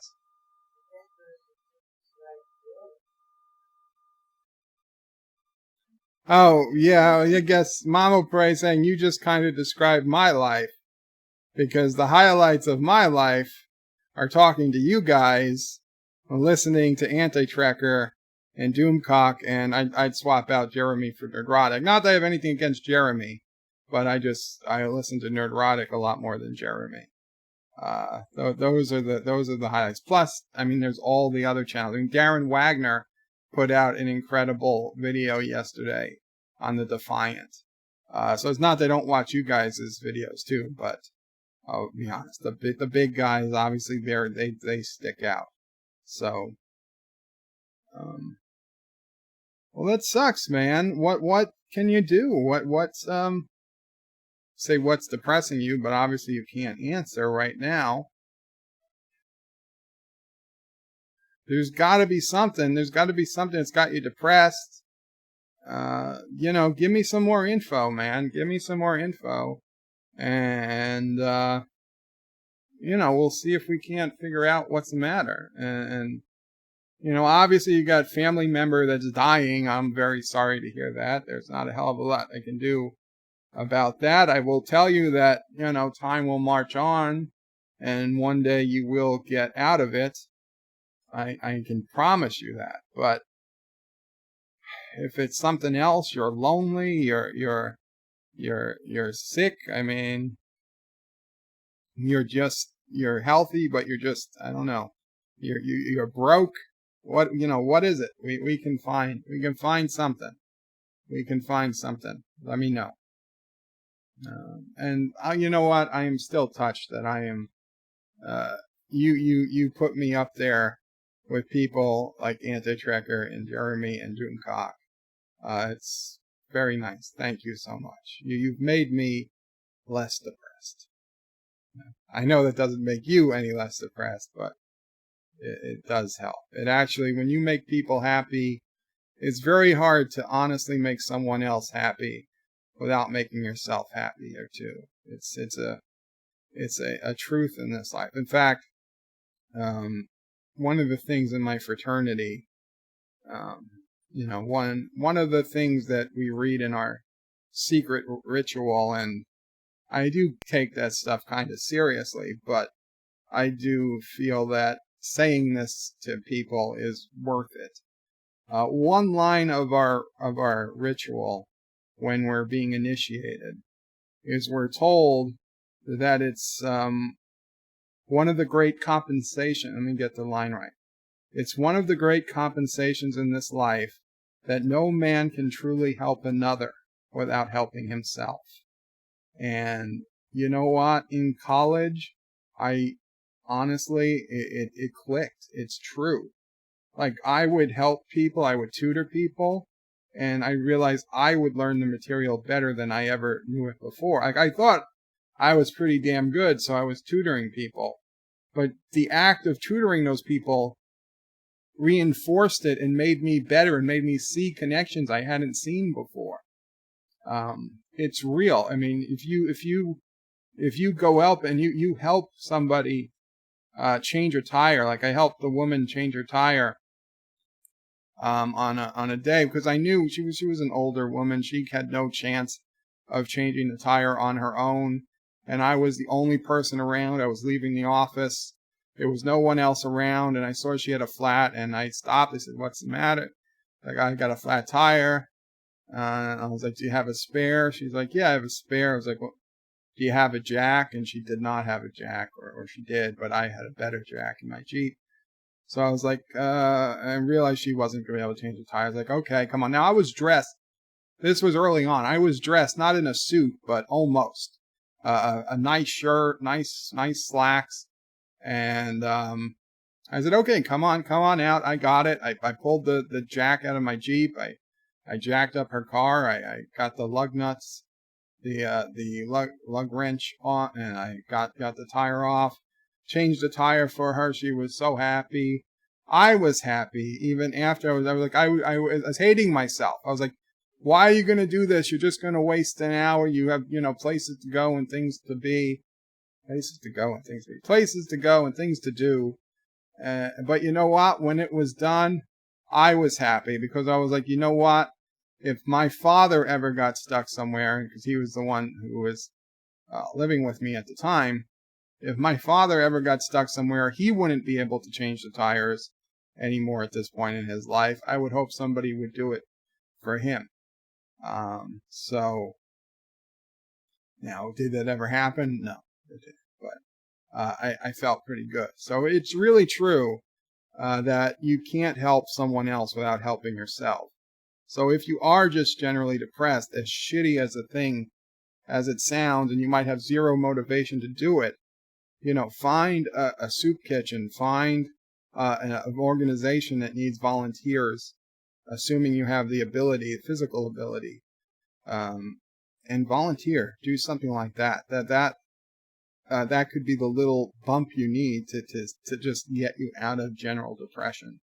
Oh, yeah, I guess Mama Pray saying you just kind of described my life, because the highlights of my life are talking to you guys, listening to Anti-Trekker and Doomcock, and I'd swap out Jeremy for Nerdrotic. Not that I have anything against Jeremy, but I listen to Nerdrotic a lot more than Jeremy. Those are the highlights. Plus, there's all the other channels. Darren Wagner put out an incredible video yesterday on the Defiant. So it's not they don't watch you guys' videos too, but I'll be honest, the big guys, obviously they stick out. So, well, that sucks, man. What can you do? What's depressing you, but obviously you can't answer right now. There's got to be something. There's got to be something that's got you depressed. Give me some more info, man. Give me some more info. And, we'll see if we can't figure out what's the matter. And obviously you got family member that's dying. I'm very sorry to hear that. There's not a hell of a lot I can do about that. I will tell you that, time will march on, and one day you will get out of it. I can promise you that. But if it's something else, you're lonely, you're sick, you're healthy, but you're just, I don't know. You're broke. What is it? We can find something. We can find something. Let me know. And you know what? I am still touched that I am. You put me up there with people like Anti-Trekker and Jeremy and Duncock. It's very nice. Thank you so much. You've made me less depressed. I know that doesn't make you any less depressed, but it does help. It actually, when you make people happy, it's very hard to honestly make someone else happy without making yourself happier too. It's a truth in this life. In fact, one of the things in my fraternity, one of the things that we read in our secret ritual, and I do take that stuff kind of seriously, but I do feel that saying this to people is worth it. One line of our ritual when we're being initiated is we're told that it's one of the great compensation. Let me get the line right. It's one of the great compensations in this life that no man can truly help another without helping himself. And you know what? In college, I honestly, it clicked. It's true. Like, I would help people, I would tutor people, and I realized I would learn the material better than I ever knew it before. Like, I thought I was pretty damn good, so I was tutoring people. But the act of tutoring those people reinforced it and made me better and made me see connections I hadn't seen before. It's real. I mean, if you go up and you help somebody change a tire, like I helped the woman change her tire on a day, because I knew she was an older woman. She had no chance of changing the tire on her own, and I was the only person around. I was leaving the office. There was no one else around, and I saw she had a flat, and I stopped. I said, "What's the matter?" Like, "I got a flat tire." I was like, "Do you have a spare?" She's like, "Yeah, I have a spare." I was like, "Well, do you have a jack?" And she did not have a jack, or she did, but I had a better jack in my Jeep. So I was like, I realized she wasn't going to be able to change the tire. I was like, "Okay, come on." Now, I was dressed. This was early on. I was dressed, not in a suit, but almost. A nice shirt, nice slacks. And I said, "Okay, come on out. I got it." I pulled the jack out of my Jeep. I jacked up her car. I got the lug nuts, the lug wrench on, and I got the tire off. Changed the tire for her. She was so happy. I was happy even after I was like, I was hating myself. I was like, "Why are you going to do this? You're just going to waste an hour. You have, places to go and things to be. Places to go and things to be. Places to go and things to do." But you know what? When it was done, I was happy, because I was like, you know what? If my father ever got stuck somewhere, because he was the one who was living with me at the time, if my father ever got stuck somewhere, he wouldn't be able to change the tires anymore at this point in his life. I would hope somebody would do it for him. So, now, did that ever happen? No, it didn't. But I felt pretty good. So it's really true that you can't help someone else without helping yourself. So if you are just generally depressed, as shitty as a thing as it sounds, and you might have zero motivation to do it, find a soup kitchen, find an organization that needs volunteers, assuming you have the ability, physical ability, and volunteer. Do something like that. That could be the little bump you need to just get you out of general depression.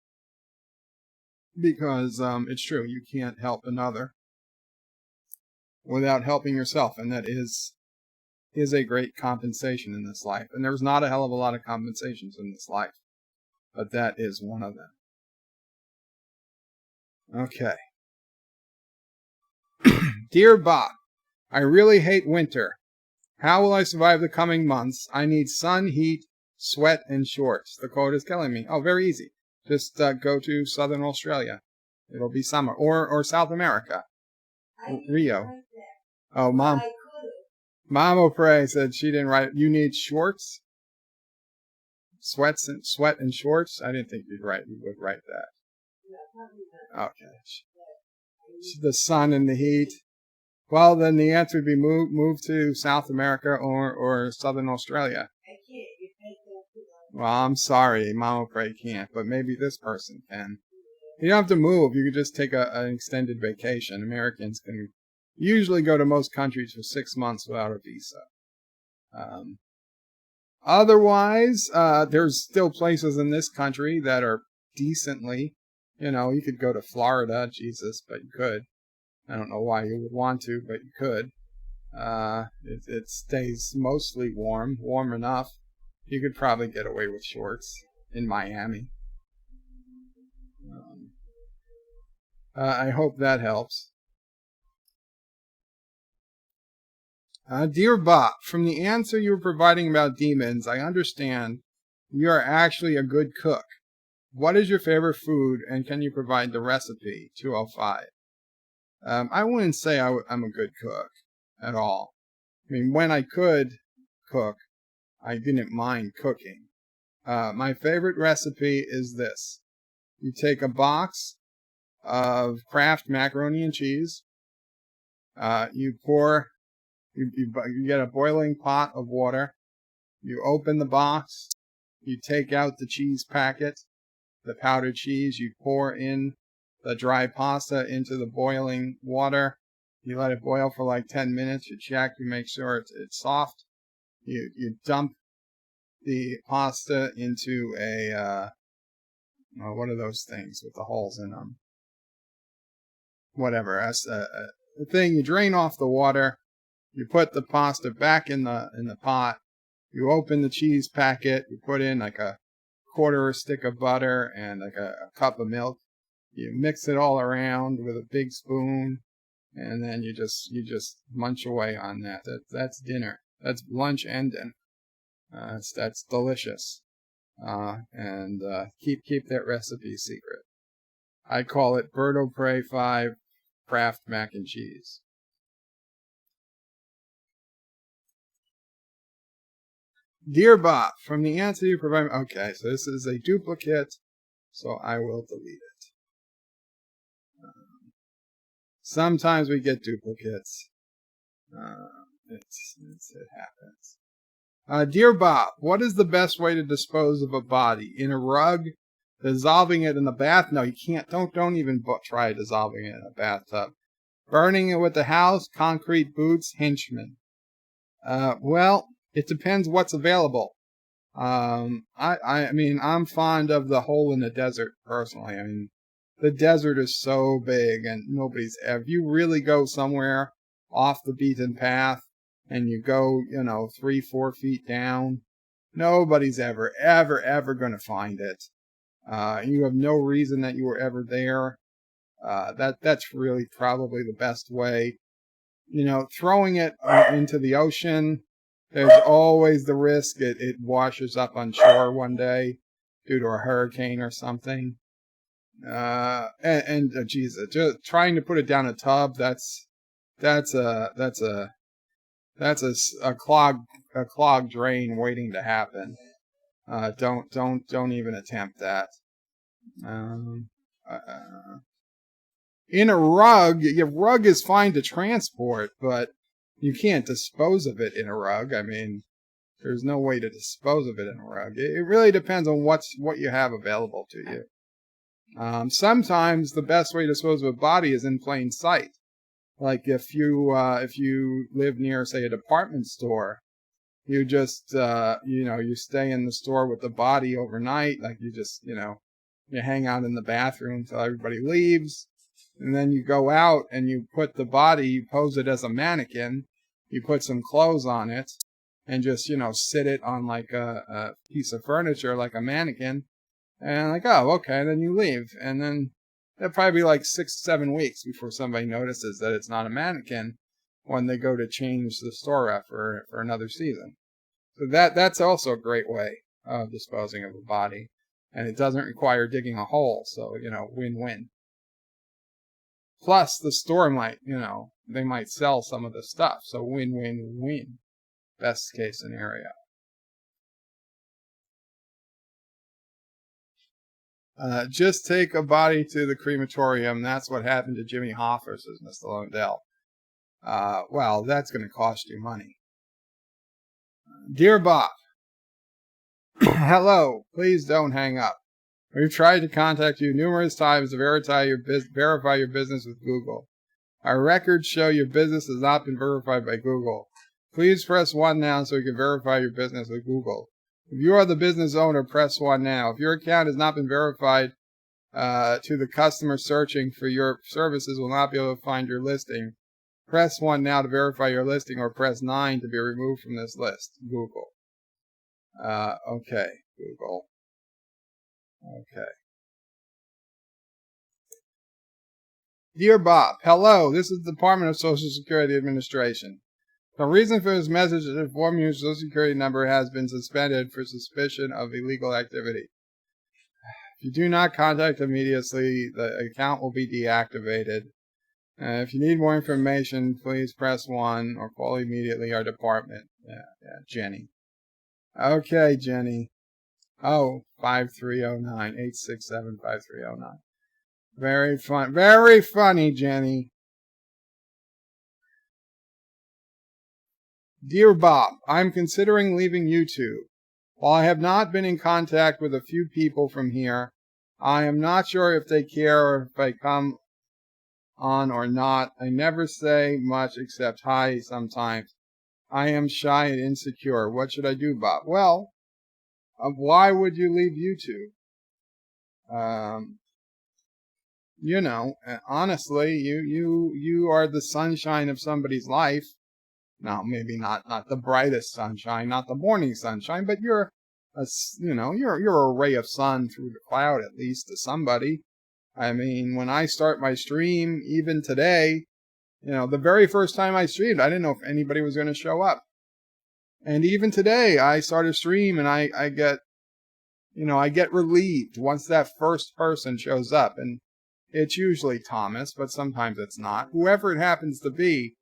Because it's true, you can't help another without helping yourself, and that is a great compensation in this life. And there's not a hell of a lot of compensations in this life, but that is one of them. Okay. Dear Bob, I really hate winter. How will I survive the coming months? I need sun, heat, sweat, and shorts. The cold is killing me. Oh, very easy. Just go to southern Australia. It'll be summer. Or South America. Rio. Oh, Mom O'Prey said she didn't write it. You need shorts? Sweat and shorts? I didn't think you would write that. Okay. The sun and the heat. Well, then the answer would be move to South America or Southern Australia. Well, I'm sorry, Mama Pray can't, but maybe this person can. You don't have to move. You could just take an extended vacation. Americans can usually go to most countries for 6 months without a visa. Otherwise, there's still places in this country that are decently, you could go to Florida, Jesus, but you could. I don't know why you would want to, but you could. It stays mostly warm enough. You could probably get away with shorts in Miami. I hope that helps. Dear Bop, from the answer you were providing about demons, I understand you are actually a good cook. What is your favorite food, and can you provide the recipe? 205. I wouldn't say I'm a good cook at all. I mean, when I could cook, I didn't mind cooking. My favorite recipe is this. You take a box of Kraft macaroni and cheese. You get a boiling pot of water. You open the box. You take out the cheese packet, the powdered cheese. You pour in the dry pasta into the boiling water. You let it boil for like 10 minutes. You check. You make sure it's soft. You dump the pasta into a what are those things with the holes in them? Whatever. The thing. You drain off the water. You put the pasta back in the pot. You open the cheese packet. You put in like a quarter stick of butter and like a cup of milk. You mix it all around with a big spoon, and then you just munch away on that. That's dinner. That's lunch and dinner. That's delicious. And keep that recipe secret. I call it Bird o' Prey 5 Kraft mac and cheese. Dear Bop, from the answer you provide. Okay, so this is a duplicate, so I will delete it. Sometimes we get duplicates. It happens. Dear Bop, what is the best way to dispose of a body? In a rug? Dissolving it in the bath? No, you can't. Don't even try dissolving it in a bathtub. Burning it with the house? Concrete boots? Henchmen. Well, it depends what's available. I mean, I'm fond of the hole in the desert personally. I mean, the desert is so big, and if you really go somewhere off the beaten path and you go, 3-4 feet down, nobody's ever going to find it. You have no reason that you were ever there. That's really probably the best way. Throwing it into the ocean, there's always the risk it washes up on shore one day due to a hurricane or something. Jesus, just trying to put it down a tub, that's a clogged drain waiting to happen. Don't even attempt that. In a rug, your rug is fine to transport, but you can't dispose of it in a rug. I mean, there's no way to dispose of it in a rug. It really depends on what you have available to you. Sometimes the best way to dispose of a body is in plain sight. Like if you live near, say, a department store, you just you stay in the store with the body overnight. Like you hang out in the bathroom until everybody leaves, and then you go out and you put the body, you pose it as a mannequin, you put some clothes on it, and just sit it on like a piece of furniture like a mannequin. And like, oh, okay, then you leave. And then it'll probably be like 6-7 weeks before somebody notices that it's not a mannequin when they go to change the store out for another season. So that's also a great way of disposing of a body. And it doesn't require digging a hole, so, win-win. Plus, the store might, they might sell some of the stuff, so win-win-win. Best case scenario. Just take a body to the crematorium. That's what happened to Jimmy Hoffa, says Mr. Lundell. Well, that's going to cost you money. Dear Bob, hello. Please don't hang up. We've tried to contact you numerous times to verify your business with Google. Our records show your business has not been verified by Google. Please press 1 now so we can verify your business with Google. If you are the business owner, press 1 now. If your account has not been verified to the customer searching for your services will not be able to find your listing. Press 1 now to verify your listing, or press 9 to be removed from this list. Google. Okay, Google. Okay. Dear Bob, hello. This is the Department of Social Security Administration. The reason for this message is to inform you your Social Security number has been suspended for suspicion of illegal activity. If you do not contact immediately, the account will be deactivated. If you need more information, please press 1 or call immediately our department. Yeah, Jenny. Okay, Jenny. Oh, 5309, 867-5309. Very fun. Very funny, Jenny. Dear Bob, I'm considering leaving YouTube. While I have not been in contact with a few people from here, I am not sure if they care or if I come on or not. I never say much except hi sometimes. I am shy and insecure. What should I do, Bob? Well, why would you leave YouTube? Honestly, you are the sunshine of somebody's life. Now, maybe not the brightest sunshine, not the morning sunshine, but you're a ray of sun through the cloud, at least to somebody. I mean, when I start my stream, even today, the very first time I streamed, I didn't know if anybody was going to show up. And even today, I start a stream and I get relieved once that first person shows up. And it's usually Thomas, but sometimes it's not. Whoever it happens to be,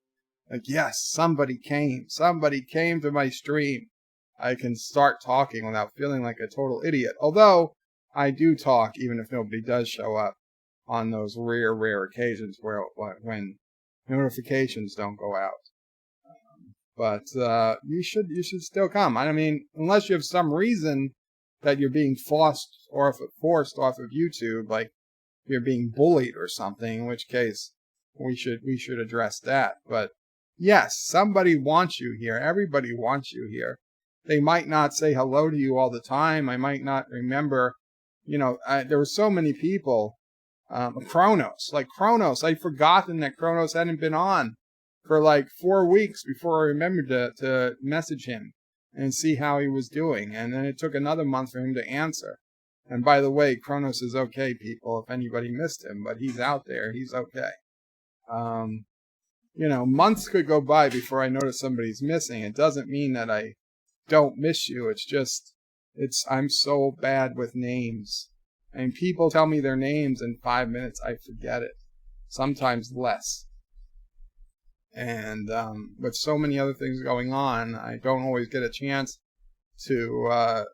like, yes, somebody came to my stream. I can start talking without feeling like a total idiot. Although I do talk even if nobody does show up on those rare occasions when notifications don't go out. But you should still come. I mean, unless you have some reason that you're being forced off of YouTube, like you're being bullied or something, in which case we should address that. But yes, somebody wants you here. Everybody wants you here. They might not say hello to you all the time. I might not remember. There were so many people. Kronos, I'd forgotten that Kronos hadn't been on for like 4 weeks before I remembered to message him and see how he was doing. And then it took another month for him to answer. And by the way, Kronos is okay, people, if anybody missed him, but he's out there. He's okay. Months could go by before I notice somebody's missing. It doesn't mean that I don't miss you. It's just, I'm so bad with names. And people tell me their names in 5 minutes, I forget it. Sometimes less. And with so many other things going on, I don't always get a chance to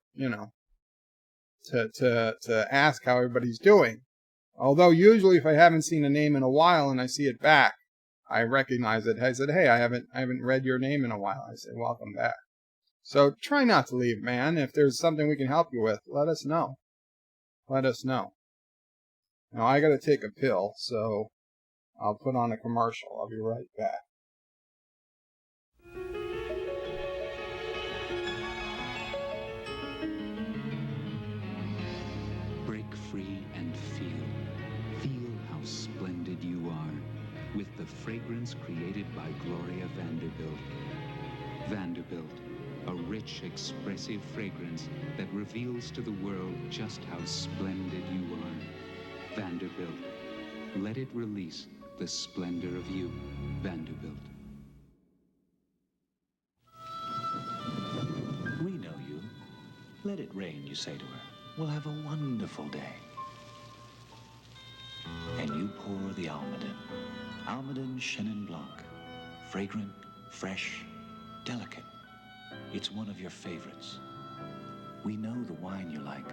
to ask how everybody's doing. Although usually if I haven't seen a name in a while and I see it back, I recognize it. I said, hey, I haven't read your name in a while. I said, welcome back. So try not to leave, man. If there's something we can help you with, let us know. Let us know. Now, I got to take a pill, so I'll put on a commercial. I'll be right back. Break free and feel. Feel how splendid you are with the fragrance created by Gloria Vanderbilt. Vanderbilt, a rich, expressive fragrance that reveals to the world just how splendid you are. Vanderbilt, let it release the splendor of you. Vanderbilt. We know you. Let it rain, you say to her. We'll have a wonderful day. And you pour the Almaden. Almaden Chenin Blanc. Fragrant, fresh, delicate. It's one of your favorites. We know the wine you like.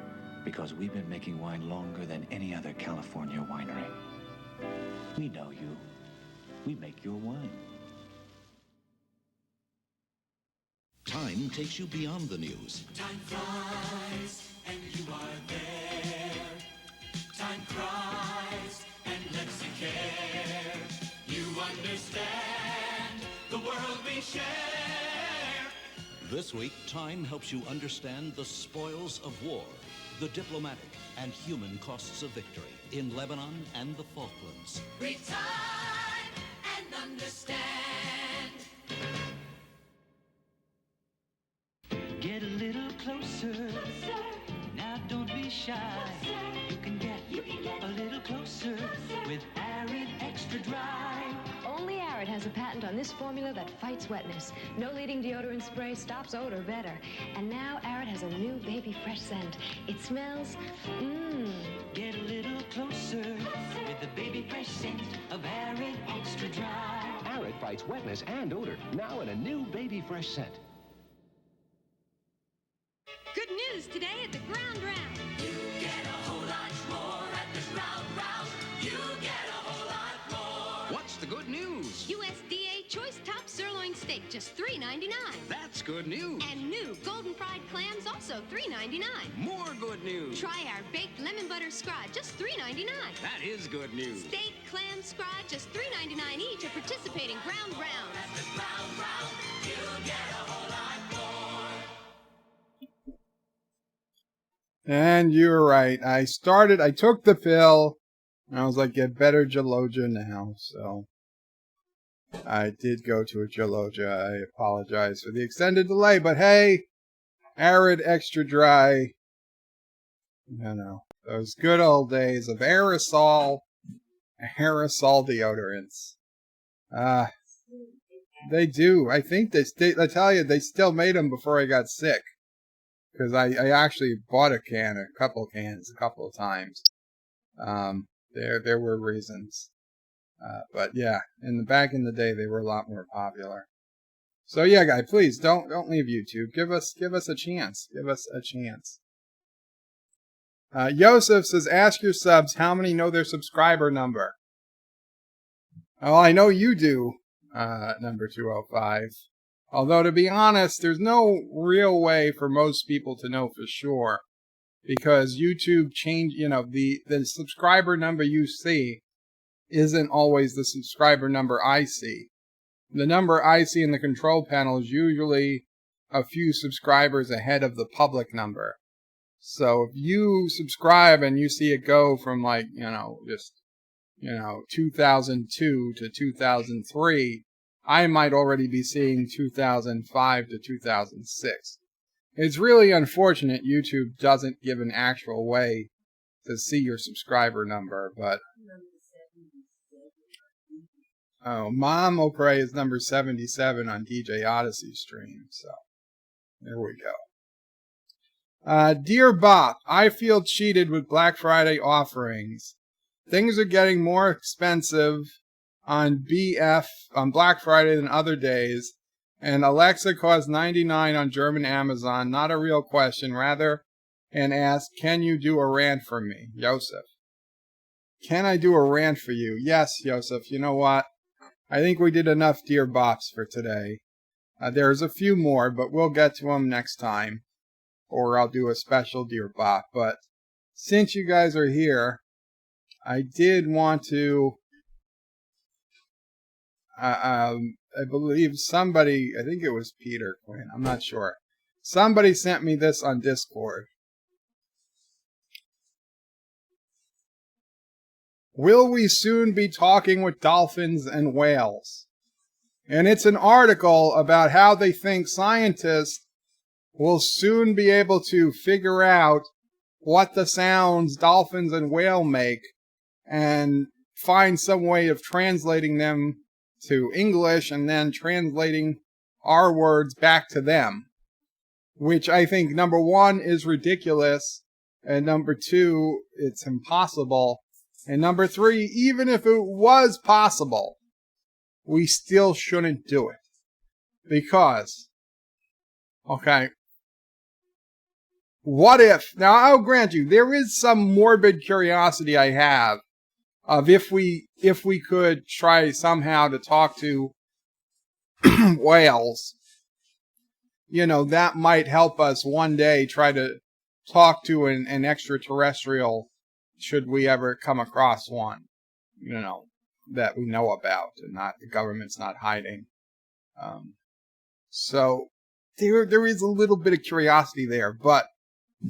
because we've been making wine longer than any other California winery. We know you. We make your wine. Time takes you beyond the news. Time flies and you are there. Time cries and lets you care. You understand the world we share. This week, Time helps you understand the spoils of war, the diplomatic and human costs of victory in Lebanon and the Falklands. Read time and understand. Get a little closer. Now don't be shy. You can get a little closer with Arid Extra Dry. Only Arid has a patent on this formula that fights wetness. No leading deodorant spray stops odor better. And now Arid has a new baby fresh scent. It smells, Get a little closer with the baby fresh scent of Arid Extra Dry. Arid fights wetness and odor, now in a new baby fresh scent. Good news today at the Ground Round. You get a whole lot more at the ground round. You get a whole lot more. What's the good news? USDA Choice Top Sirloin Steak, just $3.99. That's good news. And new golden fried clams, also $3.99. More good news. Try our baked lemon butter scrod, just $3.99. That is good news. Steak, clam, scrod, just $3.99 each at participating Ground Rounds. At the ground round, you get a whole lot more. And you're right. I took the pill, and I was like, get better Gelogia now. So I did go to a Gelogia. I apologize for the extended delay, but hey, Arid Extra Dry. Those good old days of aerosol deodorants. They do. I think I tell you, they still made them before I got sick. Because I actually bought a couple cans a couple of times. There were reasons. But yeah, back in the day, they were a lot more popular. So yeah, guys, please don't leave YouTube. Give us a chance. Give us a chance. Yosef says, ask your subs how many know their subscriber number. Oh, I know you do, number 205. Although, to be honest, there's no real way for most people to know for sure. Because YouTube the subscriber number you see isn't always the subscriber number I see. The number I see in the control panel is usually a few subscribers ahead of the public number. So if you subscribe and you see it go from 2002 to 2003, I might already be seeing 2005 to 2006. It's really unfortunate YouTube doesn't give an actual way to see your subscriber number, but... Oh, Mom O'Prey is number 77 on DJ Odyssey stream, so there we go. Dear Bop, I feel cheated with Black Friday offerings. Things are getting more expensive on Black Friday than other days, and Alexa costs $99 on German Amazon. Not a real question, rather an ask, can you do a rant for me? Yosef. Can I do a rant for you? Yes, Yosef. You know what? I think we did enough Dear Bops for today. There's a few more, but we'll get to them next time. Or I'll do a special Dear Bop. But since you guys are here, I did want to... I believe somebody, I think it was Peter Quinn, I'm not sure. Somebody sent me this on Discord. Will we soon be talking with dolphins and whales? And it's an article about how they think scientists will soon be able to figure out what the sounds dolphins and whale make and find some way of translating them to English and then translating our words back to them. Which I think, number one, is ridiculous. And number two, it's impossible. And number three, even if it was possible, we still shouldn't do it. Because, okay, what if, now I'll grant you, there is some morbid curiosity I have of if we could try somehow to talk to whales, that might help us one day try to talk to an extraterrestrial, should we ever come across one, that we know about and not the government's not hiding. So there is a little bit of curiosity there, but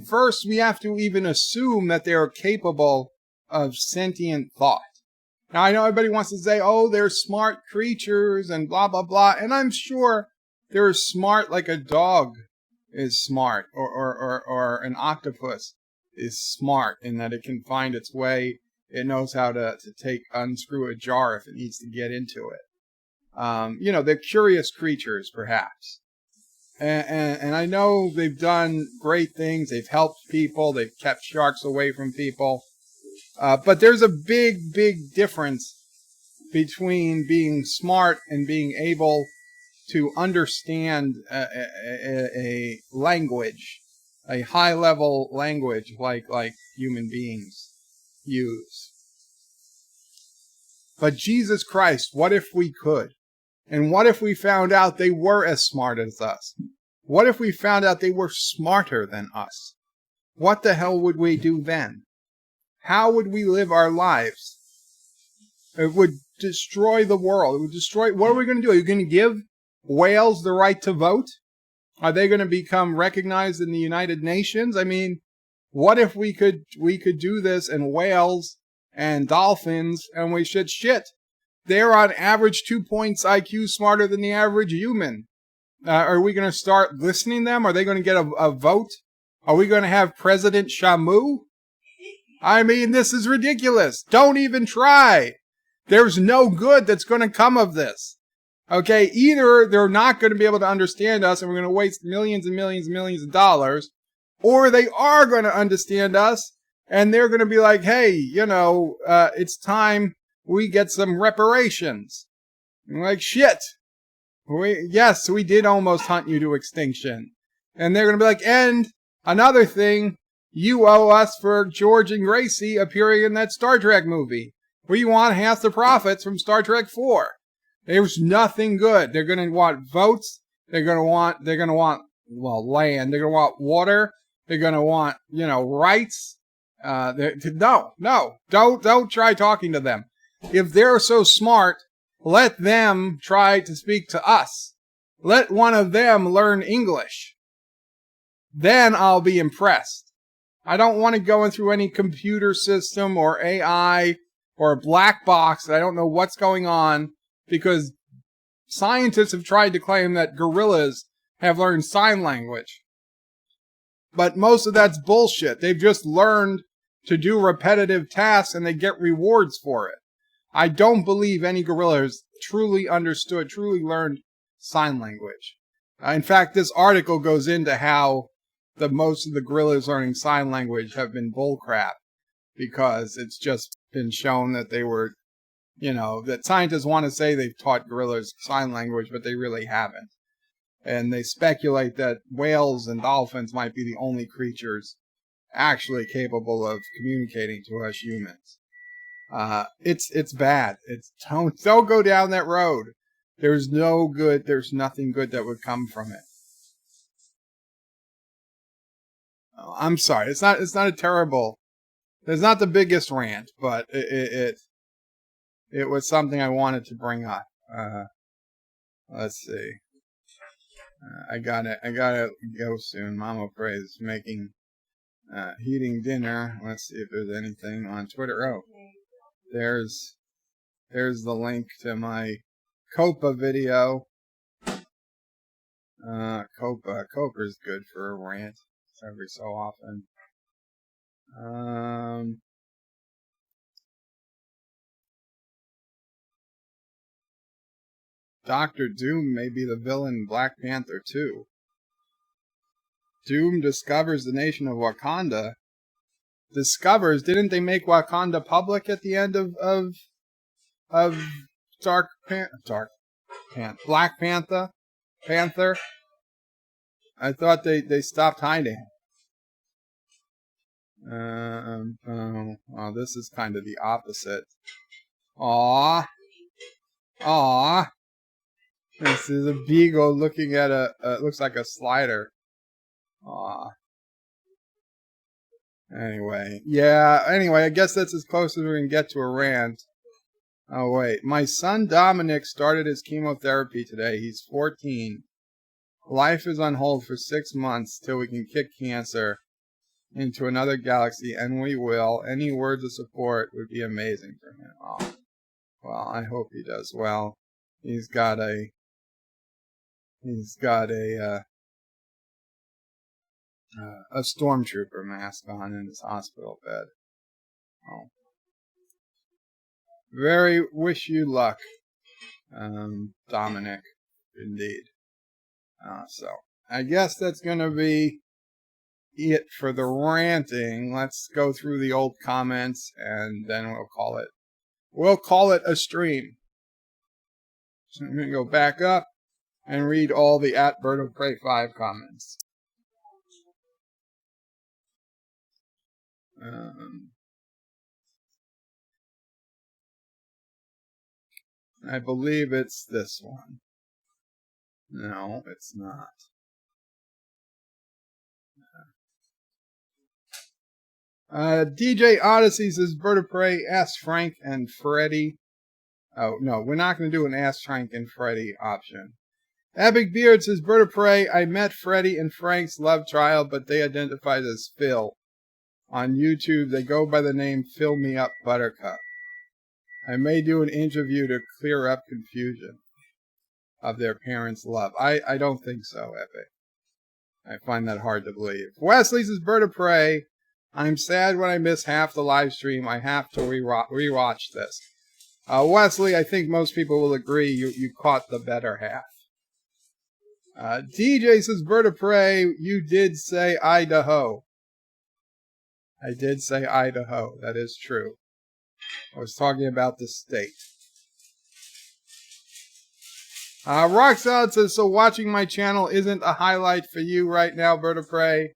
first we have to even assume that they are capable of sentient thought. Now I know everybody wants to say, oh, they're smart creatures and blah, blah, blah. And I'm sure they're smart like a dog is smart, or an octopus is smart in that it can find its way. It knows how to unscrew a jar if it needs to get into it. They're curious creatures, perhaps. And I know they've done great things. They've helped people. They've kept sharks away from people. But there's a big, big difference between being smart and being able to understand a language, a high-level language like human beings use. But Jesus Christ, what if we could? And what if we found out they were as smart as us? What if we found out they were smarter than us? What the hell would we do then? How would we live our lives? It would destroy the world. It would destroy. What are we going to do? Are you going to give whales the right to vote? Are they going to become recognized in the United Nations? I mean, what if we could do this and whales and dolphins, and we should shit? They're on average 2 points IQ smarter than the average human. Are we going to start listening to them? Are they going to get a vote? Are we going to have President Shamu? I mean, this is ridiculous. Don't even try. There's no good that's going to come of this. Okay, either they're not going to be able to understand us and we're going to waste millions and millions and millions of dollars, or they are going to understand us and they're going to be like, hey, it's time we get some reparations. And we're like, shit. Yes, we did almost hunt you to extinction. And they're going to be like, and another thing, you owe us for George and Gracie appearing in that Star Trek movie. We want half the profits from Star Trek 4. There's nothing good. They're going to want votes. They're going to want, land. They're going to want water. They're going to want, rights. Don't try talking to them. If they're so smart, let them try to speak to us. Let one of them learn English. Then I'll be impressed. I don't want to go in through any computer system or AI or a black box. I don't know what's going on, because scientists have tried to claim that gorillas have learned sign language. But most of that's bullshit. They've just learned to do repetitive tasks and they get rewards for it. I don't believe any gorillas truly learned sign language. In fact, this article goes into how most of the gorillas learning sign language have been bullcrap, because it's just been shown that they were, that scientists want to say they've taught gorillas sign language, but they really haven't. And they speculate that whales and dolphins might be the only creatures actually capable of communicating to us humans. It's bad. Don't go down that road. There's nothing good that would come from it. I'm sorry. It's not a terrible. It's not the biggest rant, but it was something I wanted to bring up. Let's see. I gotta go soon. Mama Praise is making heating dinner. Let's see if there's anything on Twitter. Oh, there's the link to my Qapla video. Qapla's good for a rant every so often. Dr. Doom may be the villain in Black Panther 2. Doom discovers the nation of Wakanda. Discovers? Didn't they make Wakanda public at the end of Black Panther? I thought they stopped hiding. Oh, this is kind of the opposite. Aw. Aw. This is a beagle looking at it looks like a slider. Aw. Anyway, I guess that's as close as we can get to a rant. Oh, wait. My son Dominic started his chemotherapy today. He's 14. Life is on hold for 6 months till we can kick cancer into another galaxy, and we will. Any words of support would be amazing for him. Oh, well, I hope he does well. He's got a stormtrooper mask on in his hospital bed. Oh. Very wish you luck, Dominic, indeed. So, I guess that's going to be it for the ranting. Let's go through the old comments, and then we'll call it a stream. So I'm going to go back up and read all the @BirdofPrey5 comments. I believe it's this one. No, it's not. DJ Odyssey says, Bird of Prey, ask Frank and Freddy. Oh, no, we're not going to do an ask Frank and Freddy option. Epic Beard says, Bird of Prey, I met Freddy and Frank's love trial, but they identified as Phil. On YouTube, they go by the name Fill Me Up Buttercup. I may do an interview to clear up confusion of their parents' love. I don't think so, Epic. I find that hard to believe. Wesley says, Bird of Prey, I'm sad when I miss half the live stream. I have to rewatch this. Wesley, I think most people will agree you caught the better half. DJ says, Bird of Prey, you did say Idaho. I did say Idaho. That is true. I was talking about the state. Rock Solid says, so watching my channel isn't a highlight for you right now, Bird of Prey.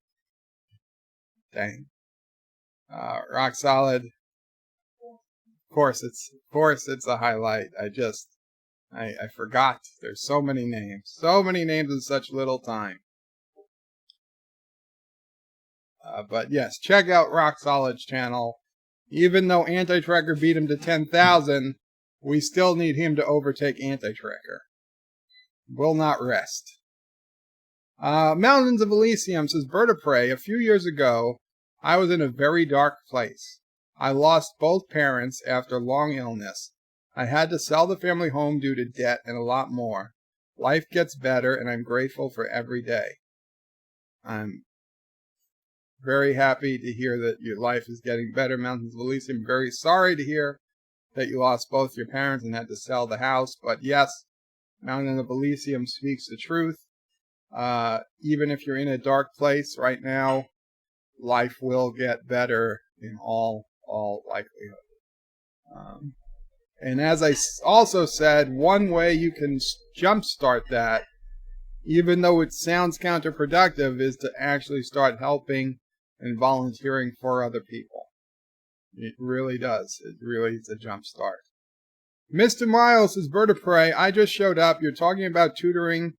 Dang. Rock Solid. Of course it's a highlight. I forgot. There's so many names. So many names in such little time. But yes, check out Rock Solid's channel. Even though Anti-Tracker beat him to 10,000, we still need him to overtake Anti-Tracker. Will not rest. Mountains of Elysium says, Bird of Prey, a few years ago, I was in a very dark place. I lost both parents after long illness. I had to sell the family home due to debt and a lot more. Life gets better, and I'm grateful for every day. I'm very happy to hear that your life is getting better, Mountains of Elysium. Very sorry to hear that you lost both your parents and had to sell the house. But yes, Mountain of Elysium speaks the truth. Even if you're in a dark place right now, life will get better in all likelihood. And as I also said, one way you can jumpstart that, even though it sounds counterproductive, is to actually start helping and volunteering for other people. It really does. It really is a jump start. Mr. Miles says, Bird of Prey, I just showed up. You're talking about tutoring,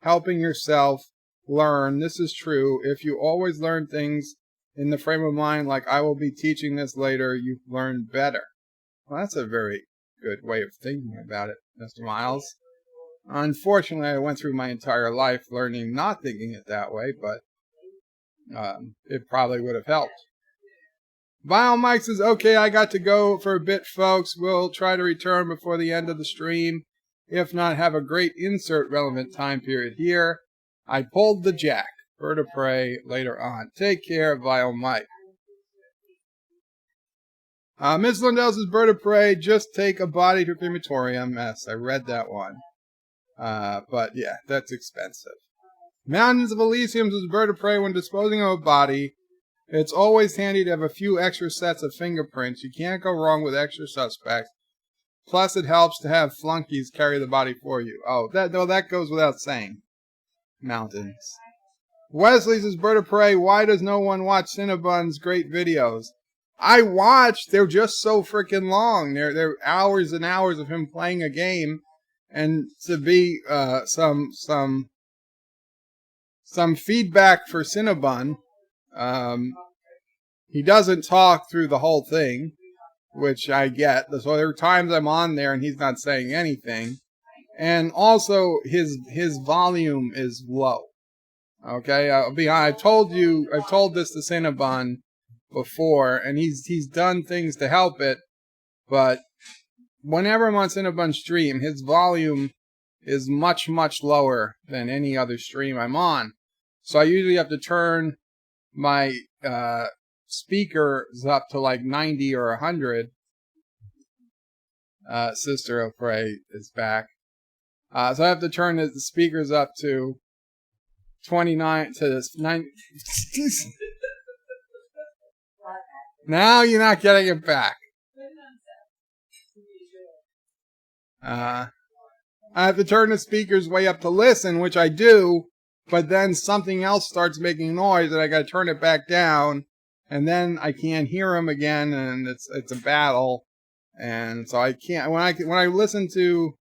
helping yourself learn. This is true. If you always learn things in the frame of mind like I will be teaching this later, you learn better. Well, that's a very good way of thinking about it, Mr. Miles. Unfortunately, I went through my entire life learning not thinking it that way, but it probably would have helped. Vile Mike says, okay, I got to go for a bit, folks. We'll try to return before the end of the stream. If not, have a great insert relevant time period here. I pulled the jack. Bird of Prey later on. Take care, Vile Mike. Miss Lindell says, Bird of Prey, just take a body to crematorium. Yes, I read that one. But yeah, that's expensive. Mountains of Elysium says, Bird of Prey, when disposing of a body, it's always handy to have a few extra sets of fingerprints. You can't go wrong with extra suspects. Plus, it helps to have flunkies carry the body for you. Oh, that goes without saying. Mountains. Wesley says, Bird of Prey, why does no one watch Cinnabon's great videos? I watched. They're just so freaking long. They're hours and hours of him playing a game, and to be some feedback for Cinnabon. He doesn't talk through the whole thing, which I get. So there are times I'm on there and he's not saying anything, and also his volume is low. Okay, I've told this to Cinnabon before, and he's done things to help it, but whenever I'm on Cinnabon's stream, his volume is much, much lower than any other stream I'm on. So I usually have to turn my speakers up to like 90 or 100. Sister of Prey is back. So I have to turn the speakers up to 29 to 9. Now you're not getting it back. I have to turn the speakers way up to listen, which I do, but then something else starts making noise and I gotta turn it back down, and then I can't hear him again, and it's a battle. And so I can't, when I listen to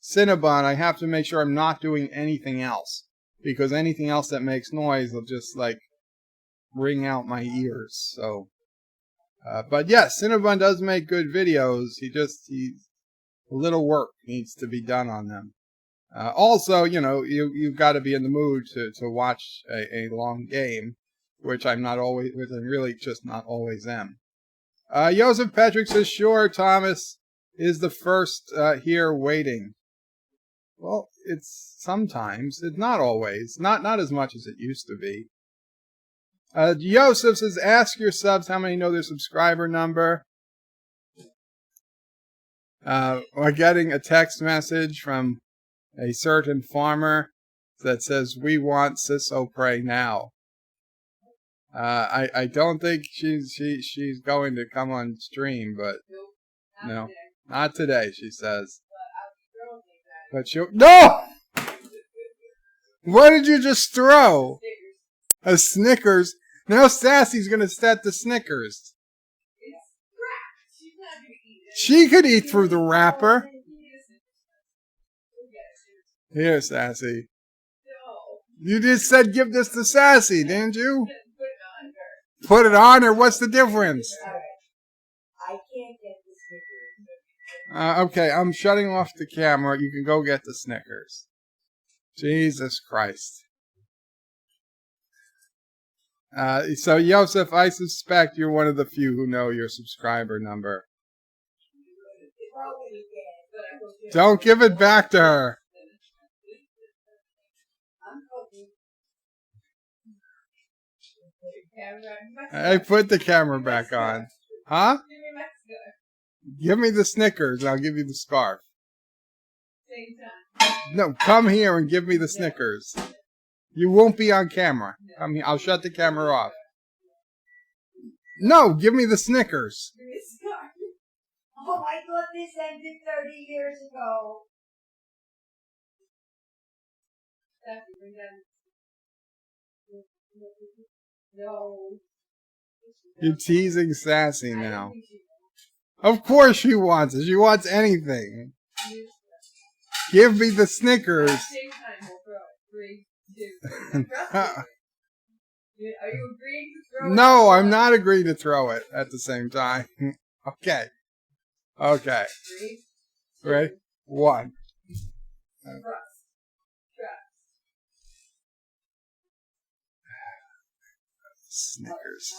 Cinnabon, I have to make sure I'm not doing anything else, because anything else that makes noise will just like ring out my ears. So but yes, Cinnabon does make good videos. A little work needs to be done on them. Also, you've got to be in the mood to watch a long game, which I really just not always am. Joseph Patrick says, sure, Thomas is the first here waiting. Well, it's sometimes. It's not always. Not as much as it used to be. Joseph says, ask your subs how many know their subscriber number. We're getting a text message from a certain farmer that says, we want Ciso Prey now. I don't think she's going to come on stream, but no, not today, she says. But no! What did you just throw? A Snickers. Now Sassy's gonna set the Snickers. She could eat through the wrapper. Here, Sassy. You just said give this to Sassy, didn't you? Put it on her? What's the difference? I can't get the Snickers. Okay, I'm shutting off the camera. You can go get the Snickers. Jesus Christ. So, Yosef, I suspect you're one of the few who know your subscriber number. Don't give it back to her. I put the camera back on. Huh? Give me the Snickers and I'll give you the scarf. No, come here and give me the Snickers. You won't be on camera. Come here. I'll shut the camera off. No, give me the Snickers. Oh, I thought this ended 30 years ago. No. You're teasing Sassy now. Of course she wants it. She wants anything. Give me the Snickers. Are you agreeing to throw it? No, I'm not agreeing to throw it at the same time. Okay. Okay. Ready? 1. Snickers.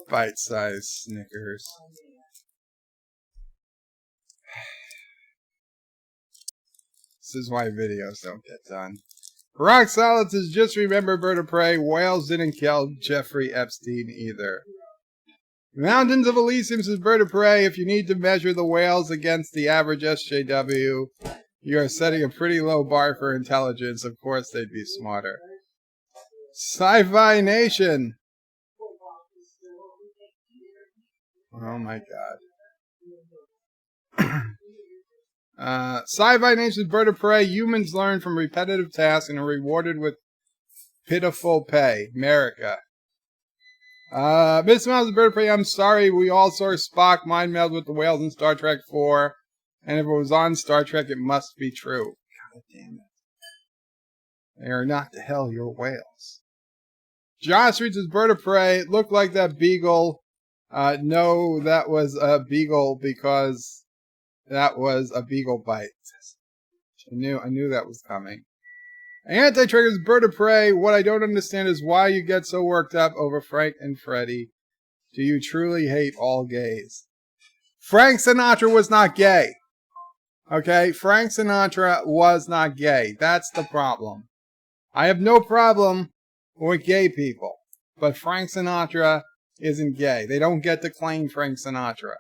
Bite-sized Snickers. This is why videos don't get done. Rock Solid says, just remember, Bird of Prey, whales didn't kill Jeffrey Epstein either. Mountains of Elysium says, Bird of Prey, if you need to measure the whales against the average SJW, you are setting a pretty low bar for intelligence. Of course they'd be smarter. Sci-Fi Nation. Oh my god. Sci-fi Nation's Bird of Prey. Humans learn from repetitive tasks and are rewarded with pitiful pay. America. Miss Mouse, Bird of Prey. I'm sorry. We all saw Spock mind meld with the whales in Star Trek 4. And if it was on Star Trek, it must be true. God damn it. They are not the hell your whales. Josh reads his Bird of Prey. It looked like that beagle. No, that was a beagle because that was a beagle bite. I knew that was coming. Anti-Trigger's Bird of Prey. What I don't understand is why you get so worked up over Frank and Freddie. Do you truly hate all gays? Frank Sinatra was not gay. Okay? Frank Sinatra was not gay. That's the problem. I have no problem with gay people. But Frank Sinatra isn't gay. They don't get to claim Frank Sinatra.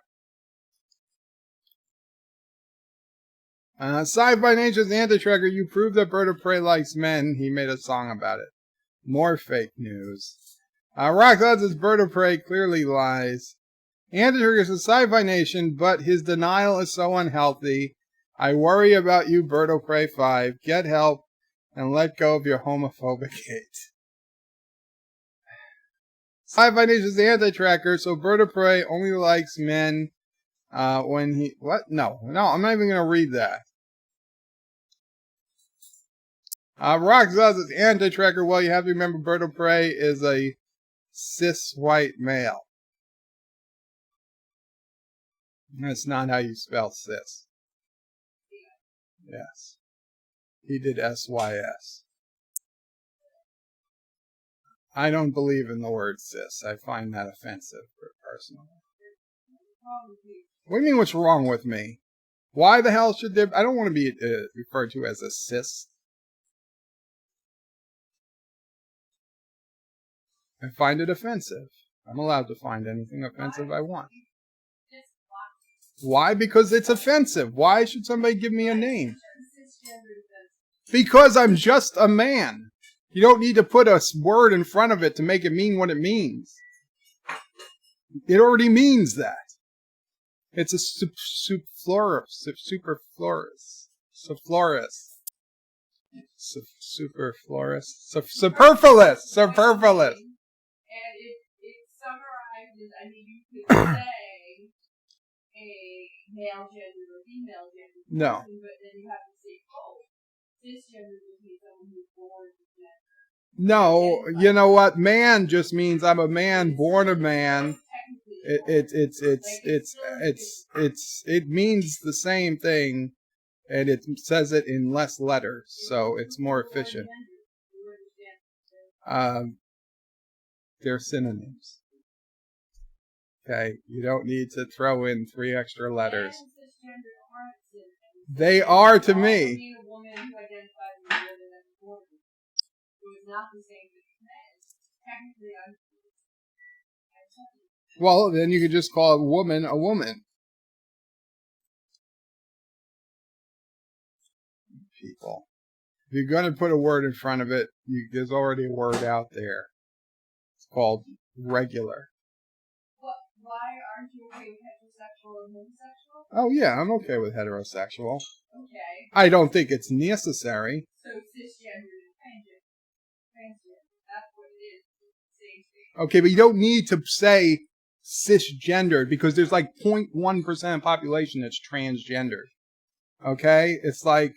Sci-Fi Nature's Anti-Tracker, you proved that Bird of Prey likes men. He made a song about it. More fake news. Rock Odds' Bird of Prey clearly lies. Anti-Tracker says Sci-Fi Nation, but his denial is so unhealthy. I worry about you, Bird of Prey 5. Get help and let go of your homophobic hate. Sci-Fi Nation's Anti-Tracker, so Bird of Prey only likes men when he... What? No, I'm not even going to read that. Rock Zaz's Anti-Tracker, well, you have to remember Bird of Prey is a cis white male. That's not how you spell cis. Yes. He did SYS. I don't believe in the word cis. I find that offensive, personally. What do you mean, what's wrong with me? Why the hell should there... I don't want to be referred to as a cis. I find it offensive. I'm allowed to find anything offensive I want. Why? Because it's offensive. Why should somebody give me a name? Because I'm just a man. You don't need to put a word in front of it to make it mean what it means. It already means that. It's a superfluous. Superfluous. And it summarizes, I mean, you could say a male gender or female gender. No. But then you have to say, cisgender would be someone who's born with gender. No, you know what? Man just means I'm a man, born a man. It means the same thing, and it says it in less letters, so it's more efficient. They're synonyms. Okay, you don't need to throw in 3 extra letters. They are to me. Well, then you could just call a woman a woman. People. If you're going to put a word in front of it, there's already a word out there. It's called regular. Why aren't you okay with heterosexual and homosexual? Oh, yeah, I'm okay with heterosexual. Okay. I don't think it's necessary. So cisgender and transgender. That's what it is. Same thing. Okay, but you don't need to say cisgendered because there's like 0.1% of the population that's transgendered. Okay? It's like,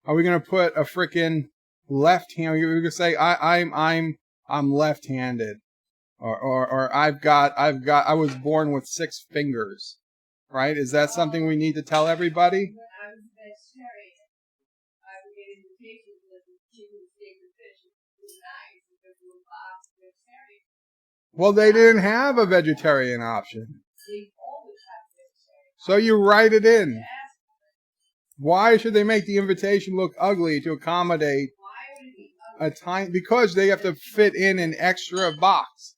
are we going to put a frickin' left hand? You're going to say, I'm left-handed. Or I was born with 6 fingers. Right? Is that something we need to tell everybody? When I was a vegetarian, I would get invitations with chicken, steak, and fish. It was nice because it was vegetarian. Well, they didn't have a vegetarian option. They always have vegetarian. So you write it in. Why should they make the invitation look ugly to accommodate a time? Because they have to fit in an extra box.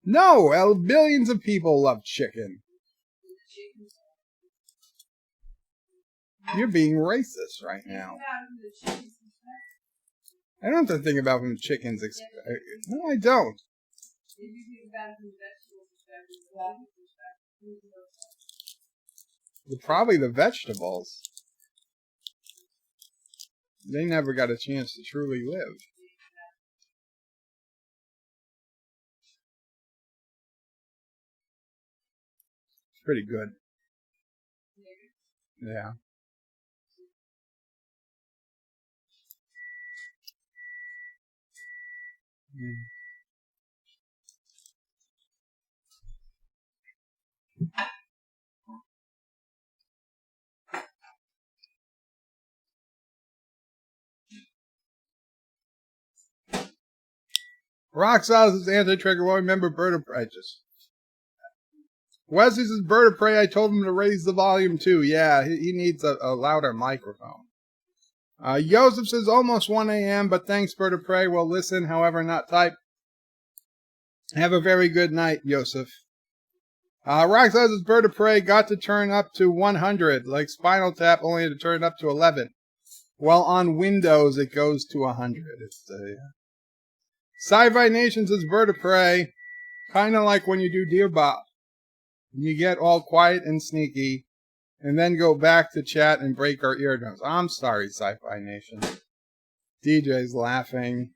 No, billions of people love chicken. You're being racist right now. I don't have to think about when chickens. No, I don't. Probably the vegetables. They never got a chance to truly live. Pretty good. Yeah. Rock Sauce is anti-trigger. Well, remember Bird of Prey. Wesley says Bird of Prey. I told him to raise the volume too. Yeah, he needs a louder microphone. Joseph says almost 1 a.m., but thanks, Bird of Prey. We'll listen, however, not type. Have a very good night, Joseph. Rock says Bird of Prey got to turn up to 100, like Spinal Tap only had to turn it up to 11. Well, on Windows, it goes to 100. Sci-Fi Nation says Bird of Prey, kind of like when you do Dear Bops. You get all quiet and sneaky, and then go back to chat and break our eardrums. I'm sorry, Sci-Fi Nation. DJ's laughing.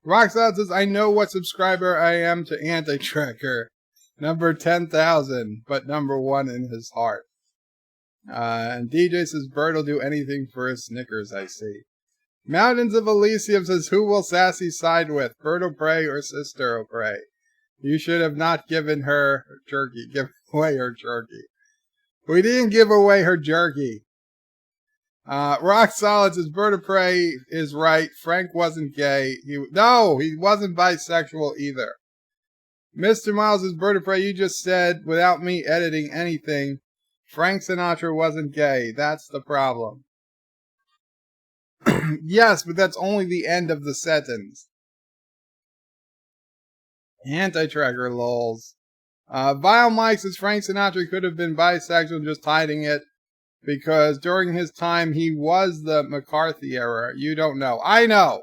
Rockstar says, I know what subscriber I am to Anti-Tracker. Number 10,000, but number 1 in his heart. And DJ says, Bird will do anything for his Snickers, I see. Mountains of Elysium says, who will Sassy side with? Bird of Prey or Sister of Prey? You should have not given her jerky. Give away her jerky. We didn't give away her jerky. Rock Solid says, Bird of Prey is right. Frank wasn't gay. No, he wasn't bisexual either. Mr. Miles says, Bird of Prey, you just said, without me editing anything, Frank Sinatra wasn't gay. That's the problem. Yes, but that's only the end of the sentence. Anti-Tracker lols. Vile Mike says Frank Sinatra could have been bisexual, just hiding it, because during his time he was the McCarthy era. You don't know. I know.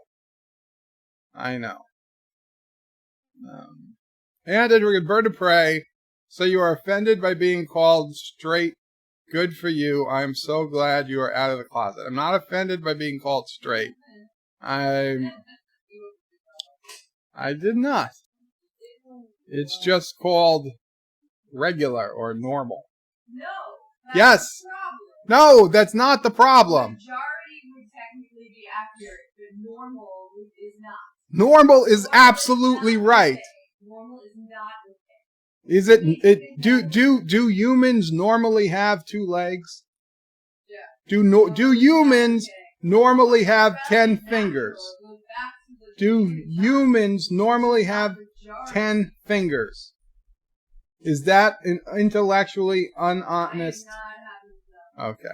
Anti-Tracker, Bird of Prey. So you are offended by being called straight. Good for you. I'm so glad you are out of the closet. I'm not offended by being called straight. I did not. It's just called regular or normal. No. Yes. No, that's not the problem. Majority would technically be accurate, but normal is not. Normal is absolutely right. Normal is not okay. Is it do humans normally have 2 legs? Yeah. Do humans normally have 10 fingers? Do humans normally have 10 fingers? Is that an intellectually unhonest? Okay.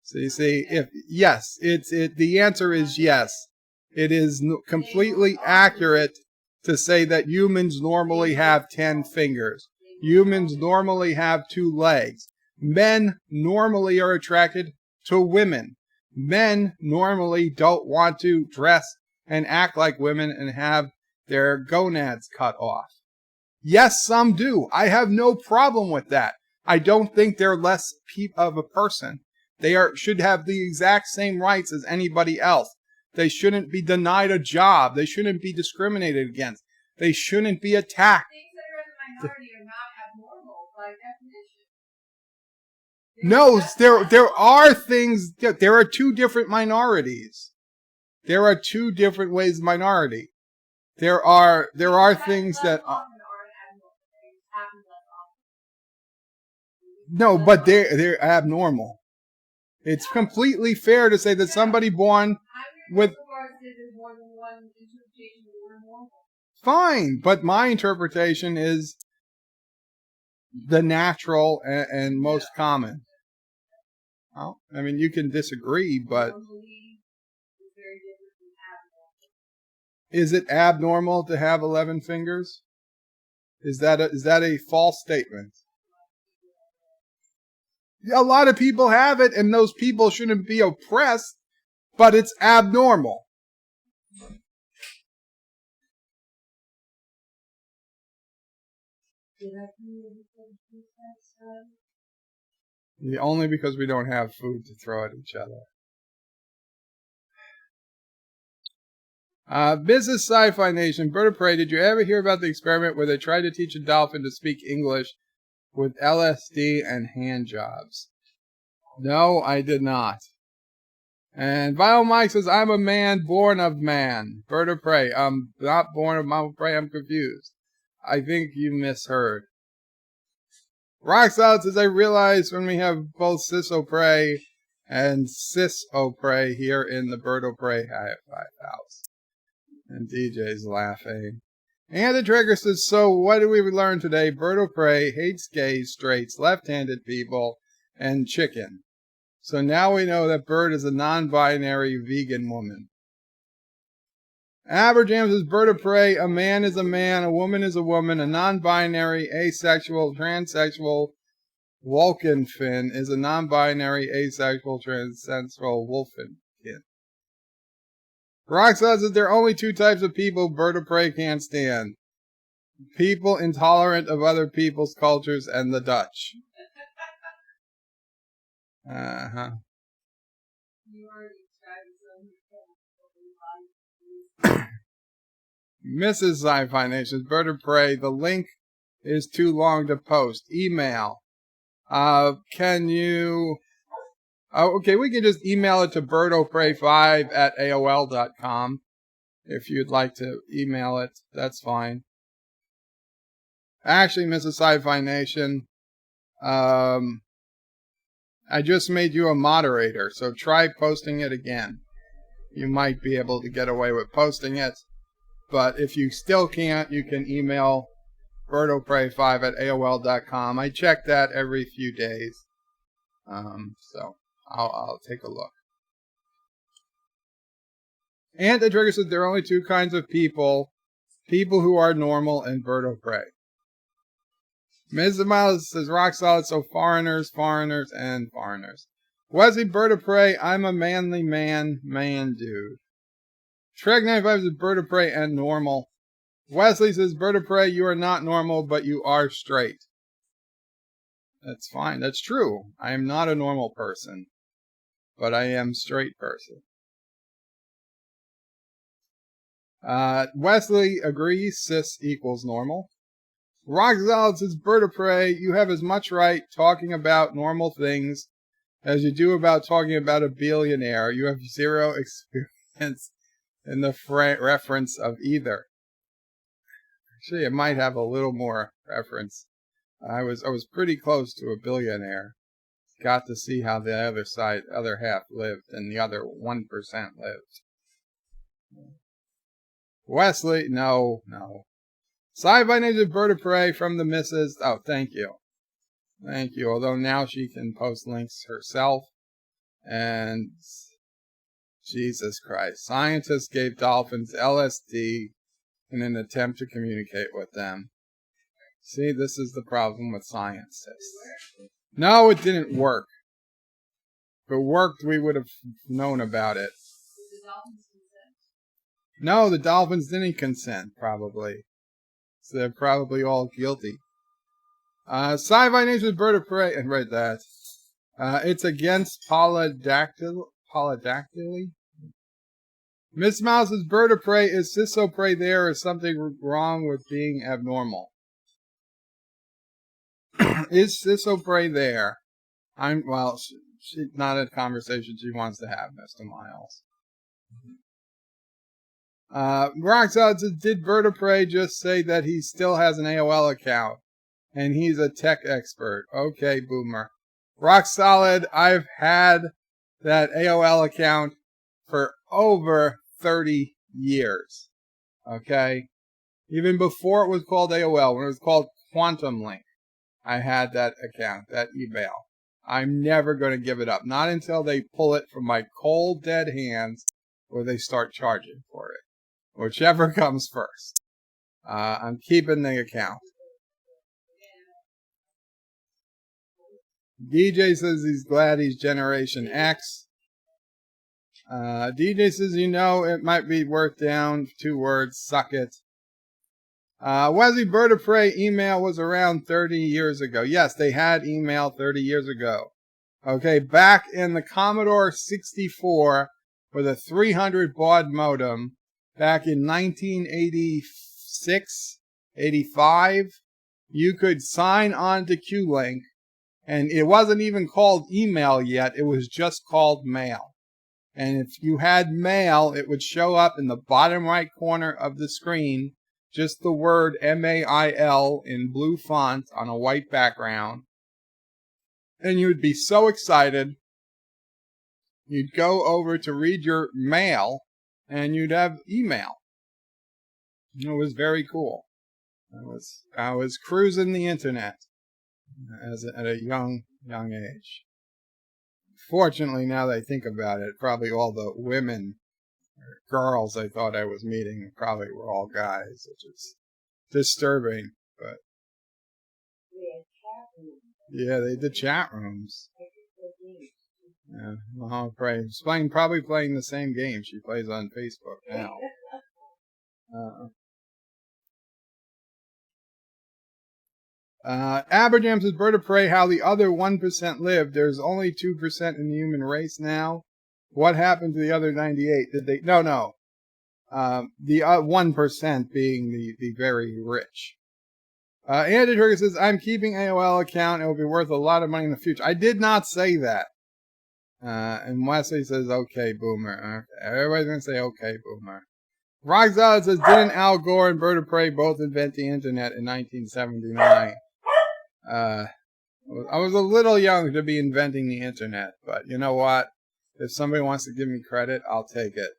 So you see, the answer is yes. It is completely accurate to say that humans normally have 10 fingers. Humans normally have 2 legs. Men normally are attracted to women. Men normally don't want to dress and act like women and have their gonads cut off. Yes, some do. I have no problem with that. I don't think they're less of a person. They should have the exact same rights as anybody else. They shouldn't be denied a job. They shouldn't be discriminated against. They shouldn't be attacked. Things that are in the minority are not abnormal by definition. No, there are things. There are 2 different minorities. There are 2 different ways of minority. There are things that. No, but they're abnormal. It's completely fair to say that somebody born with. Fine, but my interpretation is the natural and most common. Well, I mean, you can disagree, but is it abnormal to have 11 fingers? Is that a false statement? A lot of people have it, and those people shouldn't be oppressed, but it's abnormal. Only because we don't have food to throw at each other. Business Sci-Fi Nation, Bird of Prey, did you ever hear about the experiment where they tried to teach a dolphin to speak English with LSD and hand jobs? No, I did not. And Vile Mike says, I'm a man born of man. Bird of Prey, I'm not born of my prey, I'm confused. I think you misheard. Rock Solid says, I realize when we have both Cis O'Prey and Cis O'Prey here in the Bird O'Prey house. And DJ's laughing. And the Trigger says, so what did we learn today? Bird O'Prey hates gays, straights, left-handed people, and chicken. So now we know that Bird is a non-binary vegan woman. Aberjam says, Bird of Prey, a man is a man, a woman is a woman, a non-binary, asexual, transsexual, Vulcanfin is a non-binary, asexual, transsexual Wolfenkin. Rock says that there are only two types of people Bird of Prey can't stand. People intolerant of other people's cultures and the Dutch. Uh-huh. Mrs. Sci-Fi Nation's Bird of Prey, the link is too long to post. Email. Can you... okay, we can just email it to birdofprey5@aol.com. If you'd like to email it, that's fine. Actually, Mrs. Sci-Fi Nation, I just made you a moderator, so try posting it again. You might be able to get away with posting it, but if you still can't, you can email birdofprey5@aol.com. I check that every few days, so I'll take a look. And the Trigger says there are only two kinds of people who are normal and Bird of Prey. Ms. Miles says, rock solid, so foreigners, and foreigners. Wesley, Bird of Prey, I'm a manly man, dude. Treg95 says, Bird of Prey and normal. Wesley says, Bird of Prey, you are not normal, but you are straight. That's fine, that's true. I am not a normal person, but I am a straight person. Wesley agrees, cis equals normal. Rock Solid says, Bird of Prey, you have as much right talking about normal things as you do about talking about a billionaire. You have zero experience in the reference of either. Actually, it might have a little more reference. I was pretty close to a billionaire. Got to see how the other half lived, and the other 1% lived. Wesley, no. Sci-Fi Ninja Bird of Prey from the Missus. Oh, thank you. Although now she can post links herself. And Jesus Christ. Scientists gave dolphins LSD in an attempt to communicate with them. See, this is the problem with scientists. No, it didn't work. If it worked, we would have known about it. No, the dolphins didn't consent, probably. So they're probably all guilty. Sci-Fi Nation's Bird of Prey, and read that. It's against polydactyly. Miss Mouse's Bird of Prey, is Cis O'Prey there, or something wrong with being abnormal? Is Cis O'Prey there? She's not a conversation she wants to have, Mr. Miles. Rock Solid says, did Bird of Prey just say that he still has an AOL account and he's a tech expert? Okay, boomer. Rock Solid, I've had that AOL account for over 30 years. Okay? Even before it was called AOL, when it was called Quantum Link, I had that account, that email. I'm never going to give it up. Not until they pull it from my cold, dead hands or they start charging for it. Whichever comes first. I'm keeping the account. DJ says he's glad he's Generation X. DJ says, you know, it might be worth down 2 words, suck it. Wesley Bird of Prey email was around 30 years ago. Yes, they had email 30 years ago. Okay, back in the Commodore 64 with a 300 baud modem back in 1986, 85, you could sign on to Q-Link, and it wasn't even called email yet. It was just called mail. And if you had mail, it would show up in the bottom right corner of the screen, just the word M-A-I-L in blue font on a white background. And you would be so excited, you'd go over to read your mail, and you'd have email. It was very cool. I was cruising the internet at a young age. Fortunately, now that I think about it, probably all the women or girls I thought I was meeting probably were all guys, which is disturbing. But yeah, they did chat rooms. Yeah, well, probably playing the same game she plays on Facebook now. Aberjam says, Bird of Prey, how the other 1% lived. There's only 2% in the human race now. What happened to the other 98? Did they? No. The 1% being the very rich. Andy Trigger says, I'm keeping AOL account. It will be worth a lot of money in the future. I did not say that. And Wesley says, okay, boomer. Okay. Everybody's going to say, okay, boomer. Roxanne says, didn't Al Gore and Bird of Prey both invent the internet in 1979? I was a little young to be inventing the internet, but you know what? If somebody wants to give me credit, I'll take it.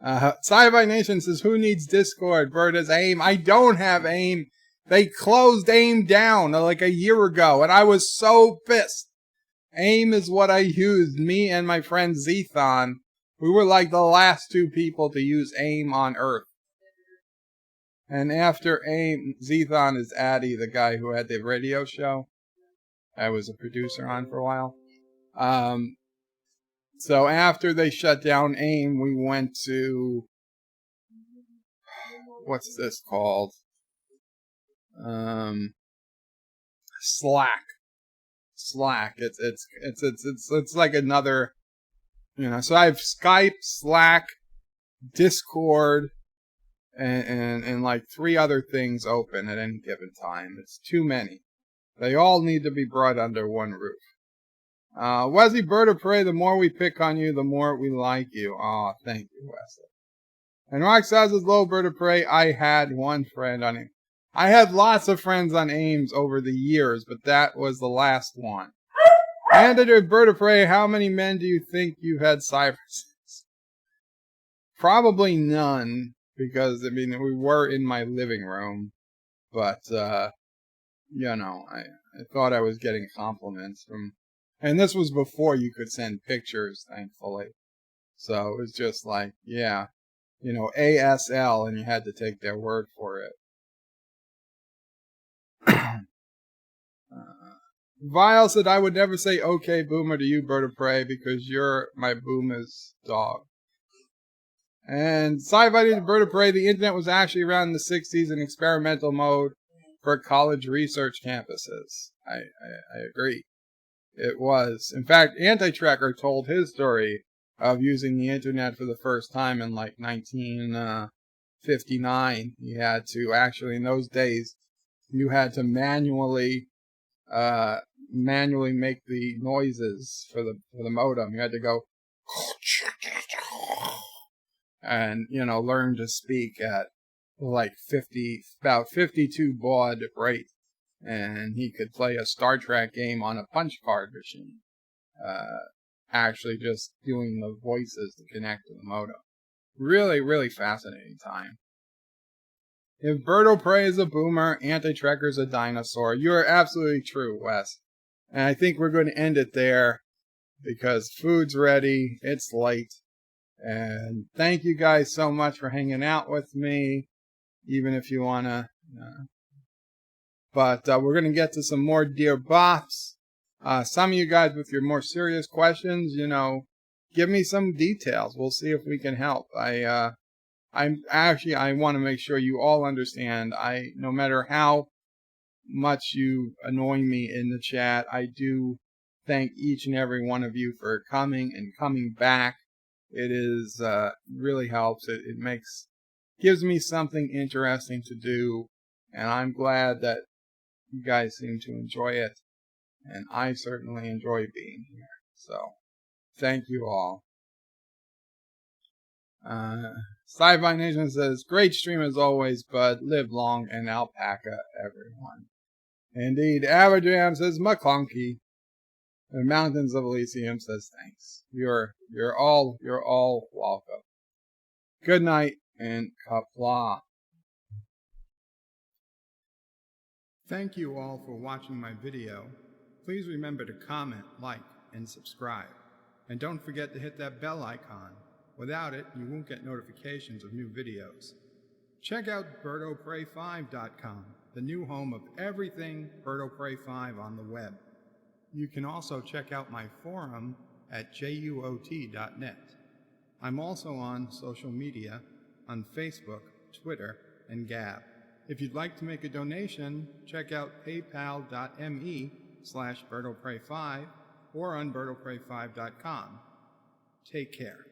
Sci-Fi Nation says, who needs Discord? Bird has AIM. I don't have AIM. They closed AIM down like a year ago, and I was so pissed. AIM is what I used, me and my friend Zethon. We were like the last 2 people to use AIM on Earth. And after AIM, Zethon is Addy, the guy who had the radio show I was a producer on for a while. So after they shut down AIM, we went to, what's this called? Slack. It's like another, you know. So I have Skype, Slack, Discord, and like 3 other things open at any given time. It's too many. They all need to be brought under one roof. Wesley Bird of Prey, the more we pick on you, the more we like you. Aw, thank you, Wesley. And Roxas says, low Bird of Prey, I had one friend on AIM. I had lots of friends on AIMs over the years, but that was the last one. And Bird of Prey, how many men do you think you've had cyber sex? Probably none, because, I mean, we were in my living room. But, you know, I thought I was getting compliments from... And this was before you could send pictures, thankfully. So it was just like, yeah, you know, ASL, and you had to take their word for it. Vile said, I would never say okay, boomer, to you, Bird of Prey, because you're my boomer's dog. And Sci-Fi Bird of Prey, the internet was actually around in the 60s in experimental mode for college research campuses. I agree. It was. In fact, Anti-Tracker told his story of using the internet for the first time in like 1959. He had to actually, in those days, you had to manually make the noises for the modem. You had to go and, you know, learn to speak at like about 52 baud rate. And he could play a Star Trek game on a punch card machine. Actually just doing the voices to connect to the modem. Really, really fascinating time. If Bird of Prey is a boomer, Anti-Trekker's a dinosaur. You're absolutely true, Wes. And I think we're going to end it there because food's ready. It's late. And thank you guys so much for hanging out with me. Even if you want to... But we're going to get to some more Dear Bops. Some of you guys with your more serious questions, give me some details. We'll see if we can help. I want to make sure you all understand. No matter how much you annoy me in the chat, I do thank each and every one of you for coming and coming back. It is really helps. It gives me something interesting to do, and I'm glad that you guys seem to enjoy it, and I certainly enjoy being here. So, thank you all. Sci-Fi Nation says, great stream as always, Bud. Live long and alpaca, everyone. Indeed. Abajam says, McClunky. The Mountains of Elysium says, thanks. You're all welcome. Good night and Qapla. Thank you all for watching my video. Please remember to comment, like, and subscribe. And don't forget to hit that bell icon. Without it, you won't get notifications of new videos. Check out BirdoPrey5.com, the new home of everything Bird O' Prey 5 on the web. You can also check out my forum at juot.net. I'm also on social media on Facebook, Twitter, and Gab. If you'd like to make a donation, check out paypal.me/BirdO'Prey5 or on BirdoPrey5.com. Take care.